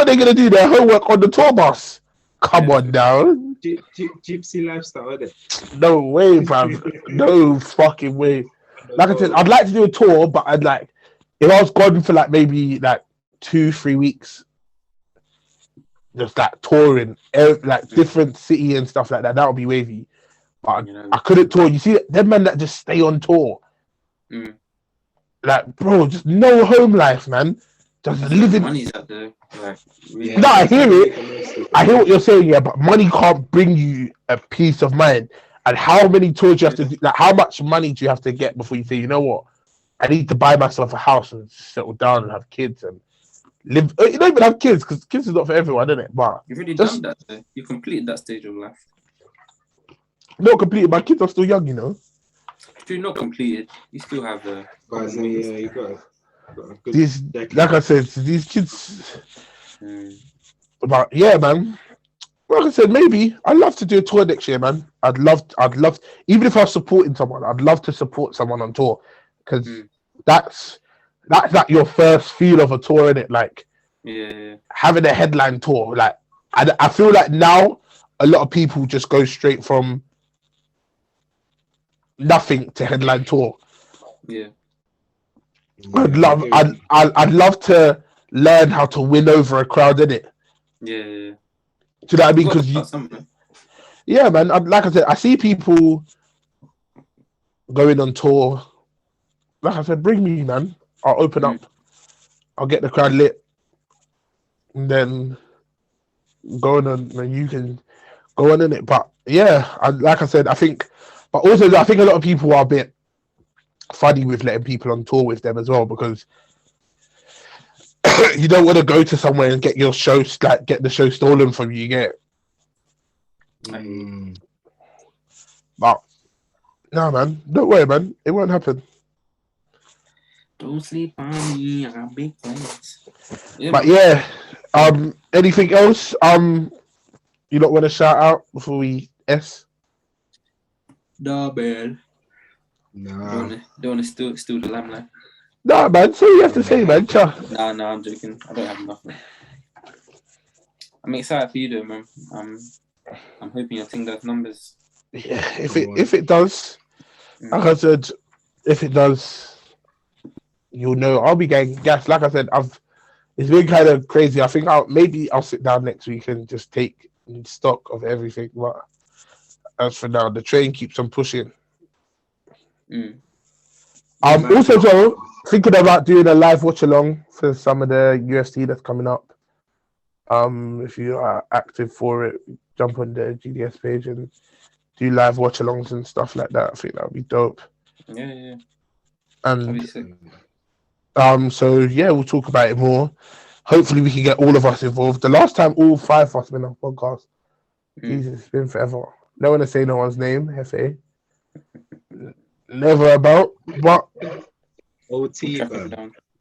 they gonna do? Their homework on the tour bus? Come on now. Gypsy lifestyle, isn't it? No way, bruv. No fucking way. Like I said, I'd like to do a tour, but I'd like if I was gone for like maybe like 2-3 weeks, just like touring, like different city and stuff like that. That would be wavy. But I couldn't tour. You see, them men that just stay on tour. Like, bro, just no home life, man. Just living. Money's out there. Like, really. No, I hear it. I hear what you're saying, yeah, but money can't bring you a peace of mind. And how many tours do you have to do? Like, how much money do you have to get before you say, you know what? I need to buy myself a house and settle down and have kids and live. You don't even have kids because kids is not for everyone, isn't it? But you've already done that. Though. You completed that stage of life. Not completed. My kids are still young, you know. You're not completed. You still have a. You got these, like I said, these kids. But yeah, man. Like I said, maybe I'd love to do a tour next year, man. I'd love, even if I was supporting someone, I'd love to support someone on tour because that's like your first feel of a tour, innit? Like, having a headline tour. Like, I feel like now a lot of people just go straight from nothing to headline tour. Yeah. I'd love to learn how to win over a crowd, innit? Yeah. Do you know what I mean? Because yeah, man. Like I said, I see people going on tour. Like I said, bring me, man. I'll open up. I'll get the crowd lit, and then go on, and you can go on in it. But yeah, like I said, I think. But also, I think a lot of people are a bit funny with letting people on tour with them as well because you don't want to go to somewhere and get your show, like get the show stolen from you. You get it? But no, man, don't worry, man. It won't happen. Don't sleep on me. I got big plans. But yeah, anything else? You don't want to shout out before we S? Nah, man. No. Don't want to steal the limelight. Nah, man. So you have to say, man. Nah, I'm joking. I don't have enough, man. I'm excited for you, though, man. I'm hoping your thing does numbers. Yeah, if it does, like I said, if it does, you'll know. I'll be getting gas. Like I said, it's been kind of crazy. I think I'll sit down next week and just take stock of everything. But as for now, the train keeps on pushing. Also, Joe, thinking about doing a live watch along for some of the UFC that's coming up. If you are active for it, jump on the GDS page and do live watch alongs and stuff like that. I think that would be dope. Yeah. And so yeah, we'll talk about it more. Hopefully, we can get all of us involved. The last time all 5 of us been on podcast, Jesus, it's been forever. No one to say no one's name, Hefe. Never about, but OT,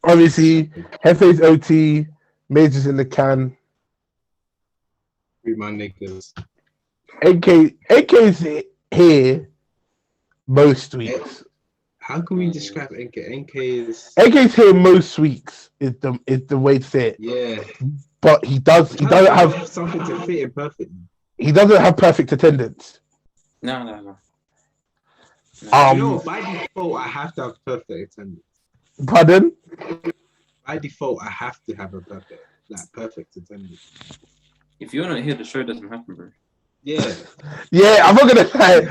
obviously, Hefe's OT, Majors in the can. 3 man niggas. AK's here most weeks. How can we describe NK? AK's here most weeks is the way to say it. Yeah. But he doesn't have something to fit in perfectly. He doesn't have perfect attendance. No. By default, I have to have perfect attendance. Pardon? By default, I have to have a perfect attendance. If you're not here, the show doesn't happen, bro. Yeah. Yeah, I'm not gonna lie.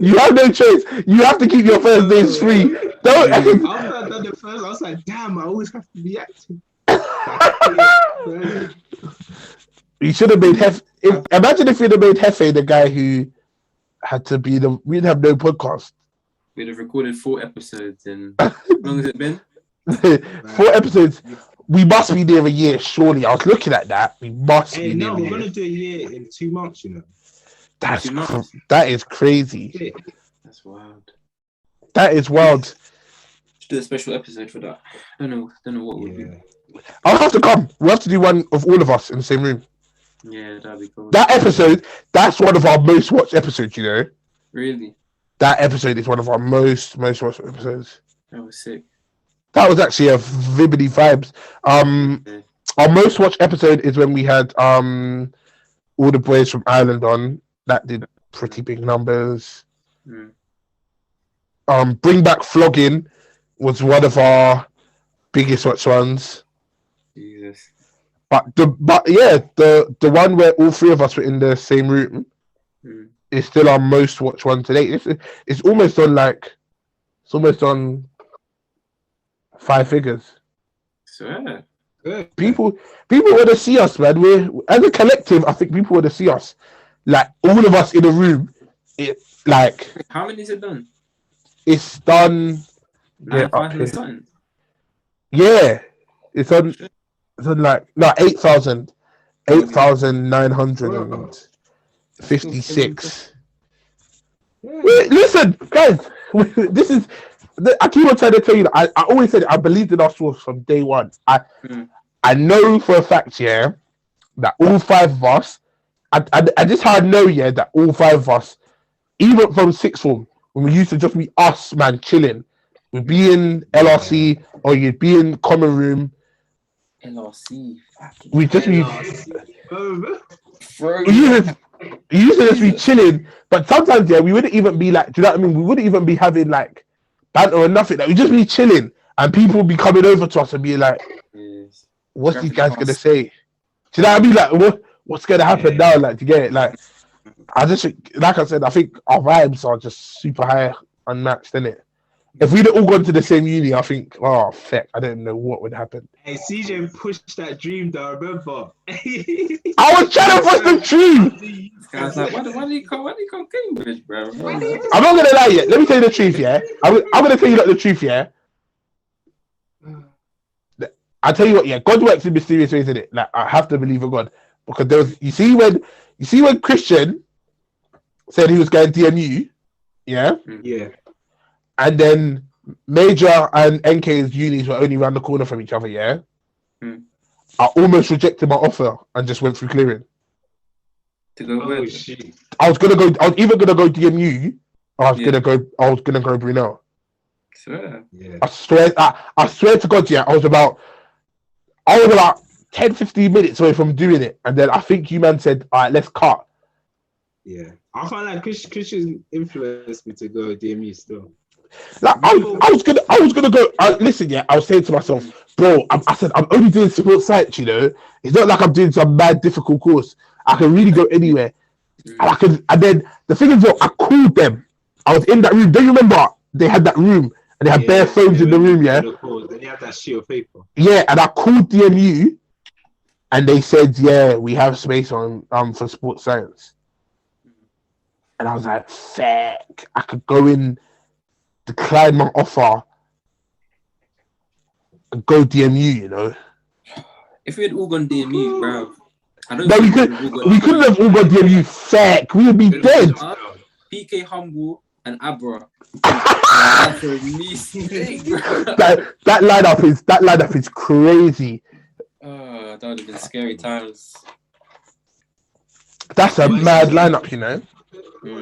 You have no choice. You have to keep your first days free. Don't. After I done the first, I was like, damn, I always have to be active. You should have made imagine if you'd have made Hefe the guy who had to be we'd have no podcast. We'd have recorded 4 episodes and how long has it been? 4 episodes. We must be near a year, surely. I was looking at that. We must be near a year. We're gonna do a year in 2 months, you know. That is crazy. That's wild. That is wild. Should do a special episode for that. I don't know what we'll do. I'll have to come. We'll have to do one of all of us in the same room. Yeah, that'd be cool. That episode, that's one of our most watched episodes, you know. Really? That episode is one of our most watched episodes. That was sick. That was actually a vividly vibes. Our most watched episode is when we had all the boys from Ireland on. That did pretty big numbers. Bring Back Flogging was one of our biggest watched ones. Jesus. But the one where all three of us were in the same room is still our most watched one today. It's almost on 5 figures. Swear. People want to see us, man. We're as a collective. I think people want to see us, like all of us in a room. How many is it done? It's done. 9,000 something. Yeah, it's on like 8,956. Wait, listen, guys. This is. I keep on trying to tell you that I always said it, I believed in our source from day one. I know for a fact, that all 5 of us, I just how I know, that all 5 of us, even from sixth form, when we used to just be us, man, chilling, we'd be in LRC or you'd be in common room. LRC. We just be. We used to just be chilling, but sometimes we wouldn't even be like, do you know what I mean? We wouldn't even be having like banter or nothing. Like, we'd just be chilling, and people would be coming over to us and be like, "What's these guys gonna say?" Do you know what I mean? Like, what's gonna happen now? Like, to get it, like, I said, I think our vibes are just super high, unmatched, innit? If we'd all gone to the same uni, I think, I don't know what would happen. Hey, CJ pushed that dream down, remember? I was trying to push the dream. I was like, why do you come Cambridge, bro? I'm not gonna lie yet. Let me tell you the truth, I'm gonna tell you the truth, I tell you what, God works in mysterious ways, innit? Like, I have to believe in God, because there was, you see when Christian said he was going DMU, yeah, and then Major and NK's unis were only around the corner from each other, I almost rejected my offer and just went through clearing. To go where? I was either gonna go DMU or I was gonna go Brunel. Sure. Yeah. I swear to God, I was about 10-15 minutes away from doing it, and then I think you man said, "All right, let's cut." Yeah, I can't like Christian influenced me to go DMU still. Like, I was gonna go. Listen, I was saying to myself, bro, I said I'm only doing sports science. It's not like I'm doing some mad difficult course. I can really go anywhere. And then the thing is, though, I called them. I was in that room. Don't you remember? They had that room and they had bare phones in the room. Then they had that sheet of paper. Yeah, and I called DMU, and they said, we have space on for sports science. And I was like, fuck, I could go in, decline my offer, and go DMU, If we had all gone DMU, bro. We couldn't have all gone DMU, fuck, we would be dead. PK Humble and Abra. That's a mistake, bro. That lineup is crazy. That would have been scary times. That's a mad lineup,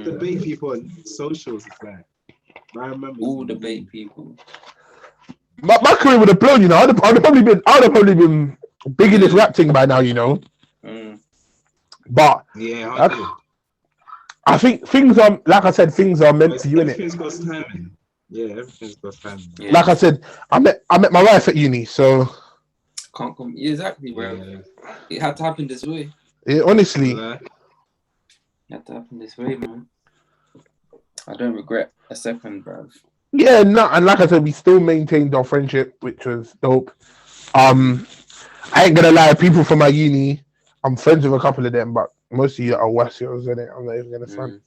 The big people on socials, like, I remember all the bait people. My career would have blown, I'd have probably been big in this rap thing by now, But I think things are, like I said, things are meant for you, innit? Everything's got timing. Yeah, everything's got timing. Yeah. Like I said, I met my wife at uni, so can't come exactly, bro. Yeah. It had to happen this way. Yeah, honestly, it had to happen this way, man. I don't regret a second, bro. Yeah, no, and like I said, we still maintained our friendship, which was dope. I ain't gonna lie, people from my uni, I'm friends with a couple of them, but most of you are Wasios, innit? I'm not even gonna front.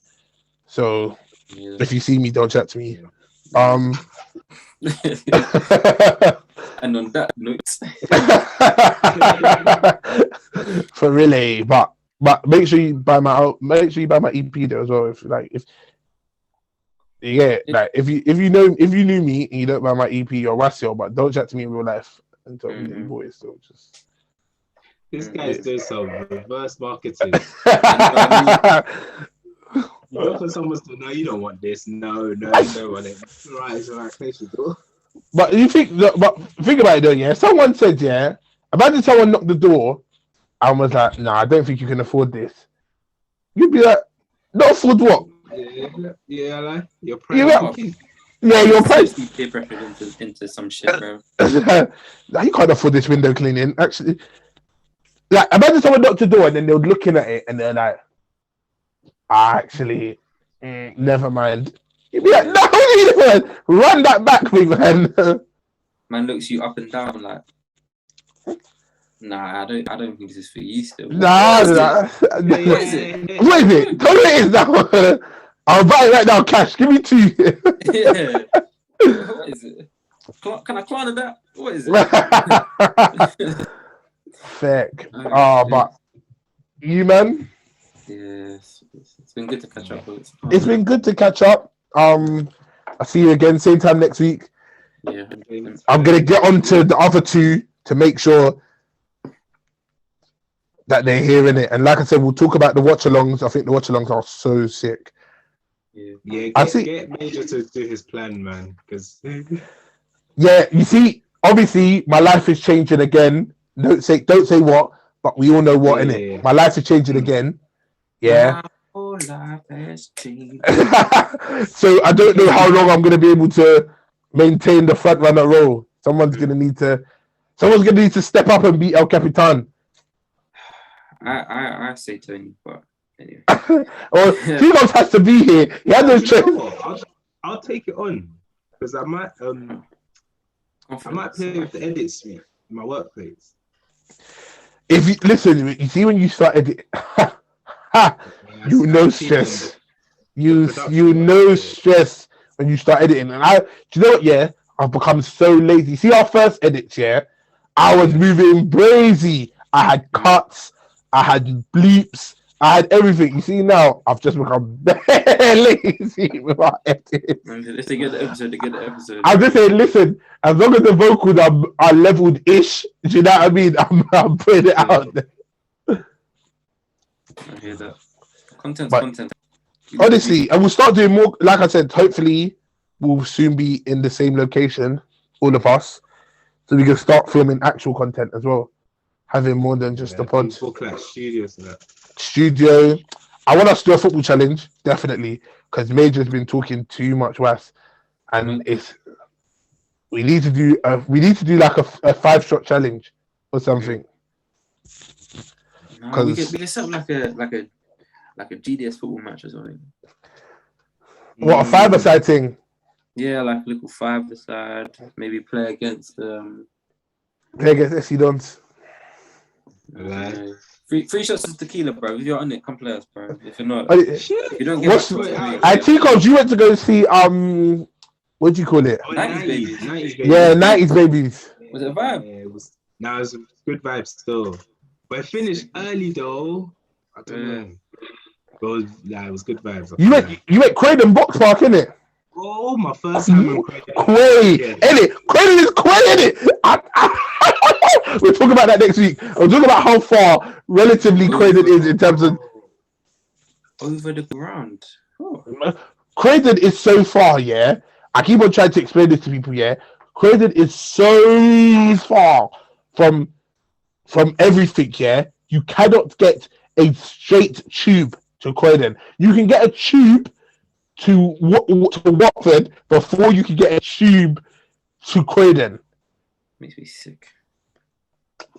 So if you see me, don't chat to me. And on that note, for really, but make sure you buy my EP there as well. If you knew me and you don't buy my EP, you're Wasio, but don't chat to me in real life and tell me that you boys still just. This guy's doing some reverse marketing. You go for someone to no, you don't want this. No, you don't want it. It's all right, close the door. But you think about it though, yeah. Someone said, yeah, imagine someone knocked the door and was like, "No, I don't think you can afford this." You'd be like, "Not afford what?" Yeah, like you're you're priced. Peer pressure into some shit, bro. You can't afford this window cleaning. Actually, like imagine someone knocked the door and then they're looking at it and they're like, actually, never mind. You'd be like, no, run that back, big man. Man looks you up and down like, nah, I don't think this is for you still. Nah. What is it? What is it? Tell me what it is now. I'll buy it right now, cash. Give me 2. Yeah. What is it? Can I climb on that? What is it? Feck. But you, man. Yes, it's been good to catch up. It's been good to catch up. I'll see you again same time next week. Yeah, I'm gonna get on to the other 2 to make sure that they're hearing it. And like I said, we'll talk about the watch-alongs. I think the watch-alongs are so sick. Yeah. Get Major to do his plan, man. Because yeah, you see, obviously my life is changing again. Don't say what, but we all know what, innit? Yeah. My life is changing again. Yeah. Life has changed. So I don't know how long I'm going to be able to maintain the front runner role. Someone's going to need to step up and beat El Capitan. I say Tony, but anyway. Well, T-Mox has to be here. He had no choice. I'll take it on because I might play with the edit suite in my workplace. If you listen, you see when you start editing. You no stress. You no stress when you start editing. And do you know what? Yeah, I've become so lazy. See our first edits, yeah? I was moving crazy. I had cuts, I had bleeps, I had everything. You see now, I've just become lazy with our edits. If they get the episode, they get the episode. I'm just saying, listen, as long as the vocals are leveled-ish, do you know what I mean? I'm putting it out there. I hear that. Content. Honestly, and we'll start doing more. Like I said, hopefully we'll soon be in the same location, all of us, so we can start filming actual content as well, having more than just the pod. Studio. I want us to do a football challenge, definitely, because Major's been talking too much was, and we need to do like a 5-shot challenge or something. No, we can set up like a GDS football match or something. What, a 5-a-side thing? Yeah, like a little 5-a-side. Maybe play against SC Dons. Free shots of tequila, bro. If you're on it, come play us, bro. If you're not, you don't get it. I think you went to go see what do you call it? 90s babies. 90s babies. Yeah, 90s babies. Was it a vibe? Yeah, it was good vibes still. But it finished early though. I don't know. It was good vibes. You went Croydon Box Park, innit? Oh, my first time in Croydon. Croydon is Quay, innit? We'll talk about that next week. We'll talk about how far relatively Croydon is in terms of over the ground. Croydon is so far, yeah. I keep on trying to explain this to people, yeah. Croydon is so far from everything, yeah. You cannot get a straight tube to Croydon. You can get a tube to Watford before you can get a tube to Croydon. Makes me sick.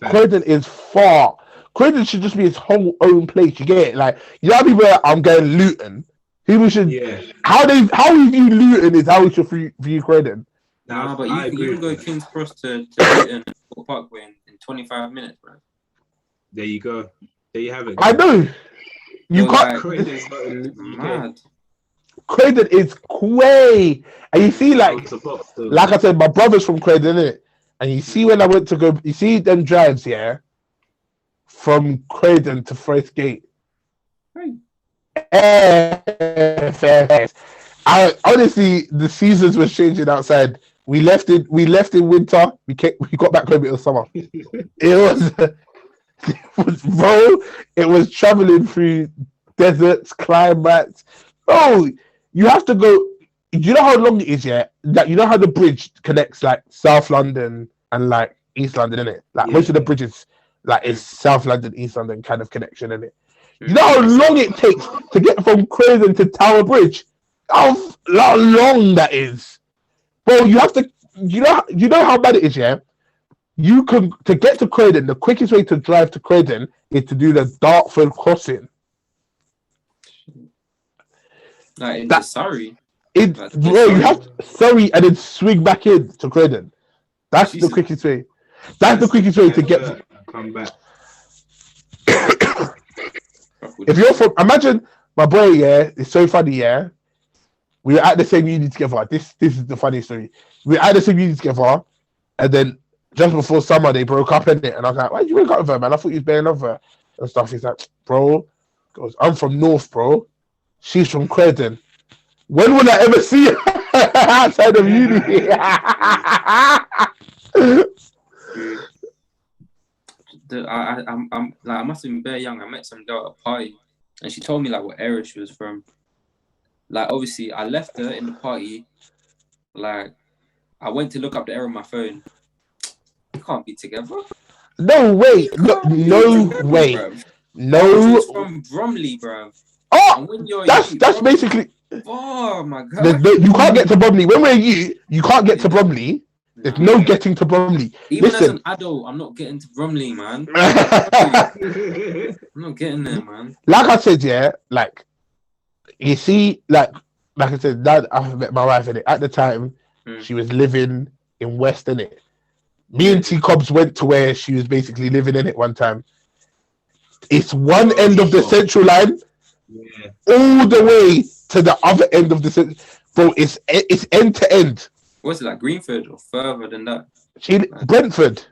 Croydon is far. Croydon should just be its whole own place. You get it? Like, you know, people are, I'm going Luton. People should. Yeah. How we view Luton is how we should view Croydon. Nah, but you can go King's Cross to Luton or Parkway in 25 minutes, bro. There you go. There you have it. I know. You can't. Croydon is Quay, and you see, like I said, my brother's from Croydon, innit? And you see when I went to go, you see them drives, yeah, from Croydon to Forest Gate. I honestly, the seasons were changing outside. We left in winter. We got back home in the summer. It was traveling through deserts, climates, Oh, you have to go. Do you know how long it is? Yeah, that you know how the bridge connects like South London and like East London, innit? Like most of the bridges, like is South London, East London kind of connection, innit? You know how long it takes to get from Croydon to Tower Bridge? How long that is, bro? You have to. You know how bad it is, yeah. You can to get to Croydon. The quickest way to drive to Croydon is to do the Dartford crossing. Like in Surrey. Bro, you have to Surrey and then swing back in to Croydon. That's the quickest way. That's the quickest way to get. Come back. If you're from, imagine my boy. Yeah, it's so funny. Yeah, we were at the same uni together. This is the funny story. We were at the same uni together, and then just before summer they broke up in it, and I was like, "Why did you break up with her, man? I thought you was bearing love her and stuff." He's like, "Bro, goes, I'm from North, bro. She's from Croydon. When will I ever see her outside of uni?" I'm like, I must have been very young. I met some girl at a party, and she told me like what area she was from. Like, obviously, I left her in the party. Like, I went to look up the area on my phone. We can't be together. No way. No way. Bruv. No. She's from Bromley, bro. Oh, that's basically. Oh my god. You can't get to Bromley. When we're you can't get to Bromley. There's no getting to Bromley. Even as an adult, I'm not getting to Bromley, man. I'm not getting there, man. Like I said, yeah, like you see, like I said, Dad, I met my wife in it. At the time, she was living in West, in it. Me and T Cobbs went to where she was basically living in it one time. It's one end of the central line, all the way to the other end of the central. Bro, it's end to end. What's it like, Greenford or further than that? Brentford.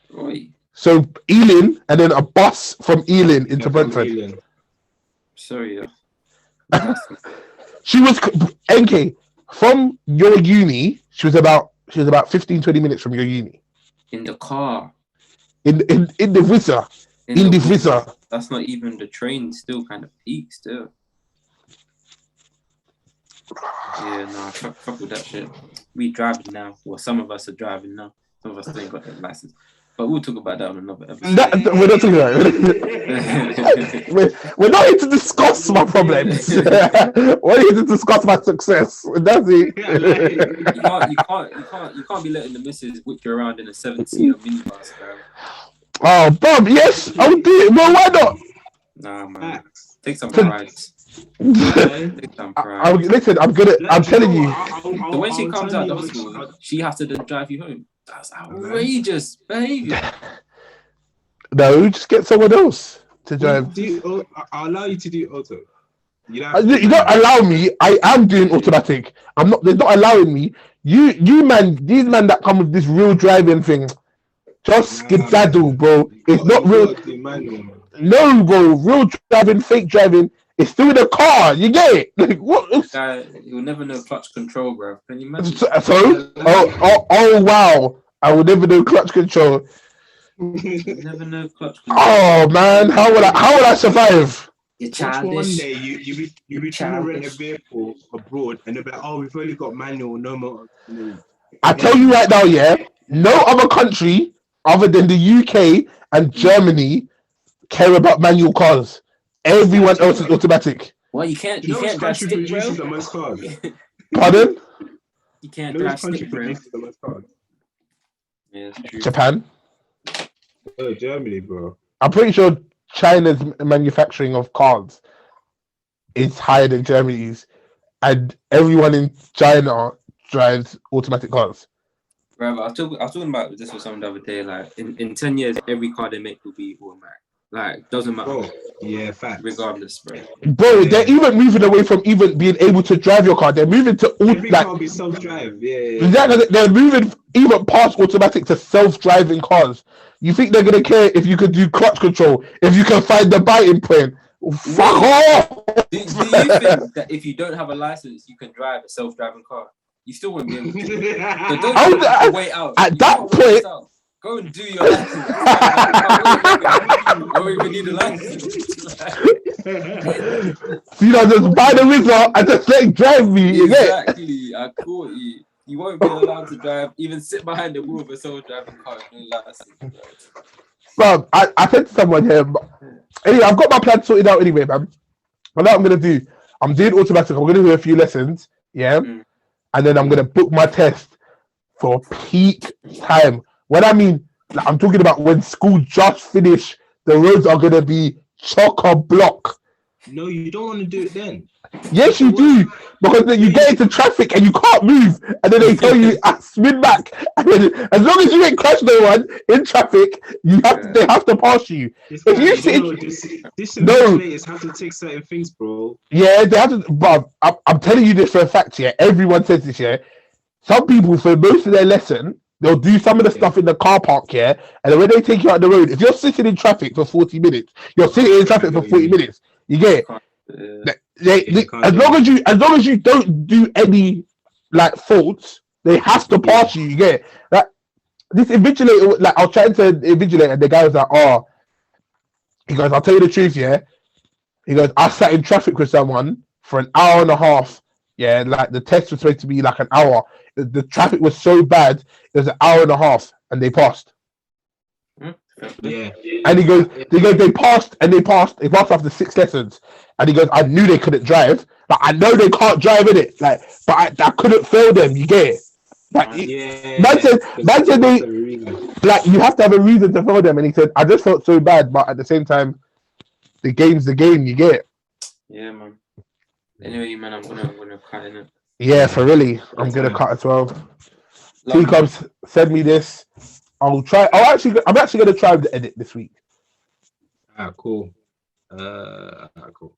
Right. So Ealing, and then a bus from Ealing into Brentford. Sorry, yeah. She was NK from your uni. She was about 15-20 minutes from your uni. In the car. In the Whizzer. In the Whizzer. That's not even the train. Still kind of peak. Still. Yeah, no, fuck with that shit. We driving now. Well, some of us are driving now. Some of us ain't got that license. But we'll talk about that on another episode. We're not talking about it. We're not here to discuss my problems. We're here to discuss my success. That's it. You can't be letting the missus whip you around in a 7-seater minibus, bro. Oh, Bob, yes, I would do it. Well, why not? Nah, man. Take some pride. Listen, I'm telling you. So when she comes out of the hospital, she has to then drive you home. That's outrageous behavior. No, just get someone else to drive. I'll allow you to do auto. You don't allow me. I am doing automatic. I'm not. They're not allowing me. You man, these men that come with this real driving thing, just skedaddle, bro. It's not real. No, bro. Real driving, fake driving. It's still in the car. You get it? Like what? You'll never know clutch control, bro. Can you imagine? So? Oh, wow. I will never know clutch control. Never know clutch control. Oh man, how would I survive? You're childish. One day you be trying to rent a vehicle abroad, and they'll be like, "Oh, we've only got manual, no more." I tell you right now, yeah, no other country other than the UK and Germany care about manual cars. Everyone else is automatic. Well, you can't drive stick, bro. The most cars. Pardon? You can't drive stick, bro. Yeah, that's true. Japan? Oh, Germany, bro. I'm pretty sure China's manufacturing of cars is higher than Germany's, and everyone in China drives automatic cars. Bro, I was talking about this with someone the other day. Like in 10 years, every car they make will be automatic. Like, doesn't matter. Bro, yeah, fact. Regardless, bro. Bro, they're even moving away from even being able to drive your car. They're moving to every car will be self-drive. Yeah. Exactly. They're moving even past automatic to self-driving cars. You think they're gonna care if you can do clutch control, if you can find the biting point? Fuck off! Do you think that if you don't have a license, you can drive a self-driving car? You still won't be able to. So don't wait out. At that point, Go and do your license. I don't even need a license. Just buy the Whizzer and just let it drive me. Exactly. I caught you. You won't be allowed to drive, even sit behind the wheel of a self-driving car. No license. Bro, I said to someone here, anyway, I've got my plan sorted out anyway, man. But what I'm going to do, I'm doing automatic. I'm going to do a few lessons, yeah? And then I'm going to book my test for peak time. What I mean, like, I'm talking about when school just finished, the roads are going to be chock-a-block. No, you don't want to do it then. Yes, you do. Because then you get into traffic and you can't move. And then they tell you, spin back. And then, as long as you ain't crash no one in traffic, they have to pass you. This simulators have to take certain things, bro. Yeah, they have to. But I'm telling you this for a fact, yeah. Everyone says this, yeah. Some people, for most of their lesson, they'll do some of the stuff in the car park, yeah. And then when they take you out the road, if you're sitting in traffic for 40 minutes, you're sitting in traffic for 40 minutes. You get it? As long as you don't do any like faults, they have to pass you. You get it? Like this invigilator, like I was trying to invigilate, and the guy was like, he goes, I'll tell you the truth, yeah. He goes, I sat in traffic with someone for an hour and a half. Yeah, like the test was supposed to be like an hour. The traffic was so bad, it was an hour and a half, and they passed. Yeah. And he goes, they passed after 6 lessons. And he goes, I knew they couldn't drive. Like, I know they can't drive in it. Like, but I couldn't fail them. You get it? Like, man said they, like, you have to have a reason to fail them. And he said, I just felt so bad, but at the same time, the game's the game. You get it? Yeah, man. Anyway, man, I'm gonna cut in it. Yeah, for really, I'm gonna cut as well. T-Cubs, send me this. I'm actually gonna try the edit this week. Cool. Cool.